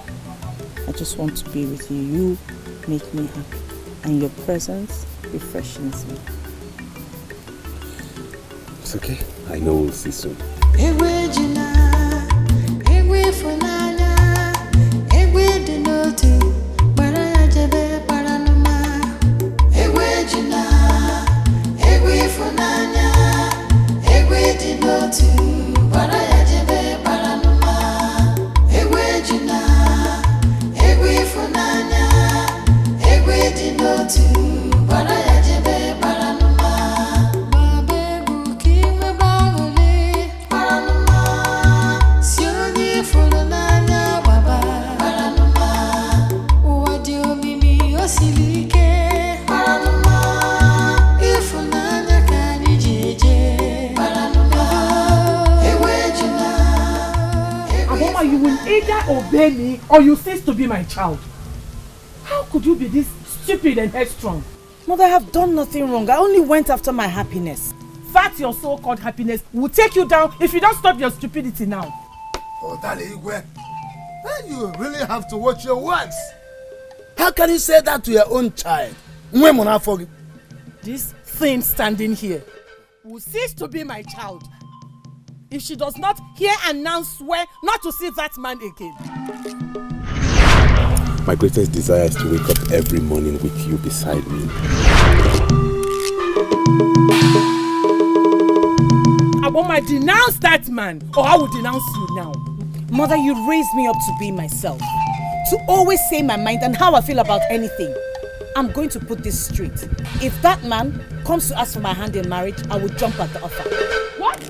[SPEAKER 9] I just want to be with you. You make me happy, and your presence refreshes me.
[SPEAKER 7] It's okay. I know we'll see soon.
[SPEAKER 4] Obey me or you cease to be my child. How could you be this stupid and headstrong?
[SPEAKER 9] Mother, I have done nothing wrong. I only went after my happiness.
[SPEAKER 4] That your so-called happiness will take you down if you don't stop your stupidity now.
[SPEAKER 14] Oh, Igwe, you really have to watch your words. How can you say that to your own child?
[SPEAKER 4] This thing standing here will cease to be my child if she does not hear and now swear not to see that man again.
[SPEAKER 7] My greatest desire is to wake up every morning with you beside me.
[SPEAKER 4] Abama, denounce that man or I will denounce you now.
[SPEAKER 9] Mother, you raised me up to be myself, to always say my mind and how I feel about anything. I'm going to put this straight. If that man comes to ask for my hand in marriage, I will jump at the offer.
[SPEAKER 4] What?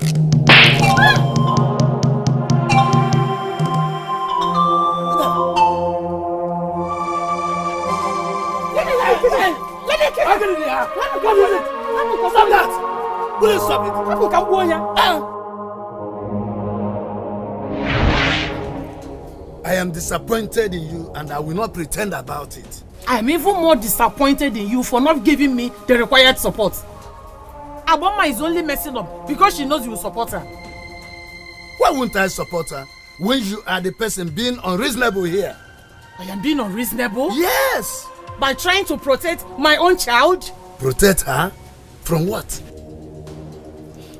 [SPEAKER 14] Stop that! Will you stop it? I am disappointed in you and I will not pretend about it.
[SPEAKER 4] I am even more disappointed in you for not giving me the required support. Abama is only messing up because she knows you will support her.
[SPEAKER 14] Why won't I support her when you are the person being unreasonable here?
[SPEAKER 4] I am being unreasonable?
[SPEAKER 14] Yes!
[SPEAKER 4] By trying to protect my own child?
[SPEAKER 14] Protect her? From what?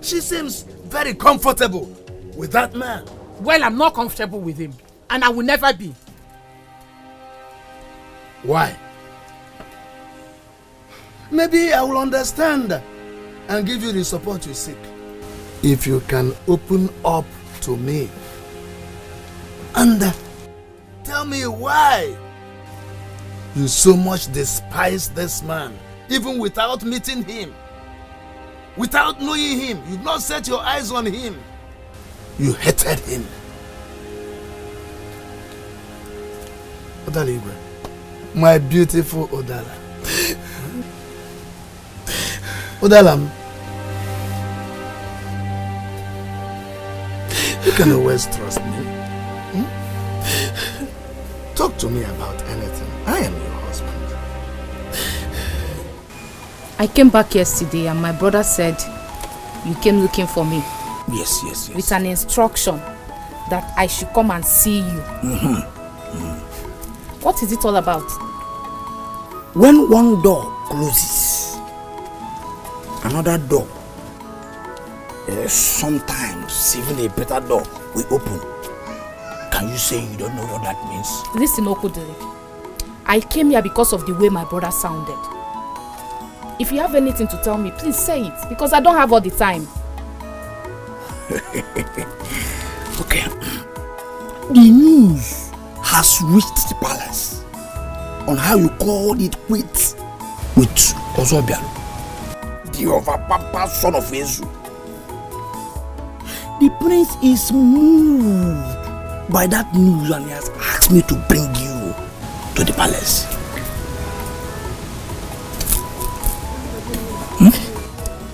[SPEAKER 14] She seems very comfortable with that man.
[SPEAKER 4] Well, I'm not comfortable with him. And I will never be.
[SPEAKER 14] Why? Maybe I will understand and give you the support you seek. If you can open up to me and tell me why you so much despise this man, even without meeting him, without knowing him, you not set your eyes on him, you hated him. Odala Igwe, my beautiful Odala. Odala, you can always trust me. Talk to me about anything. I am your husband.
[SPEAKER 16] I came back yesterday and my brother said you came looking for me.
[SPEAKER 15] Yes.
[SPEAKER 16] With an instruction that I should come and see you. What is it all about?
[SPEAKER 15] When one door closes, another door, sometimes even a better door will open. Can you say you don't know what that means?
[SPEAKER 16] Listen, Okudili. I came here because of the way my brother sounded. If you have anything to tell me, please say it, because I don't have all the time.
[SPEAKER 15] Okay. The news has reached the palace on how you called it quits with Ozobialu. body of Ababa, son of Ezu. The prince is moved by that news and he has asked me to bring you to the palace.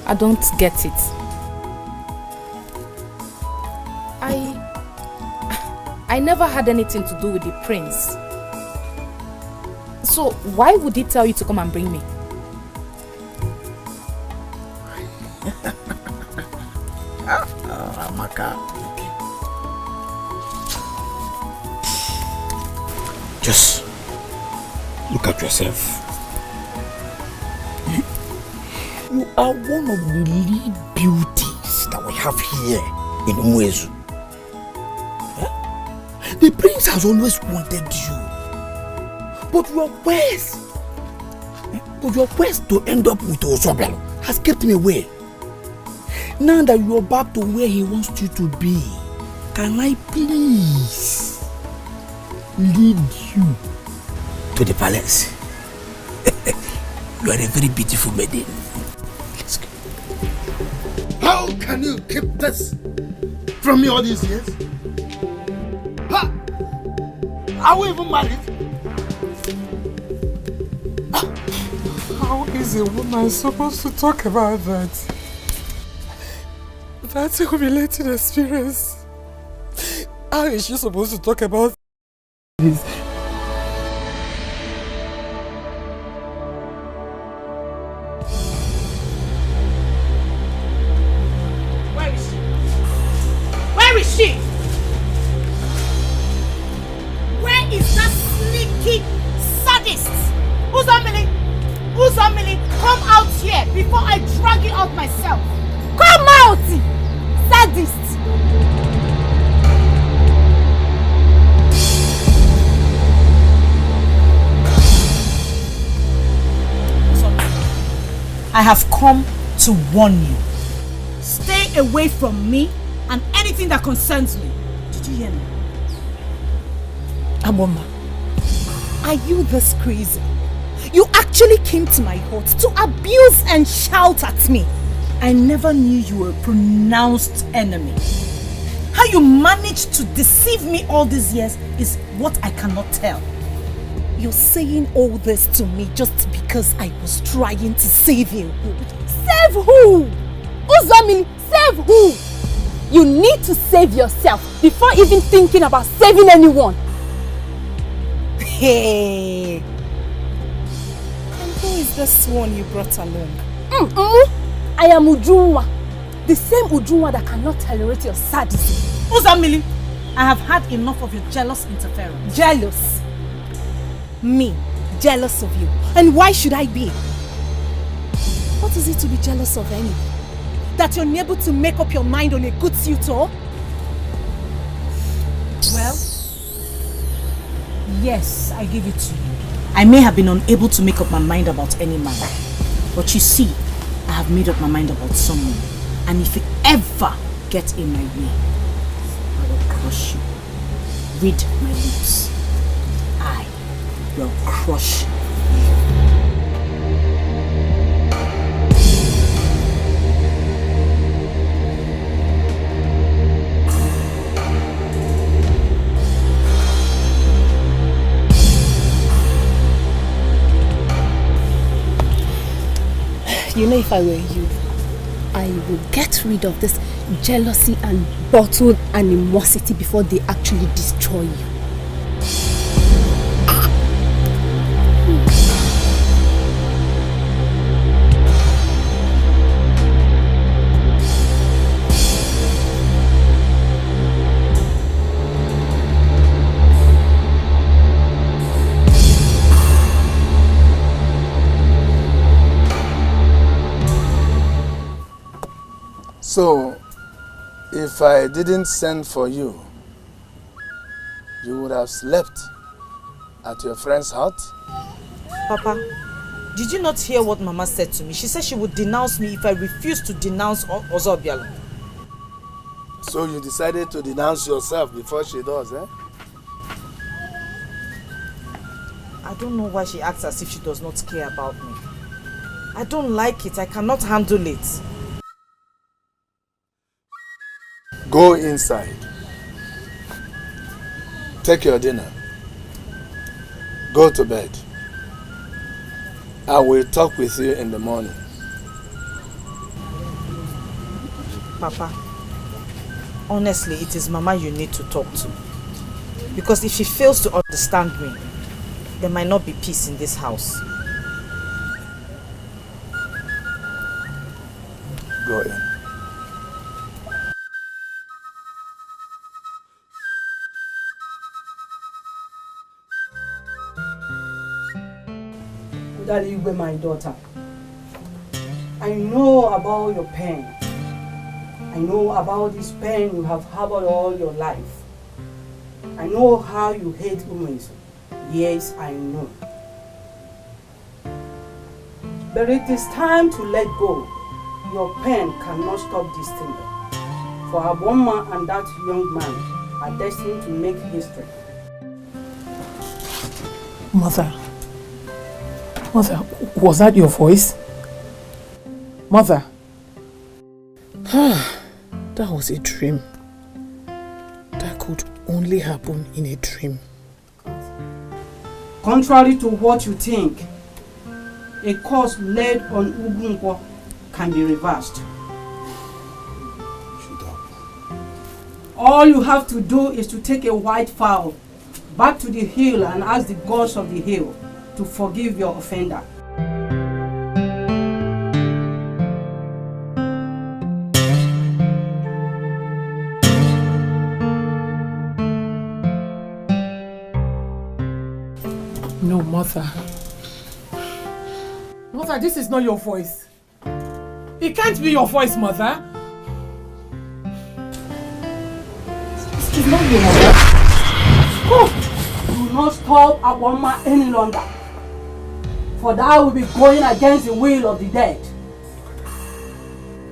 [SPEAKER 10] I don't get it. I never had anything to do with the prince. So why would he tell you to come and bring me?
[SPEAKER 15] Amaka. Just look at yourself. You are one of the lead beauties that we have here in Umwezu. The prince has always wanted you. But your quest to end up with Osobelo has kept me away. Now that you are back to where he wants you to be, can I please lead you to the palace? You are a very beautiful maiden. Let's go.
[SPEAKER 14] How can you keep this from me all these years? Ha! Are we even married?
[SPEAKER 18] How is a woman supposed to talk about that? That's a humiliating experience. How is she supposed to talk about this?
[SPEAKER 9] Where is she? Where is she? Where is that sneaky sadist? Uzamili, come out here before I drag you out myself. Come out! Sadist! I have come to warn you. Stay away from me and anything that concerns me. Did you hear me?
[SPEAKER 4] Abama, are you this crazy? You actually came to my hut to abuse and shout at me.
[SPEAKER 9] I never knew you were a pronounced enemy. How you managed to deceive me all these years is what I cannot tell.
[SPEAKER 4] You're saying all this to me just because I was trying to save you.
[SPEAKER 10] Save who? Uzamili, save who? You need to save yourself before even thinking about saving anyone.
[SPEAKER 4] Hey. And who is this one you brought along?
[SPEAKER 10] I am Ujunwa. The same Ujunwa that cannot tolerate your sadism.
[SPEAKER 9] Uzamili, I have had enough of your jealous interference.
[SPEAKER 4] Jealous? Me? Jealous of you? And why should I be? What is it to be jealous of anyway? That you're unable to make up your mind on a good suitor?
[SPEAKER 9] Well, yes, I give it to you. I may have been unable to make up my mind about any man. But you see, I have made up my mind about someone. And if you ever get in my way, I will crush you. Read my lips. I will crush you.
[SPEAKER 10] You know, if I were you, I would get rid of this jealousy and bottled animosity before they actually destroy you.
[SPEAKER 14] So, if I didn't send for you, you would have slept at your friend's hut?
[SPEAKER 9] Papa, did you not hear what Mama said to me? She said she would denounce me if I refused to denounce Ozobialo.
[SPEAKER 14] So you decided to denounce yourself before she does, eh?
[SPEAKER 9] I don't know why she acts as if she does not care about me.
[SPEAKER 4] I don't like it. I cannot handle it.
[SPEAKER 14] Go inside. Take your dinner. Go to bed. I will talk with you in the morning.
[SPEAKER 4] Papa, honestly, it is Mama you need to talk to. Because if she fails to understand me, there might not be peace in this house.
[SPEAKER 14] Go in.
[SPEAKER 19] Daddy, my daughter, I know about your pain. I know about this pain you have harbored all your life. I know how you hate women. Yes, I know. But it is time to let go. Your pain cannot stop this thing. For Abama and that young man are destined to make history.
[SPEAKER 6] Mother, was that your voice? Mother. That was a dream. That could only happen in a dream.
[SPEAKER 19] Contrary to what you think, a curse laid on Ugunko can be reversed.
[SPEAKER 7] Shut up.
[SPEAKER 19] All you have to do is to take a white fowl back to the hill and ask the gods of the hill to forgive your offender.
[SPEAKER 6] No, Mother. Mother, this is not your voice. It can't be your voice, Mother.
[SPEAKER 19] It's not your mother. Oh, do not stop Abama any longer. For that will be going against the will of the dead.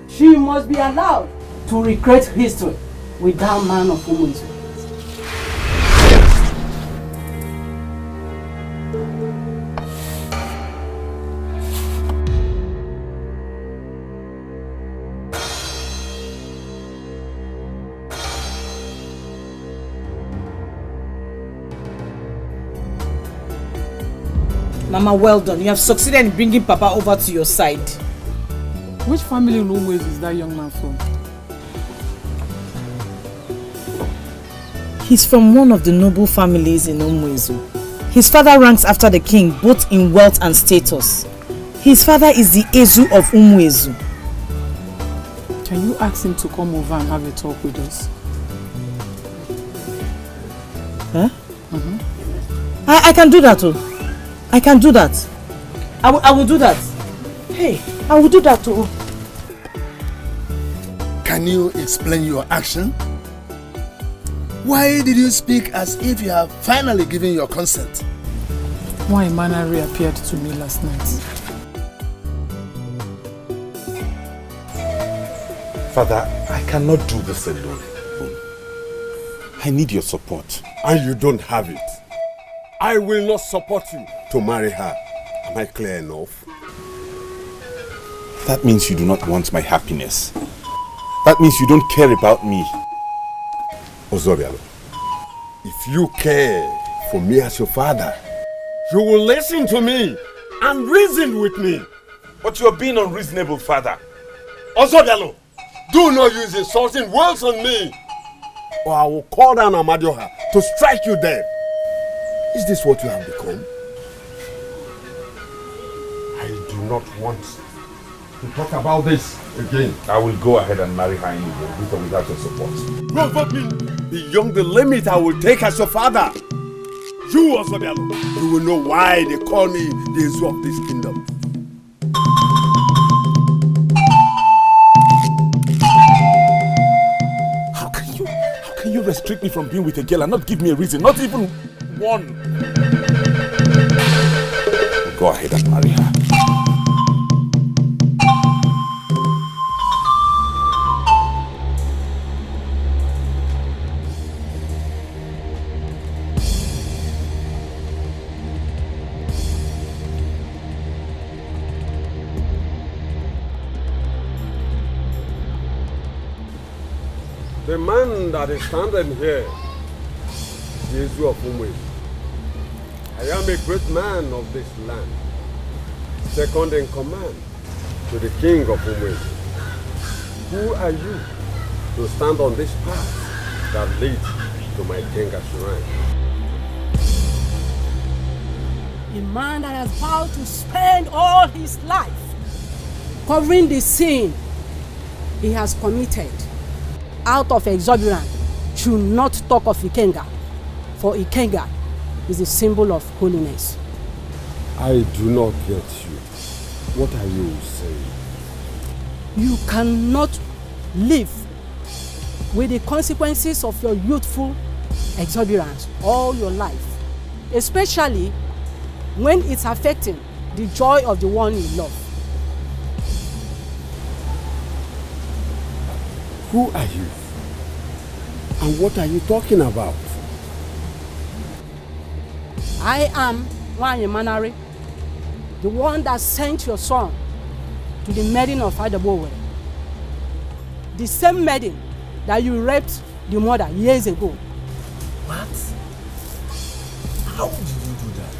[SPEAKER 19] She must be allowed to recreate history with that man of woman's.
[SPEAKER 4] Mama, well done. You have succeeded in bringing Papa over to your side.
[SPEAKER 6] Which family in Umwezi is that young man from?
[SPEAKER 4] He's from one of the noble families in Umwezu. His father ranks after the king both in wealth and status. His father is the Ezu of Umwezu.
[SPEAKER 6] Can you ask him to come over and have a talk with us?
[SPEAKER 4] Huh? I can do that too. I can do that. I will do that. Hey, I will do that too.
[SPEAKER 14] Can you explain your action? Why did you speak as if you have finally given your consent?
[SPEAKER 6] Why Mana reappeared to me last night.
[SPEAKER 7] Father, I cannot do this alone. I need your support.
[SPEAKER 17] And you don't have it. I will not support you to marry her. Am I clear enough?
[SPEAKER 7] That means you do not want my happiness. That means you don't care about me.
[SPEAKER 17] Ozobialo, if you care for me as your father, you will listen to me and reason with me.
[SPEAKER 7] But you are being unreasonable, Father.
[SPEAKER 17] Ozobialo, do not use insulting words on me, or I will call down Amadioha to strike you dead. Is this what you have become? I do not want to talk about this again.
[SPEAKER 7] I will go ahead and marry her anyway, with or without your support.
[SPEAKER 17] Provoke me beyond the limit I will take as your father. You, Ozobialo, you will know why they call me the Ezu of this kingdom.
[SPEAKER 7] How can you restrict me from being with a girl and not give me a reason? Not even one. Go ahead and marry her.
[SPEAKER 17] The man that is standing here, Jesus of Umwe. I am a great man of this land, second in command to the king of Umwe. Who are you to stand on this path that leads to my Kenga shrine?
[SPEAKER 20] A man that has vowed to spend all his life covering the sin he has committed out of exuberance should not talk of Ikenga, for Ikenga is a symbol of holiness.
[SPEAKER 17] I do not get you. What are you saying?
[SPEAKER 20] You cannot live with the consequences of your youthful exuberance all your life, especially when it's affecting the joy of the one you love.
[SPEAKER 17] Who are you? And what are you talking about?
[SPEAKER 20] I am Nwanyị Manari, the one that sent your son to the maiden of Adabowe. The same maiden that you raped the mother years ago.
[SPEAKER 2] What? How did you do that?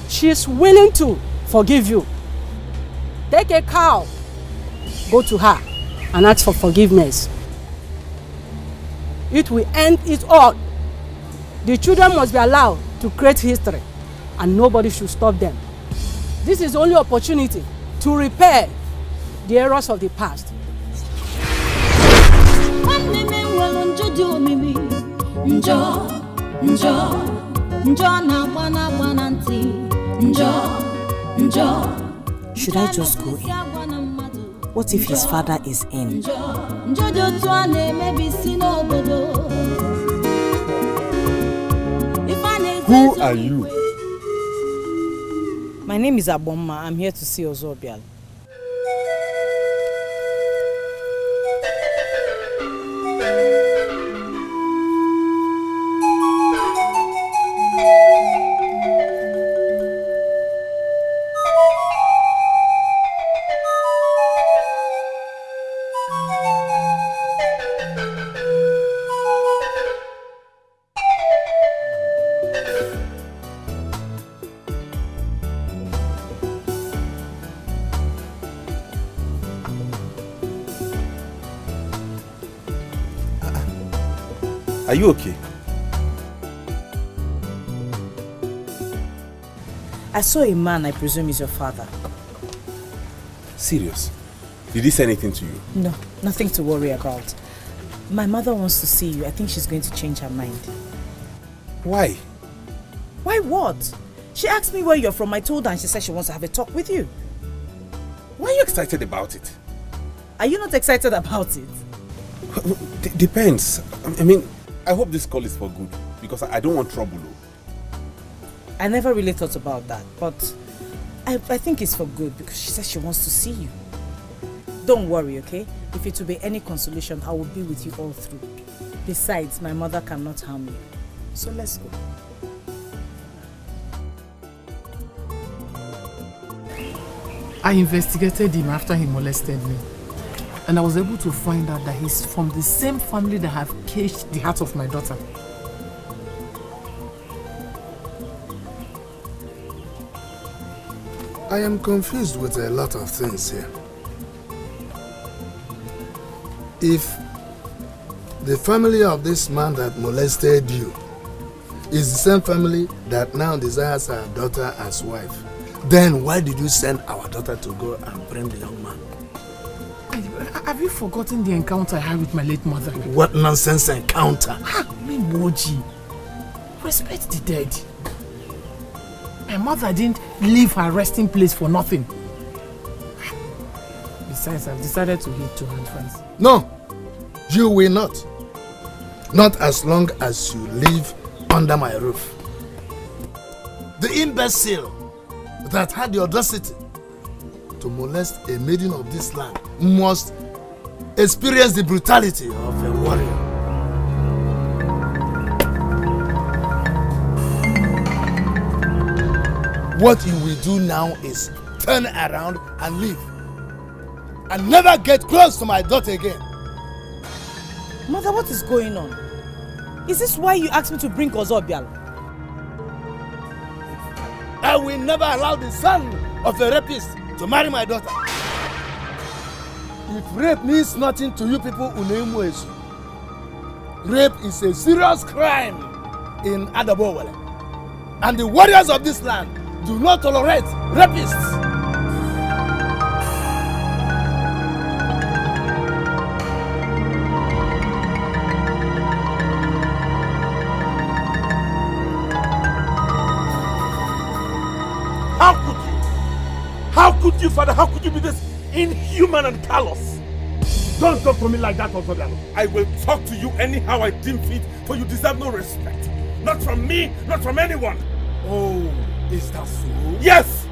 [SPEAKER 20] She is willing to forgive you. Take a cow, go to her and ask for forgiveness. It will end it all. The children must be allowed to create history and nobody should stop them. This is the only opportunity to repair the errors of the past.
[SPEAKER 4] Should I just go in? What if his father is in?
[SPEAKER 17] Who are you?
[SPEAKER 9] My name is Abama. I'm here to see Ozobial.
[SPEAKER 7] Are you okay?
[SPEAKER 9] I saw a man I presume is your father.
[SPEAKER 7] Serious? Did he say anything to you?
[SPEAKER 9] No, nothing to worry about. My mother wants to see you. I think she's going to change her mind.
[SPEAKER 7] Why?
[SPEAKER 9] Why what? She asked me where you're from. I told her and she said she wants to have a talk with you.
[SPEAKER 7] Why are you excited about it?
[SPEAKER 9] Are you not excited about it?
[SPEAKER 7] Depends. I mean, I hope this call is for good because I don't want trouble.
[SPEAKER 9] I never really thought about that, but I think it's for good because she says she wants to see you. Don't worry, okay? If it will be any consolation, I will be with you all through. Besides, my mother cannot harm you. So let's go.
[SPEAKER 6] I investigated him after he molested me. And I was able to find out that he's from the same family that have caged the heart of my daughter.
[SPEAKER 14] I am confused with a lot of things here. If the family of this man that molested you is the same family that now desires our daughter as wife, then why did you send our daughter to go and bring the young man?
[SPEAKER 6] Have you forgotten the encounter I had with my late mother?
[SPEAKER 14] What nonsense encounter?
[SPEAKER 6] Moji, respect the dead. My mother didn't leave her resting place for nothing. Besides, I've decided to head to her friends.
[SPEAKER 14] No, you will not. Not as long as you live under my roof. The imbecile that had the audacity to molest a maiden of this land must experience the brutality of a warrior. What you will do now is turn around and leave. And never get close to my daughter again.
[SPEAKER 9] Mother, what is going on? Is this why you asked me to bring Ozobial?
[SPEAKER 14] I will never allow the son of a rapist to marry my daughter. If rape means nothing to you people, rape is a serious crime in Adabowale. And the warriors of this land do not tolerate rapists.
[SPEAKER 17] How could you, Father? How could you be this inhuman and callous? Don't talk to me like that, Ozobialo. I will talk to you anyhow I deem fit, for you deserve no respect. Not from me, not from anyone.
[SPEAKER 14] Oh, is that so?
[SPEAKER 17] Yes!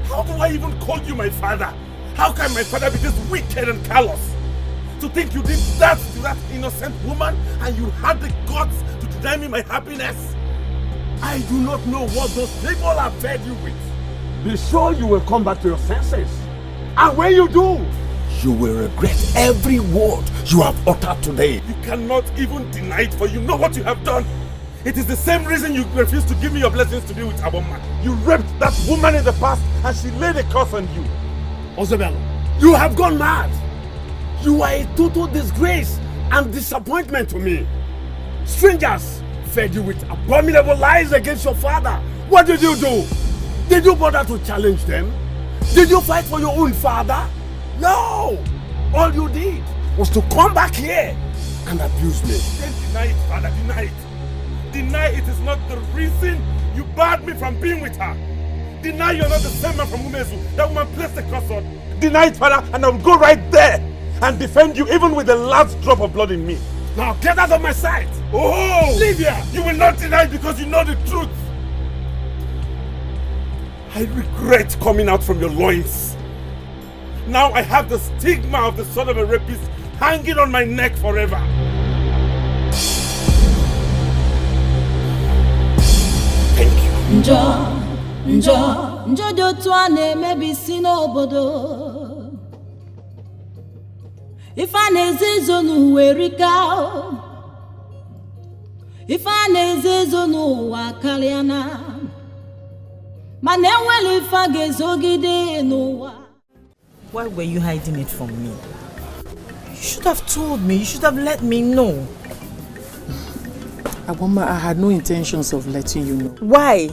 [SPEAKER 17] How do I even call you my father? How can my father be this wicked and callous? To think you did that to that innocent woman and you had the guts to deny me my happiness? I do not know what those people have fed you with. Be sure you will come back to your senses. And when you do, you will regret every word you have uttered today. You cannot even deny it, for you know what you have done. It is the same reason you refused to give me your blessings to be with Abama. You raped that woman in the past and she laid a curse on you. Ozobialo, you have gone mad. You are a total disgrace and disappointment to me. Strangers fed you with abominable lies against your father. What did you do? Did you bother to challenge them? Did you fight for your own father? No! All you did was to come back here and abuse me. Then deny it, Father, deny it. Deny it is not the reason you barred me from being with her. Deny you're not the same man from Umezu that woman placed the curse on. Deny it, Father, and I will go right there and defend you even with the last drop of blood in me. Now get out of my sight! Oh! Leave here! You will not deny it because you know the truth. I regret coming out from your loins. Now I have the stigma of the son of a rapist hanging on my neck forever. Thank you.
[SPEAKER 8] Njọ dị otu a na-emebi isi n'obodo. Ife a na-eze ezo n'ụwa erika. Ife a na-eze ezo n'ụwa karịana. Why
[SPEAKER 9] were you hiding it from me? You should have told me. You should have let me know.
[SPEAKER 6] Abama, I had no intentions of letting you know.
[SPEAKER 9] Why?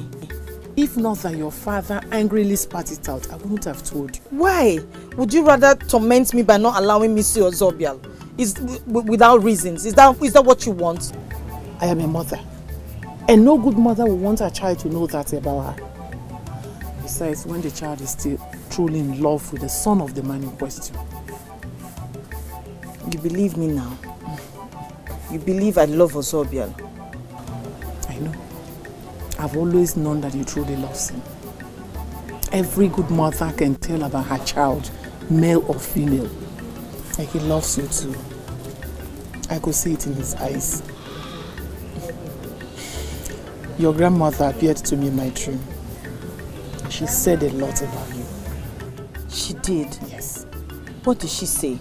[SPEAKER 6] If not that your father angrily spat it out, I wouldn't have told you.
[SPEAKER 9] Why? Would you rather torment me by not allowing me see Ozobial? Without reasons? Is that what you want?
[SPEAKER 6] I am a mother. And no good mother will want her child to know that about her. Besides, when the child is still truly in love with the son of the man in question.
[SPEAKER 9] You believe me now? You believe I love Ozobial?
[SPEAKER 6] I know. I've always known that you truly love him. Every good mother can tell about her child, male or female. And he loves you too. I could see it in his eyes. Your grandmother appeared to me in my dream. She said a lot about you.
[SPEAKER 9] She did?
[SPEAKER 6] Yes.
[SPEAKER 9] What did she say?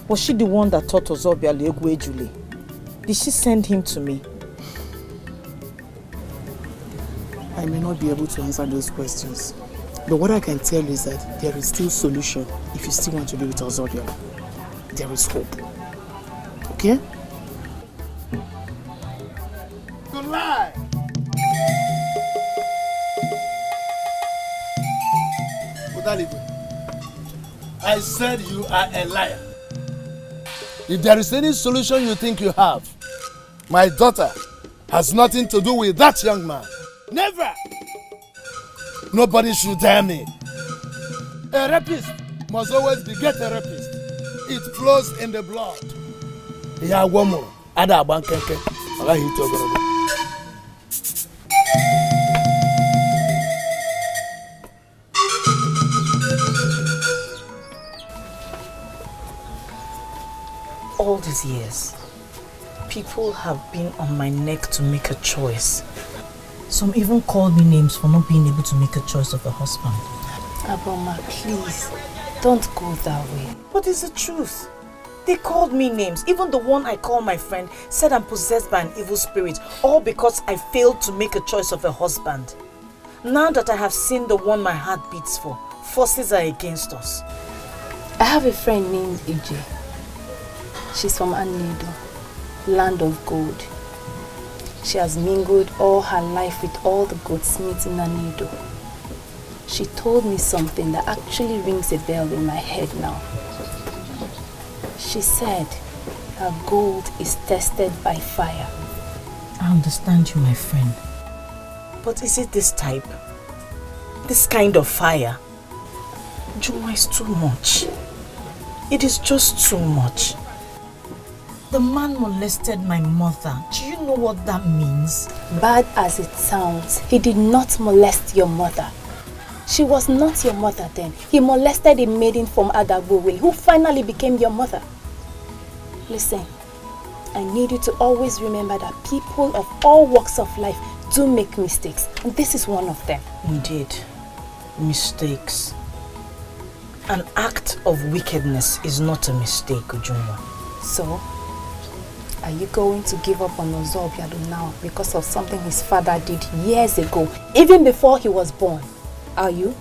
[SPEAKER 9] Was she the one that taught Ozobial Egwe Jule? Did she send him to me?
[SPEAKER 6] I may not be able to answer those questions. But what I can tell you is that there is still solution if you still want to be with Ozobial. There is hope. Okay?
[SPEAKER 14] Good lie! I said you are a liar. If there is any solution you think you have, my daughter has nothing to do with that young man. Never! Nobody should dare me. A rapist must always beget a rapist. It flows in the blood. Yeah, one more. Ada abankenke. Allah hit over.
[SPEAKER 9] All these years, people have been on my neck to make a choice.
[SPEAKER 5] Some even called me names for not being able to make a choice of a husband.
[SPEAKER 10] Abama, please, don't go that way.
[SPEAKER 4] But it's the truth. They called me names. Even the one I call my friend said I'm possessed by an evil spirit, all because I failed to make a choice of a husband. Now that I have seen the one my heart beats for, forces are against us.
[SPEAKER 10] I have a friend named Ije. She's from Ini Edo, land of gold. She has mingled all her life with all the goldsmiths in Ini Edo. She told me something that actually rings a bell in my head now. She said her gold is tested by fire.
[SPEAKER 5] I understand you, my friend.
[SPEAKER 4] But is it this type? This kind of fire? Juma is too much. It is just too much. The man molested my mother. Do you know what that means?
[SPEAKER 10] Bad as it sounds, he did not molest your mother. She was not your mother then. He molested a maiden from Adagbowe who finally became your mother. Listen, I need you to always remember that people of all walks of life do make mistakes, and this is one of them.
[SPEAKER 4] Indeed, mistakes. An act of wickedness is not a mistake, Ujunwa.
[SPEAKER 10] So, are you going to give up on Ozobialu now because of something his father did years ago, even before he was born? Are you?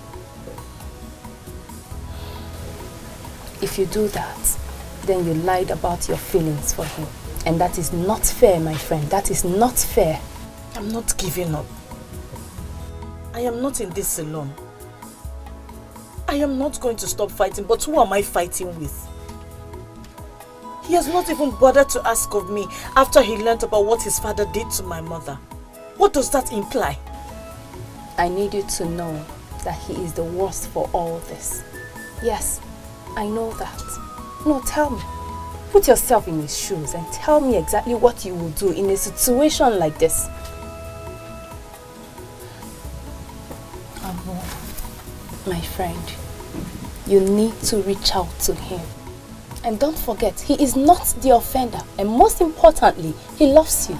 [SPEAKER 10] If you do that, then you lied about your feelings for him. And that is not fair, my friend. That is not fair.
[SPEAKER 4] I'm not giving up. I am not in this alone. I am not going to stop fighting, but who am I fighting with? He has not even bothered to ask of me after he learnt about what his father did to my mother. What does that imply?
[SPEAKER 10] I need you to know that he is the worst for all this. Yes, I know that. No, tell me. Put yourself in his shoes and tell me exactly what you will do in a situation like this.
[SPEAKER 5] Abo,
[SPEAKER 10] my friend, you need to reach out to him. And don't forget, he is not the offender. And most importantly, he loves you.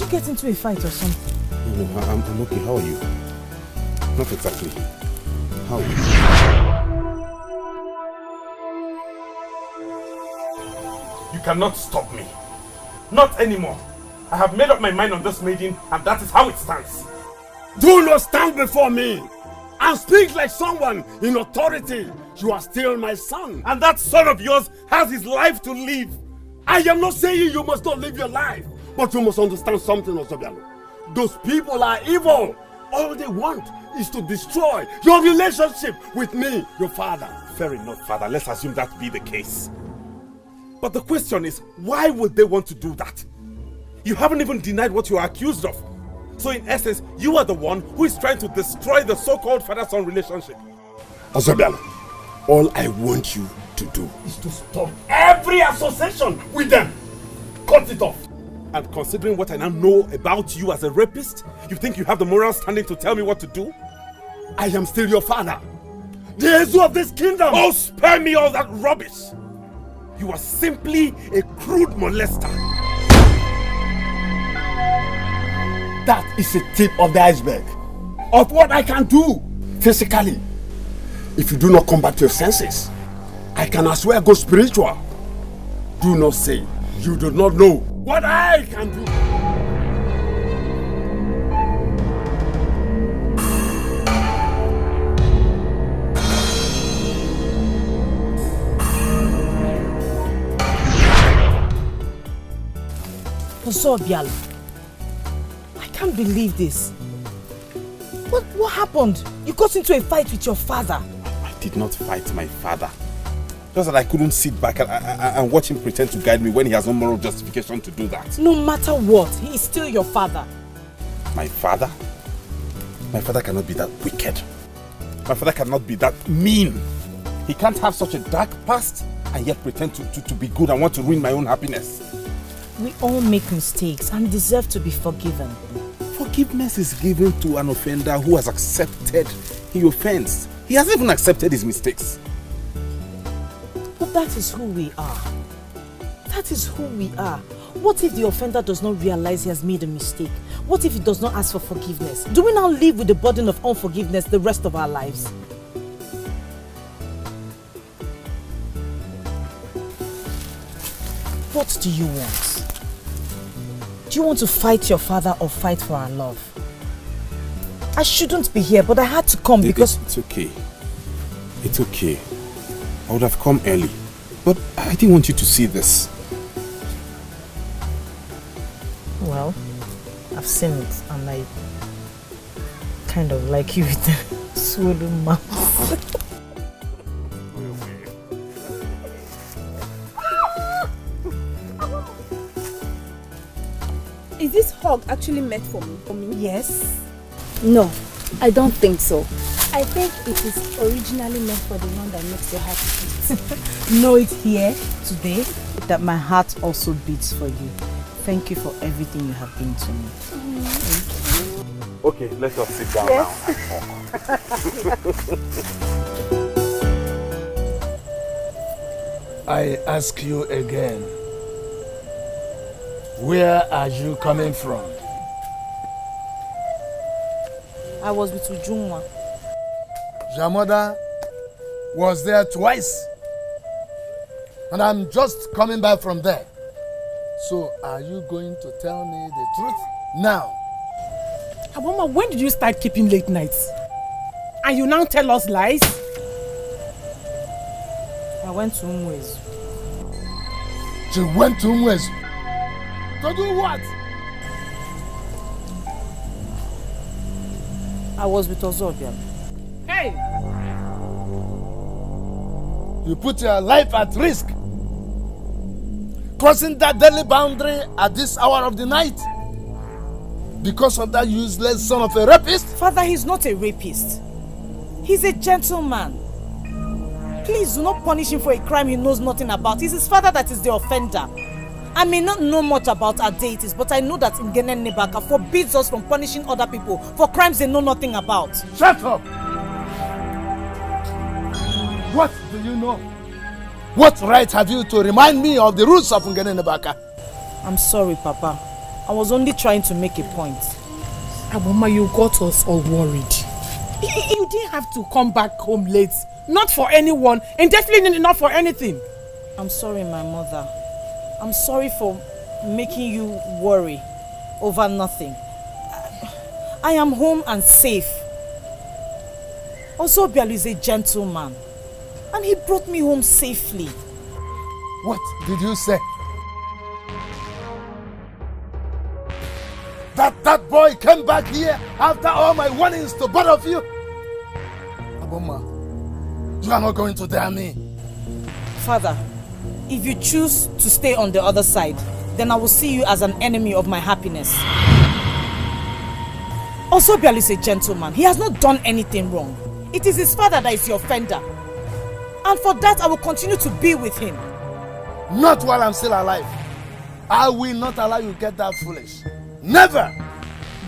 [SPEAKER 4] Get into a fight or something?
[SPEAKER 7] No, I'm okay. How are you? Not exactly. How are you?
[SPEAKER 17] You cannot stop me. Not anymore. I have made up my mind on this maiden, and that is how it stands.
[SPEAKER 14] Do not stand before me and speak like someone in authority. You are still my son.
[SPEAKER 17] And that son of yours has his life to live.
[SPEAKER 14] I am not saying you must not live your life. But you must understand something, Ozobialu. Those people are evil. All they want is to destroy your relationship with me, your father.
[SPEAKER 17] Fair enough, father. Let's assume that be the case. But the question is, why would they want to do that? You haven't even denied what you are accused of. So in essence, you are the one who is trying to destroy the so-called father-son relationship.
[SPEAKER 14] Ozobialu, all I want you to do is to stop every association with them. Cut it off.
[SPEAKER 17] And considering what I now know about you as a rapist, you think you have the moral standing to tell me what to do?
[SPEAKER 14] I am still your father, the Ezu of this kingdom.
[SPEAKER 17] Oh, spare me all that rubbish. You are simply a crude molester.
[SPEAKER 14] That is the tip of the iceberg of what I can do physically. If you do not come back to your senses, I can as well go spiritual. Do not say you do not know what I can do.
[SPEAKER 4] Ozobialu, I can't believe this. What happened? You got into a fight with your father.
[SPEAKER 7] I did not fight my father. Just that I couldn't sit back and watch him pretend to guide me when he has no moral justification to do that.
[SPEAKER 4] No matter what, he is still your father.
[SPEAKER 7] My father? My father cannot be that wicked. My father cannot be that mean. He can't have such a dark past and yet pretend to be good and want to ruin my own happiness.
[SPEAKER 4] We all make mistakes and deserve to be forgiven.
[SPEAKER 7] Forgiveness is given to an offender who has accepted the offense. He hasn't even accepted his mistakes.
[SPEAKER 4] But that is who we are. That is who we are. What if the offender does not realize he has made a mistake? What if he does not ask for forgiveness? Do we now live with the burden of unforgiveness the rest of our lives? What do you want? Do you want to fight your father or fight for our love? I shouldn't be here, but I had to come because...
[SPEAKER 7] It's okay. It's okay. I would have come early, but I didn't want you to see this.
[SPEAKER 4] Well, I've seen it and I kind of like you with the swollen mouth.
[SPEAKER 10] Is this hug actually meant for me?
[SPEAKER 4] Yes.
[SPEAKER 10] No, I don't think so. I think it is originally meant for the one that makes your heart beat.
[SPEAKER 4] Know it here today that my heart also beats for you. Thank you for everything you have been to me.
[SPEAKER 7] Okay, let us sit down now.
[SPEAKER 14] I ask you again, where are you coming from?
[SPEAKER 4] I was with Ujunwa.
[SPEAKER 14] Your mother was there twice. And I'm just coming back from there. So are you going to tell me the truth now?
[SPEAKER 11] Abama, when did you start keeping late nights? And you now tell us lies?
[SPEAKER 4] I went to Umwezu.
[SPEAKER 14] She went to Umwezu? To do what?
[SPEAKER 4] I was with Ozobia.
[SPEAKER 11] Hey!
[SPEAKER 14] You put your life at risk, crossing that deadly boundary at this hour of the night, because of that useless son of a rapist?
[SPEAKER 4] Father, he's not a rapist. He's a gentleman. Please do not punish him for a crime he knows nothing about. It's his father that is the offender. I may not know much about our deities, but I know that Ngene Nebaka forbids us from punishing other people for crimes they know nothing about.
[SPEAKER 14] Shut up! What do you know? What right have you to remind me of the rules of Ngene Nebaka?
[SPEAKER 4] I'm sorry, Papa. I was only trying to make a point.
[SPEAKER 11] Abama, you got us all worried. You didn't have to come back home late. Not for anyone, and definitely not for anything.
[SPEAKER 4] I'm sorry, my mother. I'm sorry for making you worry over nothing. I am home and safe. Also, Bialu is a gentleman. And he brought me home safely.
[SPEAKER 14] What did you say? That boy came back here after all my warnings to both of you? Abama, you are not going to dare me.
[SPEAKER 4] Father, if you choose to stay on the other side, then I will see you as an enemy of my happiness. Also, Bialu is a gentleman. He has not done anything wrong. It is his father that is the offender. And for that, I will continue to be with him.
[SPEAKER 14] Not while I'm still alive. I will not allow you to get that foolish. Never!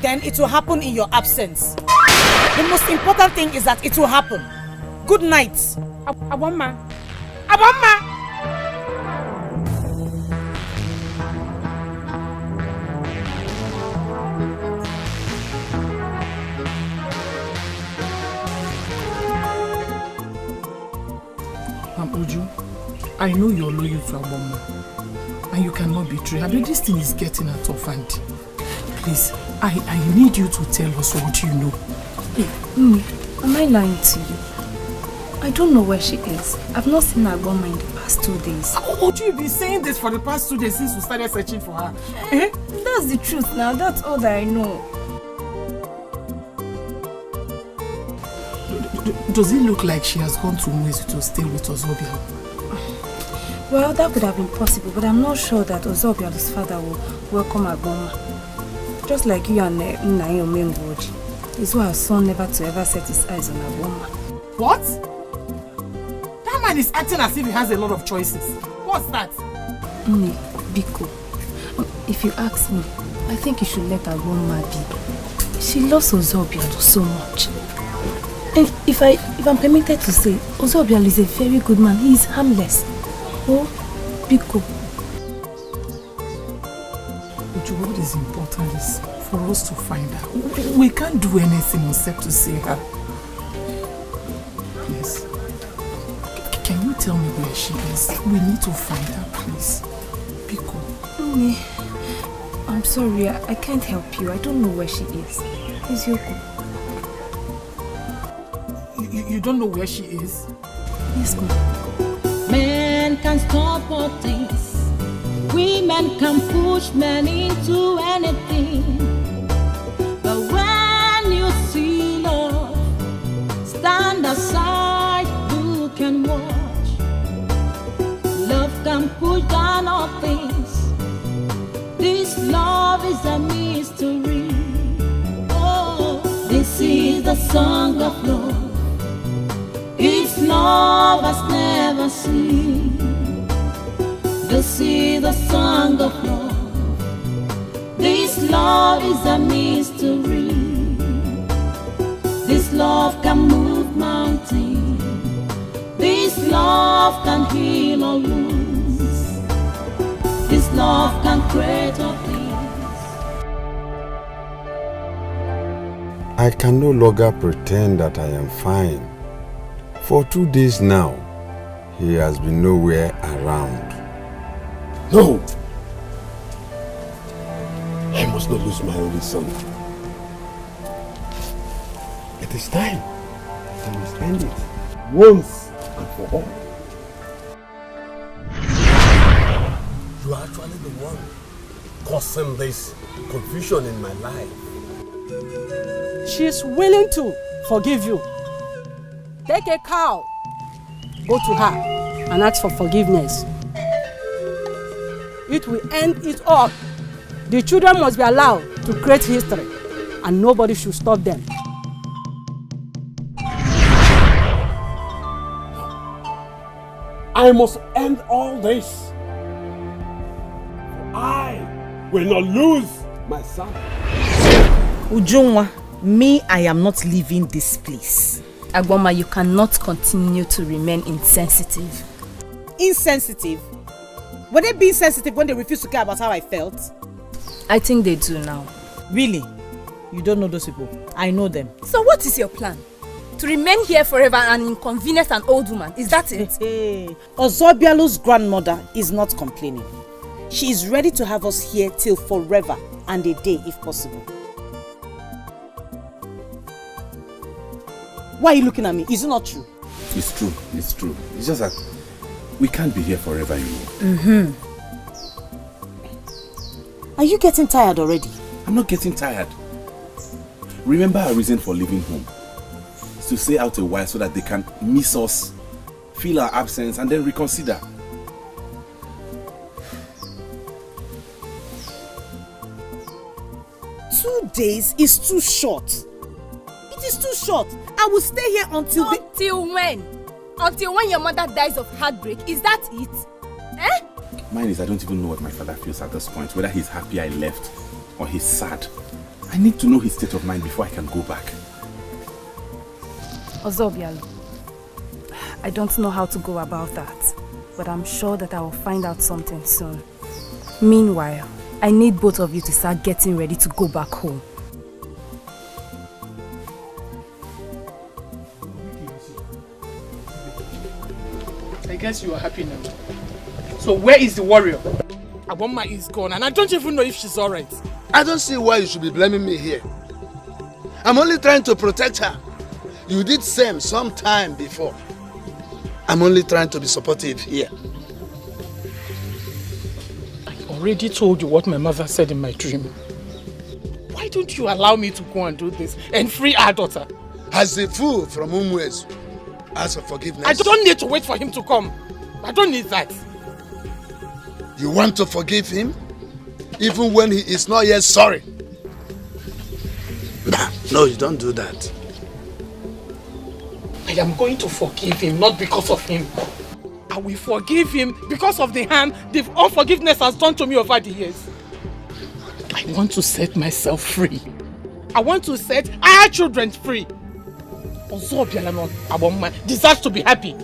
[SPEAKER 4] Then it will happen in your absence. The most important thing is that it will happen. Good night.
[SPEAKER 11] Abama. Abama! Uju, I know you're loyal to Abama, and you cannot betray her, but this thing is getting out of hand. Please, I need you to tell us what you know.
[SPEAKER 10] Am I lying to you? I don't know where she is. I've not seen Abama in the past 2 days.
[SPEAKER 11] Would you be saying this for the past 2 days since we started searching for her?
[SPEAKER 10] That's the truth now. That's all that I know.
[SPEAKER 11] Does it look like she has gone to Umwezu to stay with us, Obia?
[SPEAKER 10] Well, that could have been possible, but I'm not sure that Ozobialu's father will welcome Abama. Just like you and Naomi would. It's why our son never to ever set his eyes on Abama.
[SPEAKER 4] What? That man is acting as if he has a lot of choices. What's that?
[SPEAKER 10] Nne, Biko, if you ask me, I think you should let Abama be. She loves Ozobialu so much. And if I'm permitted to say, Ozobialu is a very good man. He is harmless. Oh, Biko.
[SPEAKER 4] What is important is for us to find her. We can't do anything except to see her. Please. Can you tell me where she is? We need to find her, please. Biko.
[SPEAKER 10] Nne, I'm sorry. I can't help you. I don't know where she is. Is Yoko?
[SPEAKER 4] You don't know where she is?
[SPEAKER 10] Yes, ma'am.
[SPEAKER 8] Men can stop all things. Women can push men into anything. But when you see love, stand aside, look and watch. Love can push down all things. This love is a mystery. Oh, this is the song of love. Its love has never seen. This is the song of love. This love is a mystery. This love can move mountains. This love can heal all wounds. This love can create all things.
[SPEAKER 17] I can no longer pretend that I am fine. For 2 days now, he has been nowhere around. No! I must not lose my only son. It is time that we must end it once and for all. You are actually the one causing this confusion in my life.
[SPEAKER 20] She is willing to forgive you. Take a cow, go to her and ask for forgiveness. It will end it all. The children must be allowed to create history and nobody should stop them.
[SPEAKER 17] I must end all this. I will not lose my son.
[SPEAKER 9] Ujunwa, me, I am not leaving this place.
[SPEAKER 10] Abama, you cannot continue to remain insensitive.
[SPEAKER 9] Insensitive? Were they being sensitive when they refused to care about how I felt?
[SPEAKER 10] I think they do now.
[SPEAKER 9] Really? You don't know those people? I know them.
[SPEAKER 10] So what is your plan? To remain here forever and inconvenience an old woman? Is that it?
[SPEAKER 9] Hey, Ozobialu's grandmother is not complaining. She is ready to have us here till forever and a day if possible. Why are you looking at me? Is it not true?
[SPEAKER 7] It's true. It's true. It's just that we can't be here forever, you know.
[SPEAKER 9] Mm-hmm. Are you getting tired already?
[SPEAKER 7] I'm not getting tired. Remember our reason for leaving home. It's to stay out a while so that they can miss us, feel our absence, and then reconsider.
[SPEAKER 9] Two days is too short. It is too short. I will stay here until
[SPEAKER 10] when? Until when your mother dies of heartbreak? Is that it? Eh?
[SPEAKER 7] Mine is I don't even know what my father feels at this point, whether he's happy I left or he's sad. I need to know his state of mind before I can go back.
[SPEAKER 10] Ozobialu, I don't know how to go about that, but I'm sure that I will find out something soon. Meanwhile, I need both of you to start getting ready to go back home.
[SPEAKER 6] I guess you are happy now. So where is the warrior? Abama is gone and I don't even know if she's alright.
[SPEAKER 14] I don't see why you should be blaming me here. I'm only trying to protect her. You did same sometime before. I'm only trying to be supportive here.
[SPEAKER 6] I already told you what my mother said in my dream. Why don't you allow me to go and do this and free our daughter?
[SPEAKER 14] As the fool from Umwezu, ask for forgiveness.
[SPEAKER 6] I don't need to wait for him to come. I don't need that.
[SPEAKER 14] You want to forgive him? Even when he is not yet sorry? No, you don't do that.
[SPEAKER 18] I am going to forgive him, not because of him. I will forgive him because of the harm the unforgiveness has done to me over the years. I want to set myself free. I want to set our children free. Ozobiala Abama deserves to be happy.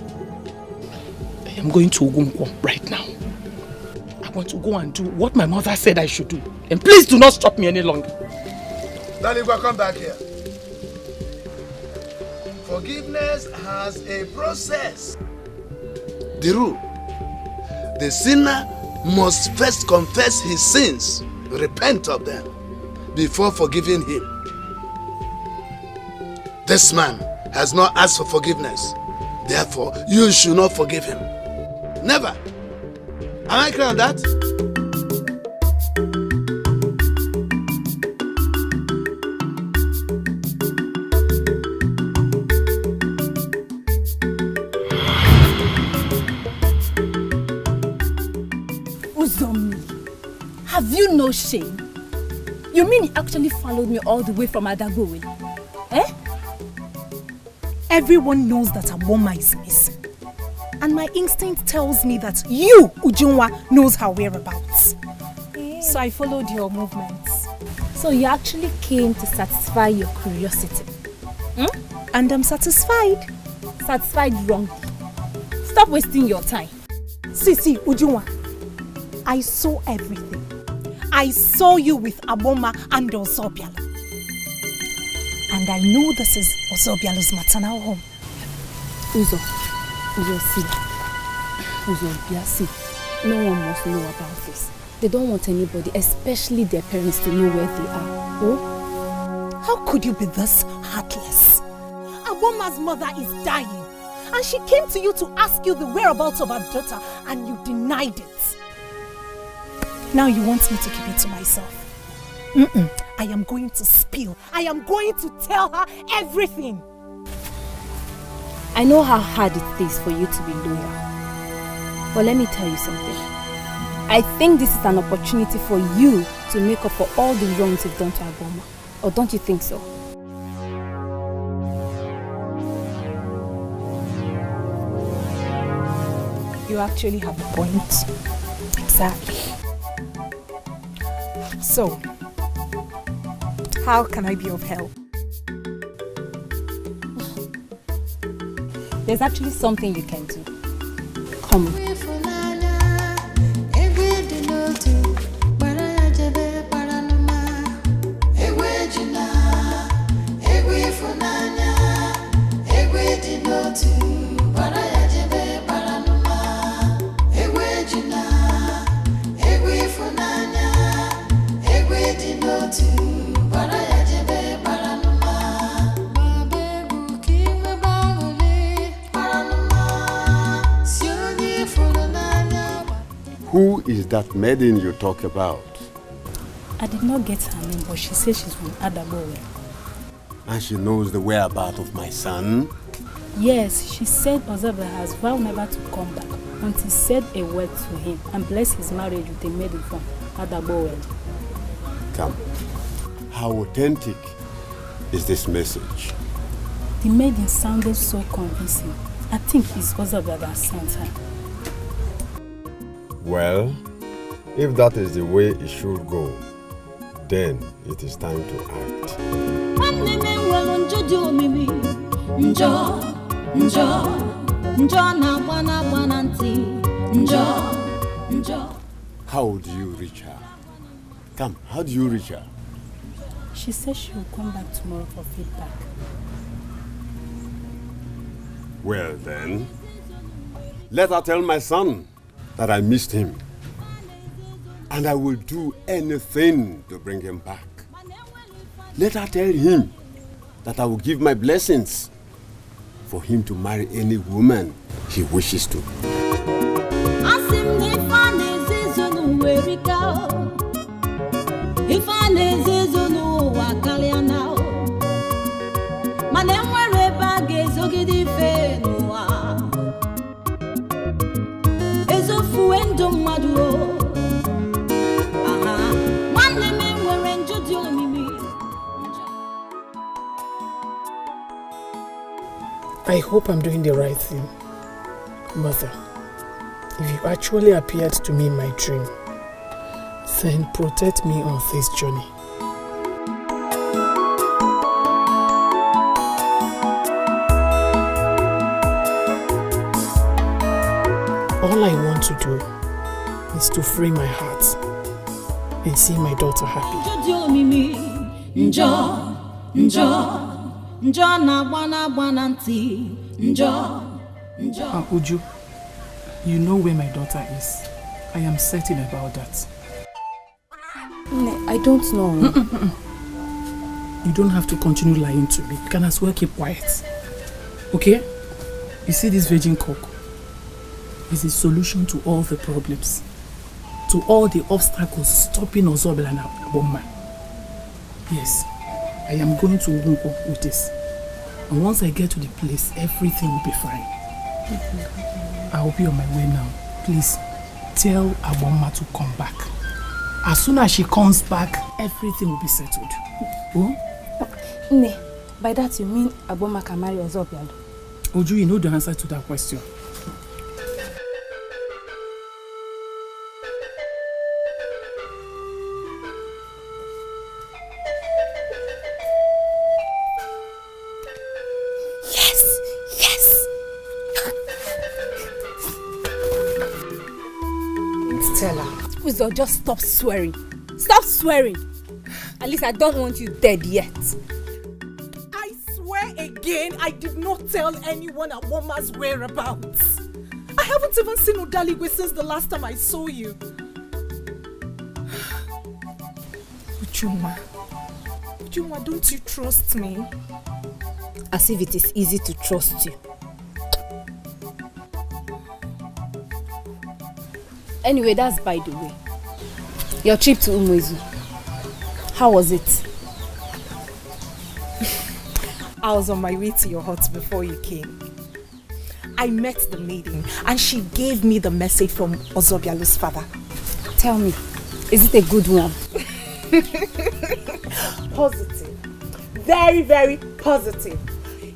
[SPEAKER 18] I am going to Ogunkwọ right now. I want to go and do what my mother said I should do. And please do not stop me any longer.
[SPEAKER 14] Daligwa, come back here. Forgiveness has a process. The rule: the sinner must first confess his sins, repent of them, before forgiving him. This man has not asked for forgiveness. Therefore, you should not forgive him. Never. Am I clear on that?
[SPEAKER 10] Have you no shame? You mean he actually followed me all the way from Adagowe? Eh?
[SPEAKER 11] Everyone knows that Abama is missing. And my instinct tells me that you, Ujunwa, knows her whereabouts.
[SPEAKER 10] So I followed your movements. So you actually came to satisfy your curiosity.
[SPEAKER 11] And I'm satisfied.
[SPEAKER 10] Satisfied wrongly. Stop wasting your time.
[SPEAKER 11] See, Ujunwa, I saw everything. I saw you with Abama and Ozobiala. And I know this is Ozobiala's maternal home.
[SPEAKER 10] Uzo, see. No one must know about this. They don't want anybody, especially their parents, to know where they are. Oh?
[SPEAKER 11] How could you be this heartless? Abama's mother is dying. And she came to you to ask you the whereabouts of her daughter, and you denied it. Now you want me to keep it to myself. I am going to spill. I am going to tell her everything.
[SPEAKER 10] I know how hard it is for you to be loyal. But let me tell you something. I think this is an opportunity for you to make up for all the wrongs you've done to Abama. Or don't you think so?
[SPEAKER 11] You actually have a point. Exactly. So, how can I be of help?
[SPEAKER 10] There's actually something you can do. Come.
[SPEAKER 17] Who is that maiden you talk about?
[SPEAKER 16] I did not get her name, but she says she's from Adagowe.
[SPEAKER 17] And she knows the whereabouts of my son?
[SPEAKER 16] Yes, she said Ozeba has vowed never to come back until he said a word to him and blessed his marriage with a maiden from Adagowe.
[SPEAKER 17] Come. How authentic is this message?
[SPEAKER 16] The maiden sounded so convincing. I think it's Ozeba that sent her.
[SPEAKER 17] Well, if that is the way it should go, then it is time to act. How do you reach her? Come, how do you reach her?
[SPEAKER 16] She says she will come back tomorrow for feedback.
[SPEAKER 17] Well then, let her tell my son that I missed him. And I will do anything to bring him back. Let her tell him that I will give my blessings for him to marry any woman he wishes to.
[SPEAKER 8] Ezofuendo madu
[SPEAKER 18] I hope I'm doing the right thing. Mother, if you actually appeared to me in my dream, then protect me on this journey. All I want to do is to free my heart and see my daughter happy. Uju, you know where my daughter is. I am certain about that.
[SPEAKER 10] I don't know.
[SPEAKER 18] You don't have to continue lying to me. You can as well keep quiet. Okay? You see this virgin cock is the solution to all the problems, to all the obstacles stopping Ozobel and Abama. Yes, I am going to Wunko with this. And once I get to the place, everything will be fine. I will be on my way now. Please, tell Abama to come back. As soon as she comes back, everything will be settled. Oh?
[SPEAKER 10] Ne, by that you mean Abama can marry Ozobel?
[SPEAKER 18] Oju, you know the answer to that question.
[SPEAKER 9] Uzo, just stop swearing. Stop swearing. At least I don't want you dead yet.
[SPEAKER 11] I swear again, I did not tell anyone at Woma's whereabouts. I haven't even seen Odaligwe since the last time I saw you. Ujunwa, don't you trust me?
[SPEAKER 9] As if it is easy to trust you. Anyway, that's by the way. Your trip to Umwezu. How was it?
[SPEAKER 11] I was on my way to your hut before you came. I met the maiden and she gave me the message from Ozobialu's father.
[SPEAKER 9] Tell me, is it a good one?
[SPEAKER 11] Positive. Very, very positive.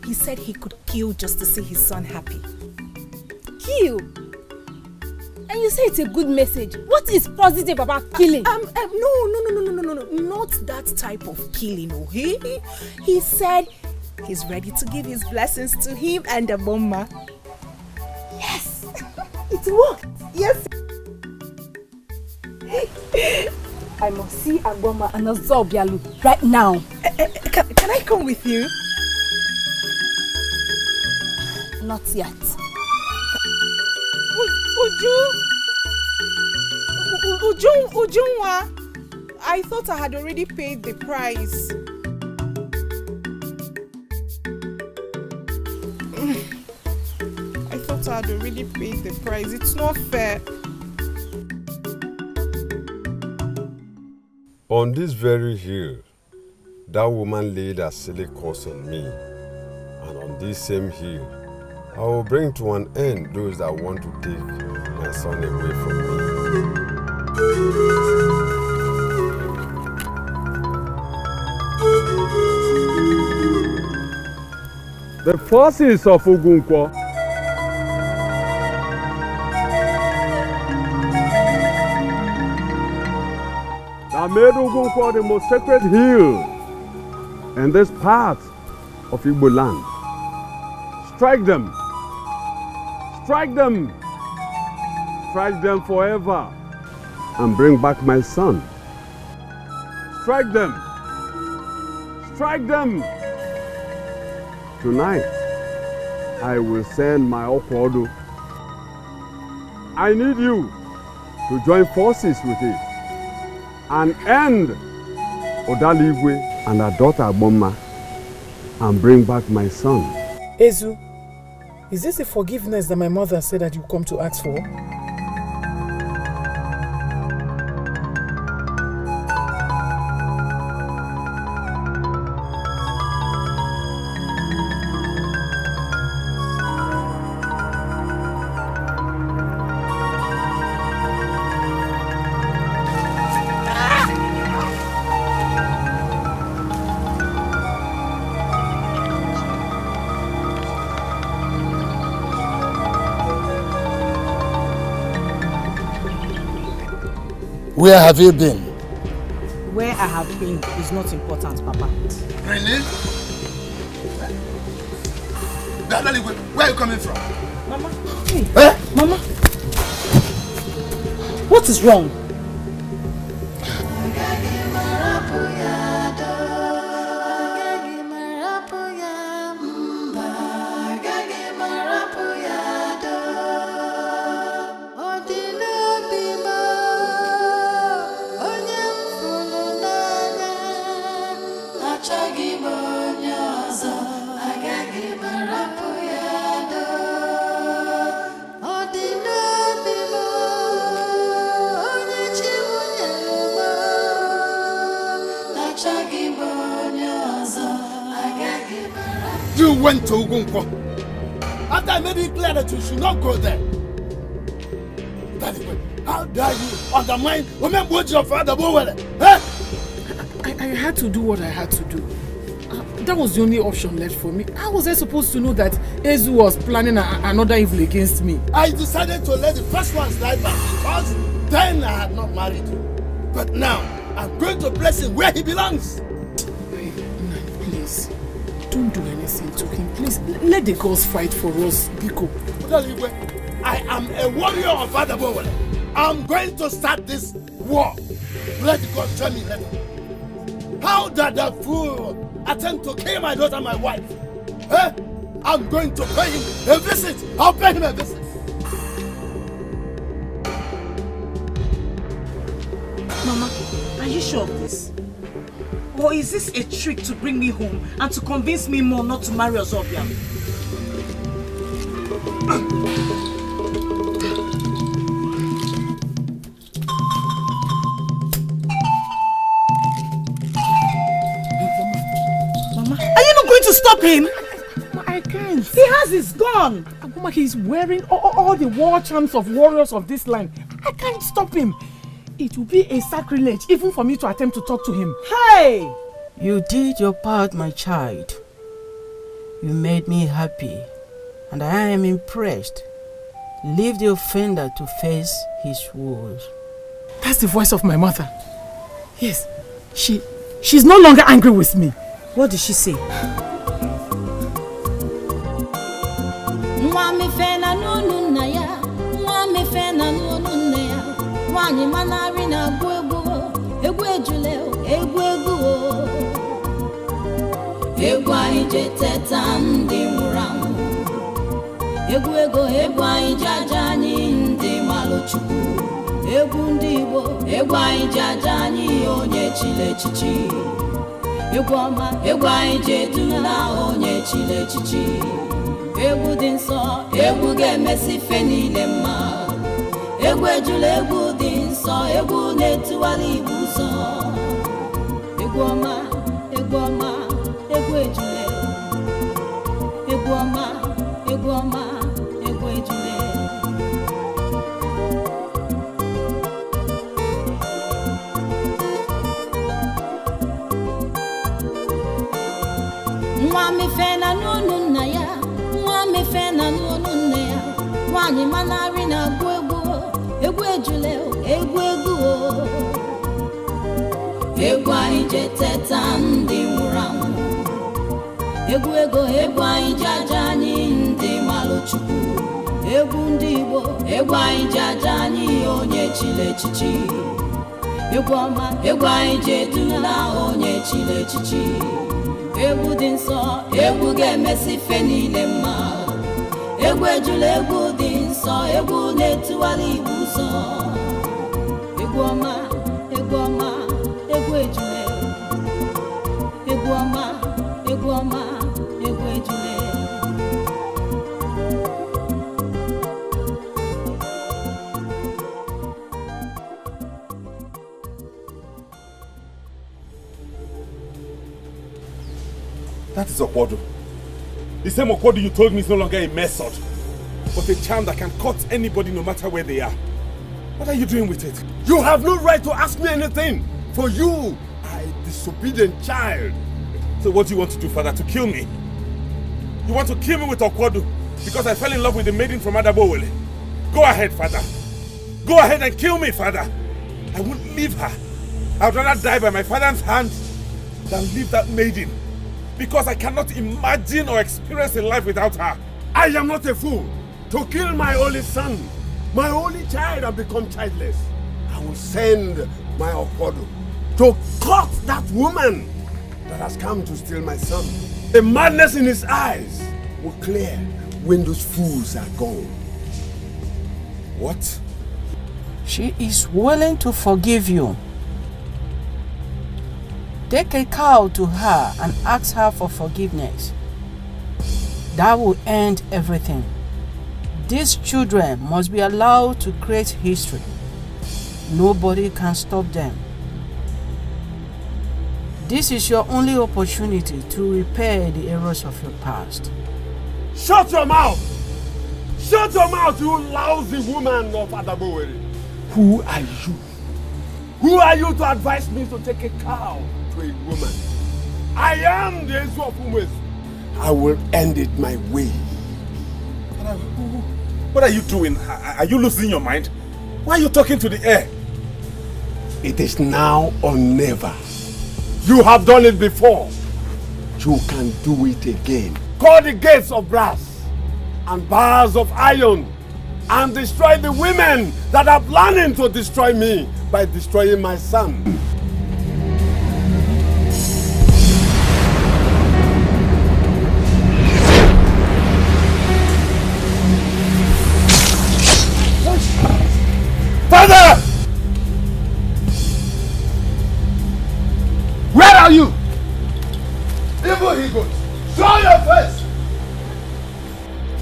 [SPEAKER 11] He said he could kill just to see his son happy.
[SPEAKER 9] Kill? And you say it's a good message. What is positive about killing?
[SPEAKER 11] No. Not that type of killing. Oh, he said he's ready to give his blessings to him and Abama.
[SPEAKER 9] Yes,
[SPEAKER 11] it worked. Yes.
[SPEAKER 9] I must see Abama and Ozobialu right now.
[SPEAKER 11] Can I come with you?
[SPEAKER 9] Not yet.
[SPEAKER 11] Ujunwa, I thought I had already paid the price. I thought I had already paid the price. It's not fair.
[SPEAKER 17] On this very hill, that woman laid a silly curse on me. And on this same hill, I will bring to an end those that want to take my son away from me. The forces of Ugunkwo that made Ugunkwo the most sacred hill in this part of Igbo land. Strike them! Strike them! Strike them forever and bring back my son. Strike them! Strike them! Tonight, I will send my Okwodo. I need you to join forces with it and end Odaligwe and her daughter Abama and bring back my son.
[SPEAKER 18] Ezu, is this the forgiveness that my mother said that you come to ask for?
[SPEAKER 14] Where have you been?
[SPEAKER 4] Where I have been is not important, Papa.
[SPEAKER 14] Really? Daddy, where are you coming from?
[SPEAKER 4] Mama. Hey. Mama. What is wrong?
[SPEAKER 14] You went to Ugunko after I made it clear that you should not go there. Daddy, how dare you undermine women what your father Bowele?
[SPEAKER 18] I had to do what I had to do. That was the only option left for me. How was I supposed to know that Ezu was planning another evil against me?
[SPEAKER 14] I decided to let the first one slide back because then I had not married you. But now I'm going to place him where he belongs.
[SPEAKER 18] Hey, please. Don't do anything to him. Please, let the gods fight for us, Biko.
[SPEAKER 14] I am a warrior of Father Bowele. I'm going to start this war. Let the gods join me later. How did that fool attempt to kill my daughter, my wife? I'm going to pay him a visit. I'll pay him a visit.
[SPEAKER 4] Mama, are you sure of this? Or is this a trick to bring me home and to convince me more not to marry Ozobia? Mama, are you not going to stop him?
[SPEAKER 18] I can't.
[SPEAKER 4] He has his gun.
[SPEAKER 18] Abama, he's wearing all the war charms of warriors of this land. I can't stop him. It will be a sacrilege even for me to attempt to talk to him.
[SPEAKER 4] Hey!
[SPEAKER 5] You did your part, my child. You made me happy, and I am impressed. Leave the offender to face his woes.
[SPEAKER 18] That's the voice of my mother. Yes, she's no longer angry with me.
[SPEAKER 4] What did she say?
[SPEAKER 8] Wani manari na egwu ejule egwu egwu anyị je teta ndị nwụrụ anwụ egwu ego egwu anyị je aja anyị ndị malụ Chukwu egwu ndị Igbo egwu anyị je aja anyị onye chile echichi egwu ọma egwu anyị je dula onye chile echichi egwu dị nsọ egwu ga-emesi ife niile mma egwu ejula egwu dị nsọ egwu na-etuwala Igbo ụzọ egwu ọma egwu ọma egwu ejule egwu ọma egwu ọma egwu ejule nwa mefe na n'onu nna ya nwa mefe na n'onu nne ya nwanyị manarị na-agụ egwu ejule egwu egwu anyị je teta ndị nwụrụ anwụ egwu ego egwu anyị je aja anyị ndị malụ Chukwu egwu ndị Igbo egwu anyị je aja anyị onye chile echichi egwu ọma egwu anyị je dula onye chile echichi egwu dị nsọ egwu ga-emesi ife niile mma egwu ejula egwu dị nsọ egwu na-etuwala Igbo ụzọ egwu ọma egwu ọma egwu ejule egwu ọma egwu ọma egwu ejule
[SPEAKER 7] That is Okwodo. The same Okwodo you told me is no longer a method, but a charm that can cut anybody no matter where they are. What are you doing with it?
[SPEAKER 17] You have no right to ask me anything. For you, I a disobedient child.
[SPEAKER 7] So what do you want to do, Father? To kill me? You want to kill me with Okwodo because I fell in love with the maiden from Adabowele? Go ahead, Father. Go ahead and kill me, Father. I won't leave her. I'd rather die by my father's hand than leave that maiden. Because I cannot imagine or experience a life without her.
[SPEAKER 17] I am not a fool to kill my only son, my only child, and become childless. I will send my opodo to cut that woman that has come to steal my son. The madness in his eyes will clear when those fools are gone.
[SPEAKER 19] What? She is willing to forgive you. Take a cow to her and ask her for forgiveness. That will end everything. These children must be allowed to create history. Nobody can stop them. This is your only opportunity to repair the errors of your past.
[SPEAKER 17] Shut your mouth! Shut your mouth, you lousy woman of Adaboweri! Who are you? Who are you to advise me to take a cow to a woman? I am the Ezu of Umezu. I will end it my way.
[SPEAKER 7] What are you doing? Are you losing your mind? Why are you talking to the air?
[SPEAKER 17] It is now or never. You have done it before. You can do it again. Call the gates of brass and bars of iron and destroy the women that are planning to destroy me by destroying my son. Father! Where are you? Evil he goes. Show your face!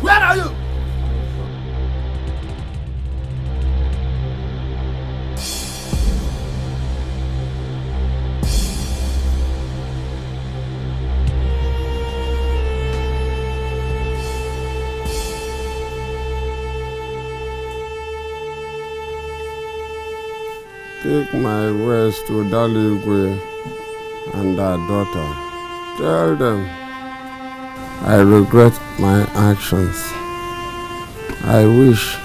[SPEAKER 17] Where are you?
[SPEAKER 21] Take my words to Daligwe and her daughter. Tell them I regret my actions. I wish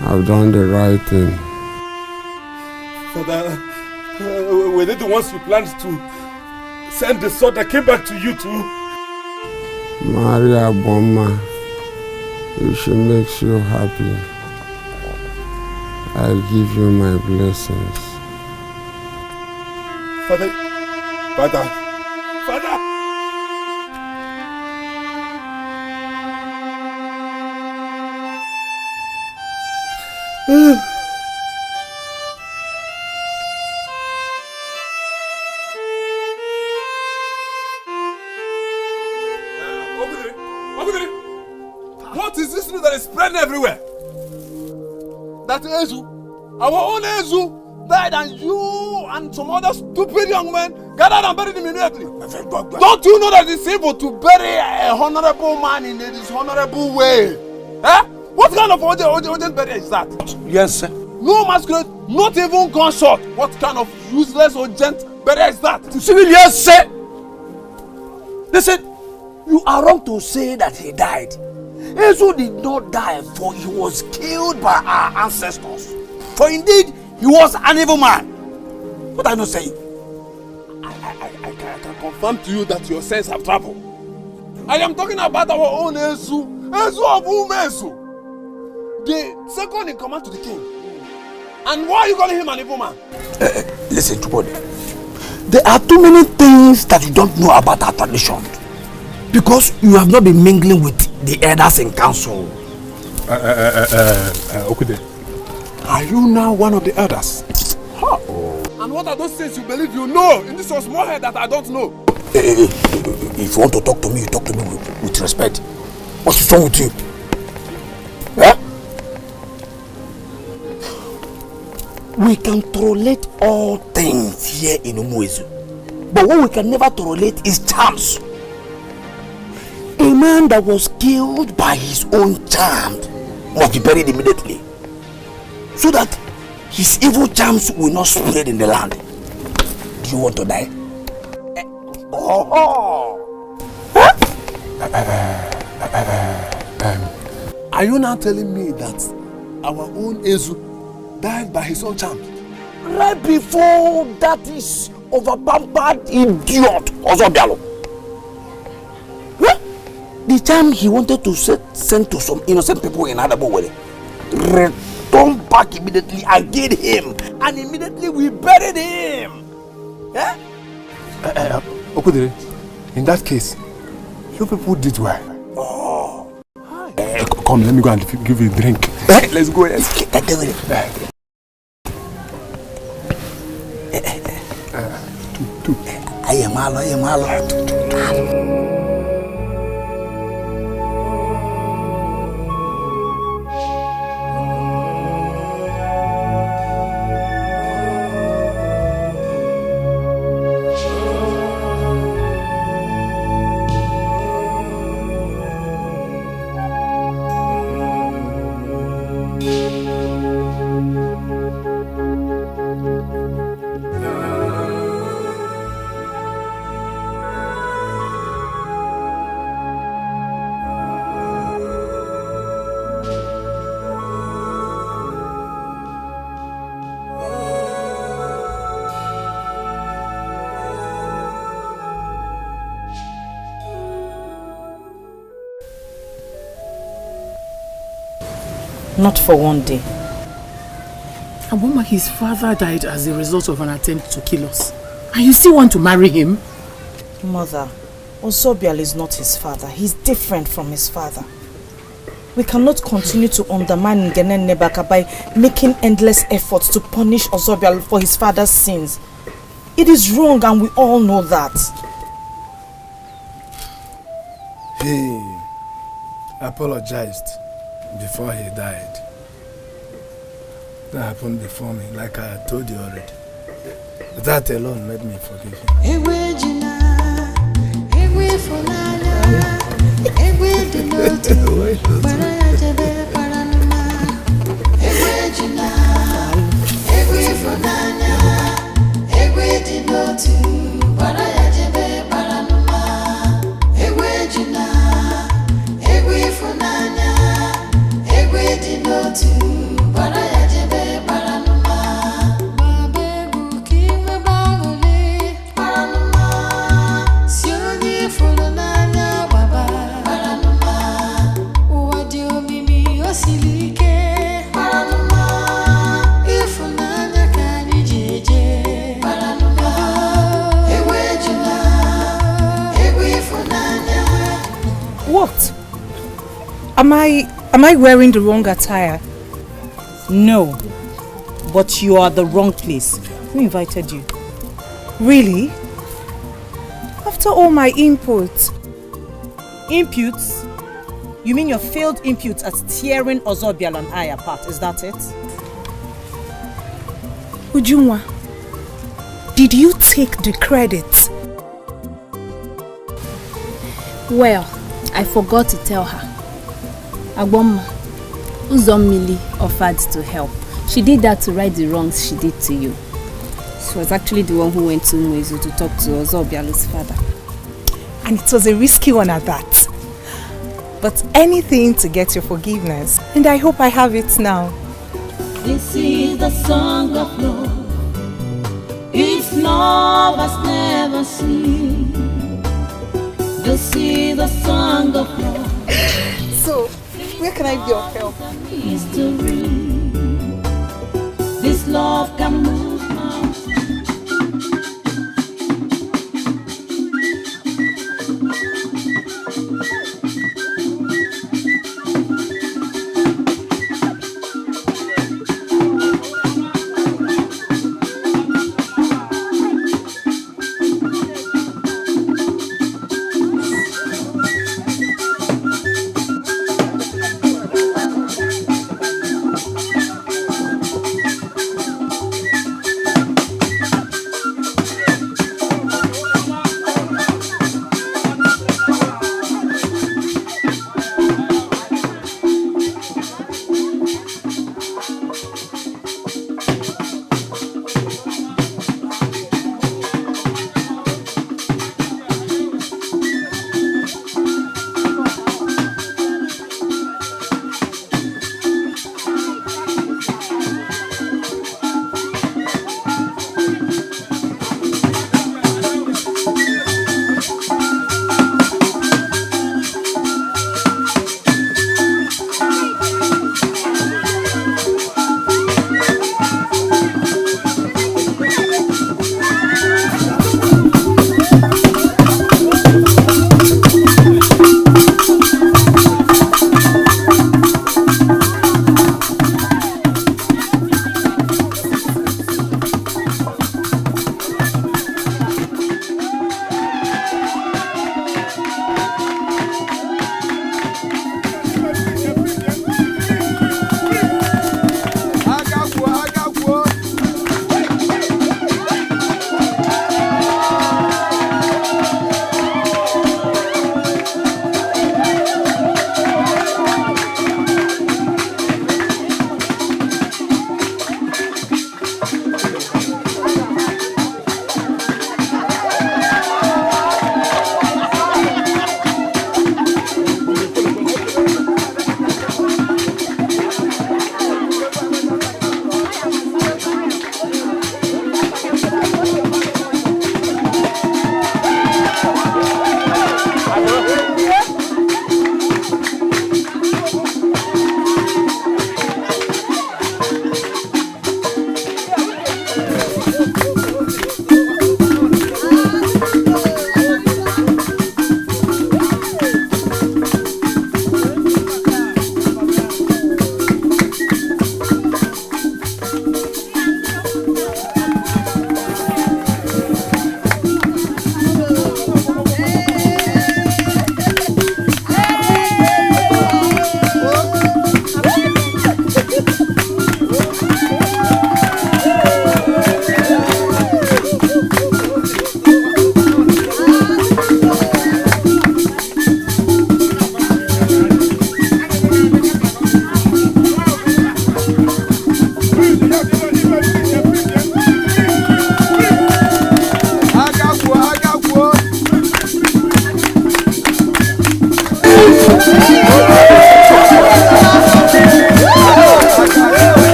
[SPEAKER 21] I've done the right thing.
[SPEAKER 7] Father, were they the ones you planned to send the sword that came back to you too?
[SPEAKER 21] Maria Abama, if she makes you happy, I'll give you my blessings.
[SPEAKER 7] Father, Father, Father!
[SPEAKER 22] What is this news that is spreading everywhere? That Ezu, our own Ezu, died and you and some other stupid young men gathered and buried him immediately. Don't you know that it's evil to bury a honorable man in a dishonorable way? Eh? What kind of urgent burial is that?
[SPEAKER 3] Yes, sir.
[SPEAKER 22] No masquerade, not even gunshot. What kind of useless urgent burial is that?
[SPEAKER 3] Yes, sir. Listen, you are wrong to say that he died. Ezu did not die, for he was killed by our ancestors. For indeed, he was an evil man. What are you saying?
[SPEAKER 22] I can confirm to you that your sense have traveled. I am talking about our own Ezu. Ezu of Umezu. The second in command to the king. And why are you calling him an evil man?
[SPEAKER 3] Listen, Chubode. There are too many things that you don't know about our tradition. Because you have not been mingling with the elders in council.
[SPEAKER 22] Okude, are you now one of the elders? And what are those things you believe you know in this your small head that I don't know?
[SPEAKER 3] If you want to talk to me, you talk to me with respect. What's wrong with you? Eh? We can tolerate all things here in Umuezu. But what we can never tolerate is charms. A man that was killed by his own charm must be buried immediately, so that his evil charms will not spread in the land. Do you want to die?
[SPEAKER 22] Are you now telling me that our own Ezu died by his own charm?
[SPEAKER 3] right before that is overpampered idiot Ozobialo. The time he wanted to send to some innocent people in Adabowele, returned back immediately and did him, and immediately we buried him. Yeah?
[SPEAKER 22] Okudere, in that case, you people did well.
[SPEAKER 3] Oh.
[SPEAKER 22] Come, let me go and give you a drink. Let's go. Yes.
[SPEAKER 3] I am malo.
[SPEAKER 4] Not for one day.
[SPEAKER 6] Abama, his father died as a result of an attempt to kill us. And you still want to marry him?
[SPEAKER 4] Mother, Ozobial is not his father. He's different from his father. We cannot continue to undermine Ngene Nebaka by making endless efforts to punish Ozobial for his father's sins. It is wrong and we all know that.
[SPEAKER 14] He apologized before he died. That happened before me, like I told you already. That alone made me forgive him.
[SPEAKER 4] What? Am I wearing the wrong attire? No. But you are the wrong place. Who invited you? Really? After all my inputs. Inputs? You mean your failed inputs at tearing Ozobial and I apart, is that it? Ujunwa, did you take the credit?
[SPEAKER 10] Well, I forgot to tell her. Abama, Uzommili offered to help. She did that to right the wrongs she did to you. She was actually the one who went to Mwezu to talk to Ozobialo's father.
[SPEAKER 4] And it was a risky one at that. But anything to get your forgiveness. And I hope I have it now.
[SPEAKER 8] This is the song of love. It's love has never seen. This is the song of love.
[SPEAKER 4] So, where can I be of help?
[SPEAKER 8] History. This love can move mountains.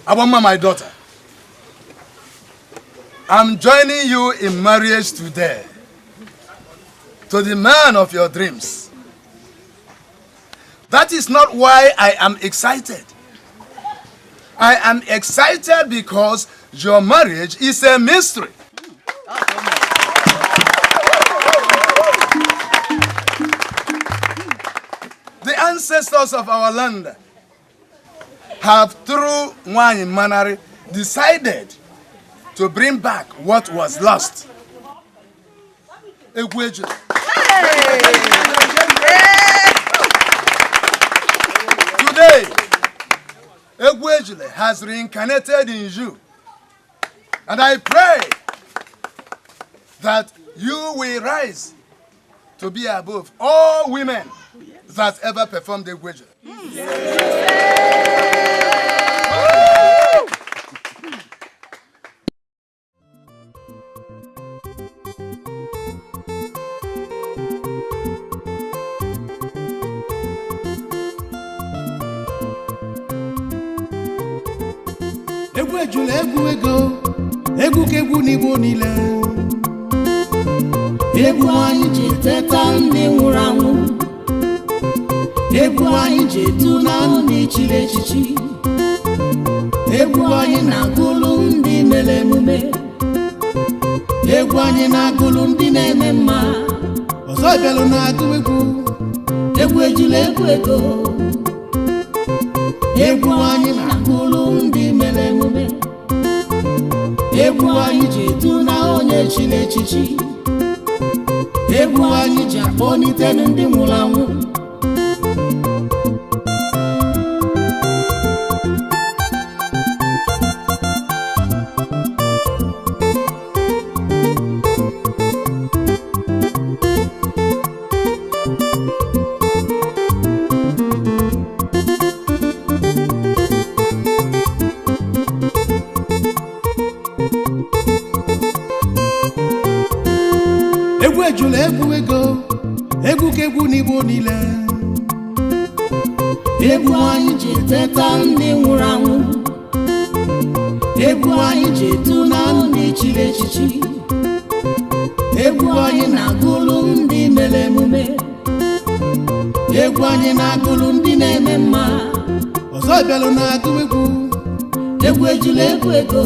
[SPEAKER 14] Abama, my daughter, I'm joining you in marriage today to the man of your dreams. That is not why I am excited. I am excited because your marriage is a mystery. The ancestors of our land have, through Nwanyi Manari, decided to bring back what was lost. Today, Egwejule has reincarnated in you. And I pray that you will rise to be above all women that ever performed Egwejule.
[SPEAKER 8] Egwejule egwu ego, egwu kegwu n'Igbo niile. Egwu anyị ji teta ndị nwụrụ anwụ. Egwu anyị ji etu na ndị chiri echichi. Egwu anyị na-agụlụ ndị mere emume. Egwu anyị na-agụlụ ndị na-eme mma. Ọzọ bịalụ na-agụ egwu. Egwejule egwu ego. Egwu anyị na-agụlụ ndị mere emume. Egwu anyị ji etu na onye chiri echichi. Egwu anyị ji akpọlite ndị nwụrụ anwụ. Egwejule egwu ego, egwu kegwu n'Igbo niile. Egwu anyị ji teta ndị nwụrụ anwụ. Egwu anyị ji etu na ndị chiri echichi. Egwu anyị na-agụlụ ndị mere emume. Egwu anyị na-agụlụ ndị na-eme mma. Ọzọ bịalụ na-agụ egwu. Egwejule egwu ego.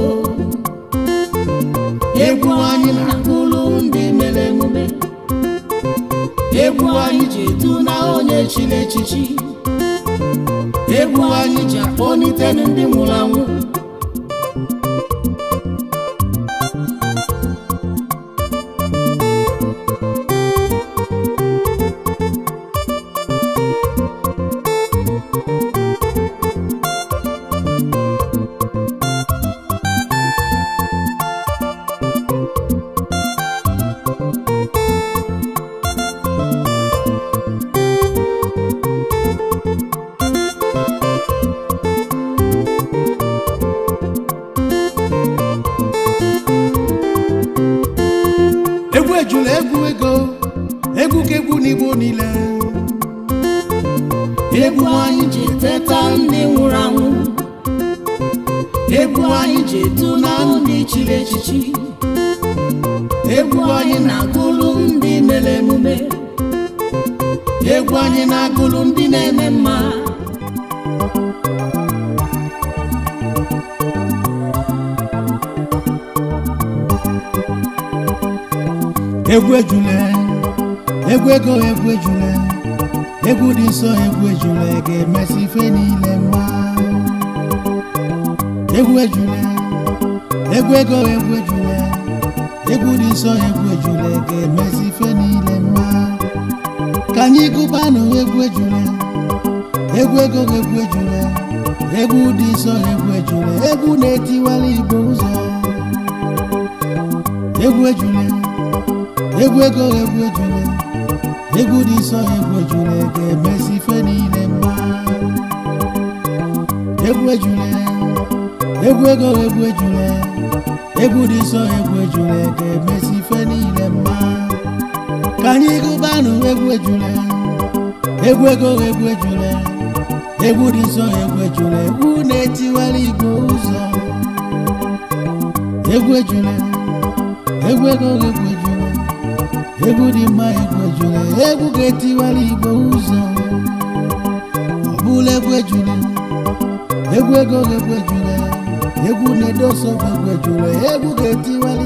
[SPEAKER 8] Egwu anyị na-agụlụ ndị mere emume. Egwu anyị ji etu na onye chiri echichi. Egwu anyị ji akpọlite ndị nwụrụ anwụ. Egwejule egwu ego, egwu kegwu n'Igbo niile. Egwu anyị ji teta ndị nwụrụ anwụ. Egwu anyị ji etu na ndị chiri echichi. Egwu anyị na-agụlụ ndị mere emume. Egwu anyị na-agụlụ ndị na-eme mma. Egwejule, egwu ego egwejule. Egwu dị nsọ egwejule ga-emesi ife niile mma. Egwejule, egwu ego egwejule. Egwu dị nsọ egwejule ga-emesi ife niile mma. Ka anyị gụbanụ egwejule. Egwu ego egwejule. Egwu dị nsọ egwejule. Egwu na-etiwala Igbo ụzọ. egwu ejule egwu ego egwu ejule egwu dị nsọ egwu ejule ga-emesi ife niile mma egwu ejule egwu ego egwu ejule egwu dị nsọ egwu ejule ga-emesi ife niile mma ka anyị gụbanụ egwu ejule egwu ego egwu ejule egwu dị nsọ egwu ejule egwu na-etiwara Igbo ụzọ egwu ejule egwu ego egwu ejule egwu dị mma egwu ejule egwu ga-etiwara Igbo ụzọ ọ bụla egwu ejule egwu ego egwu ejule egwu na-edosa egwu ejule egwu ga-etiwara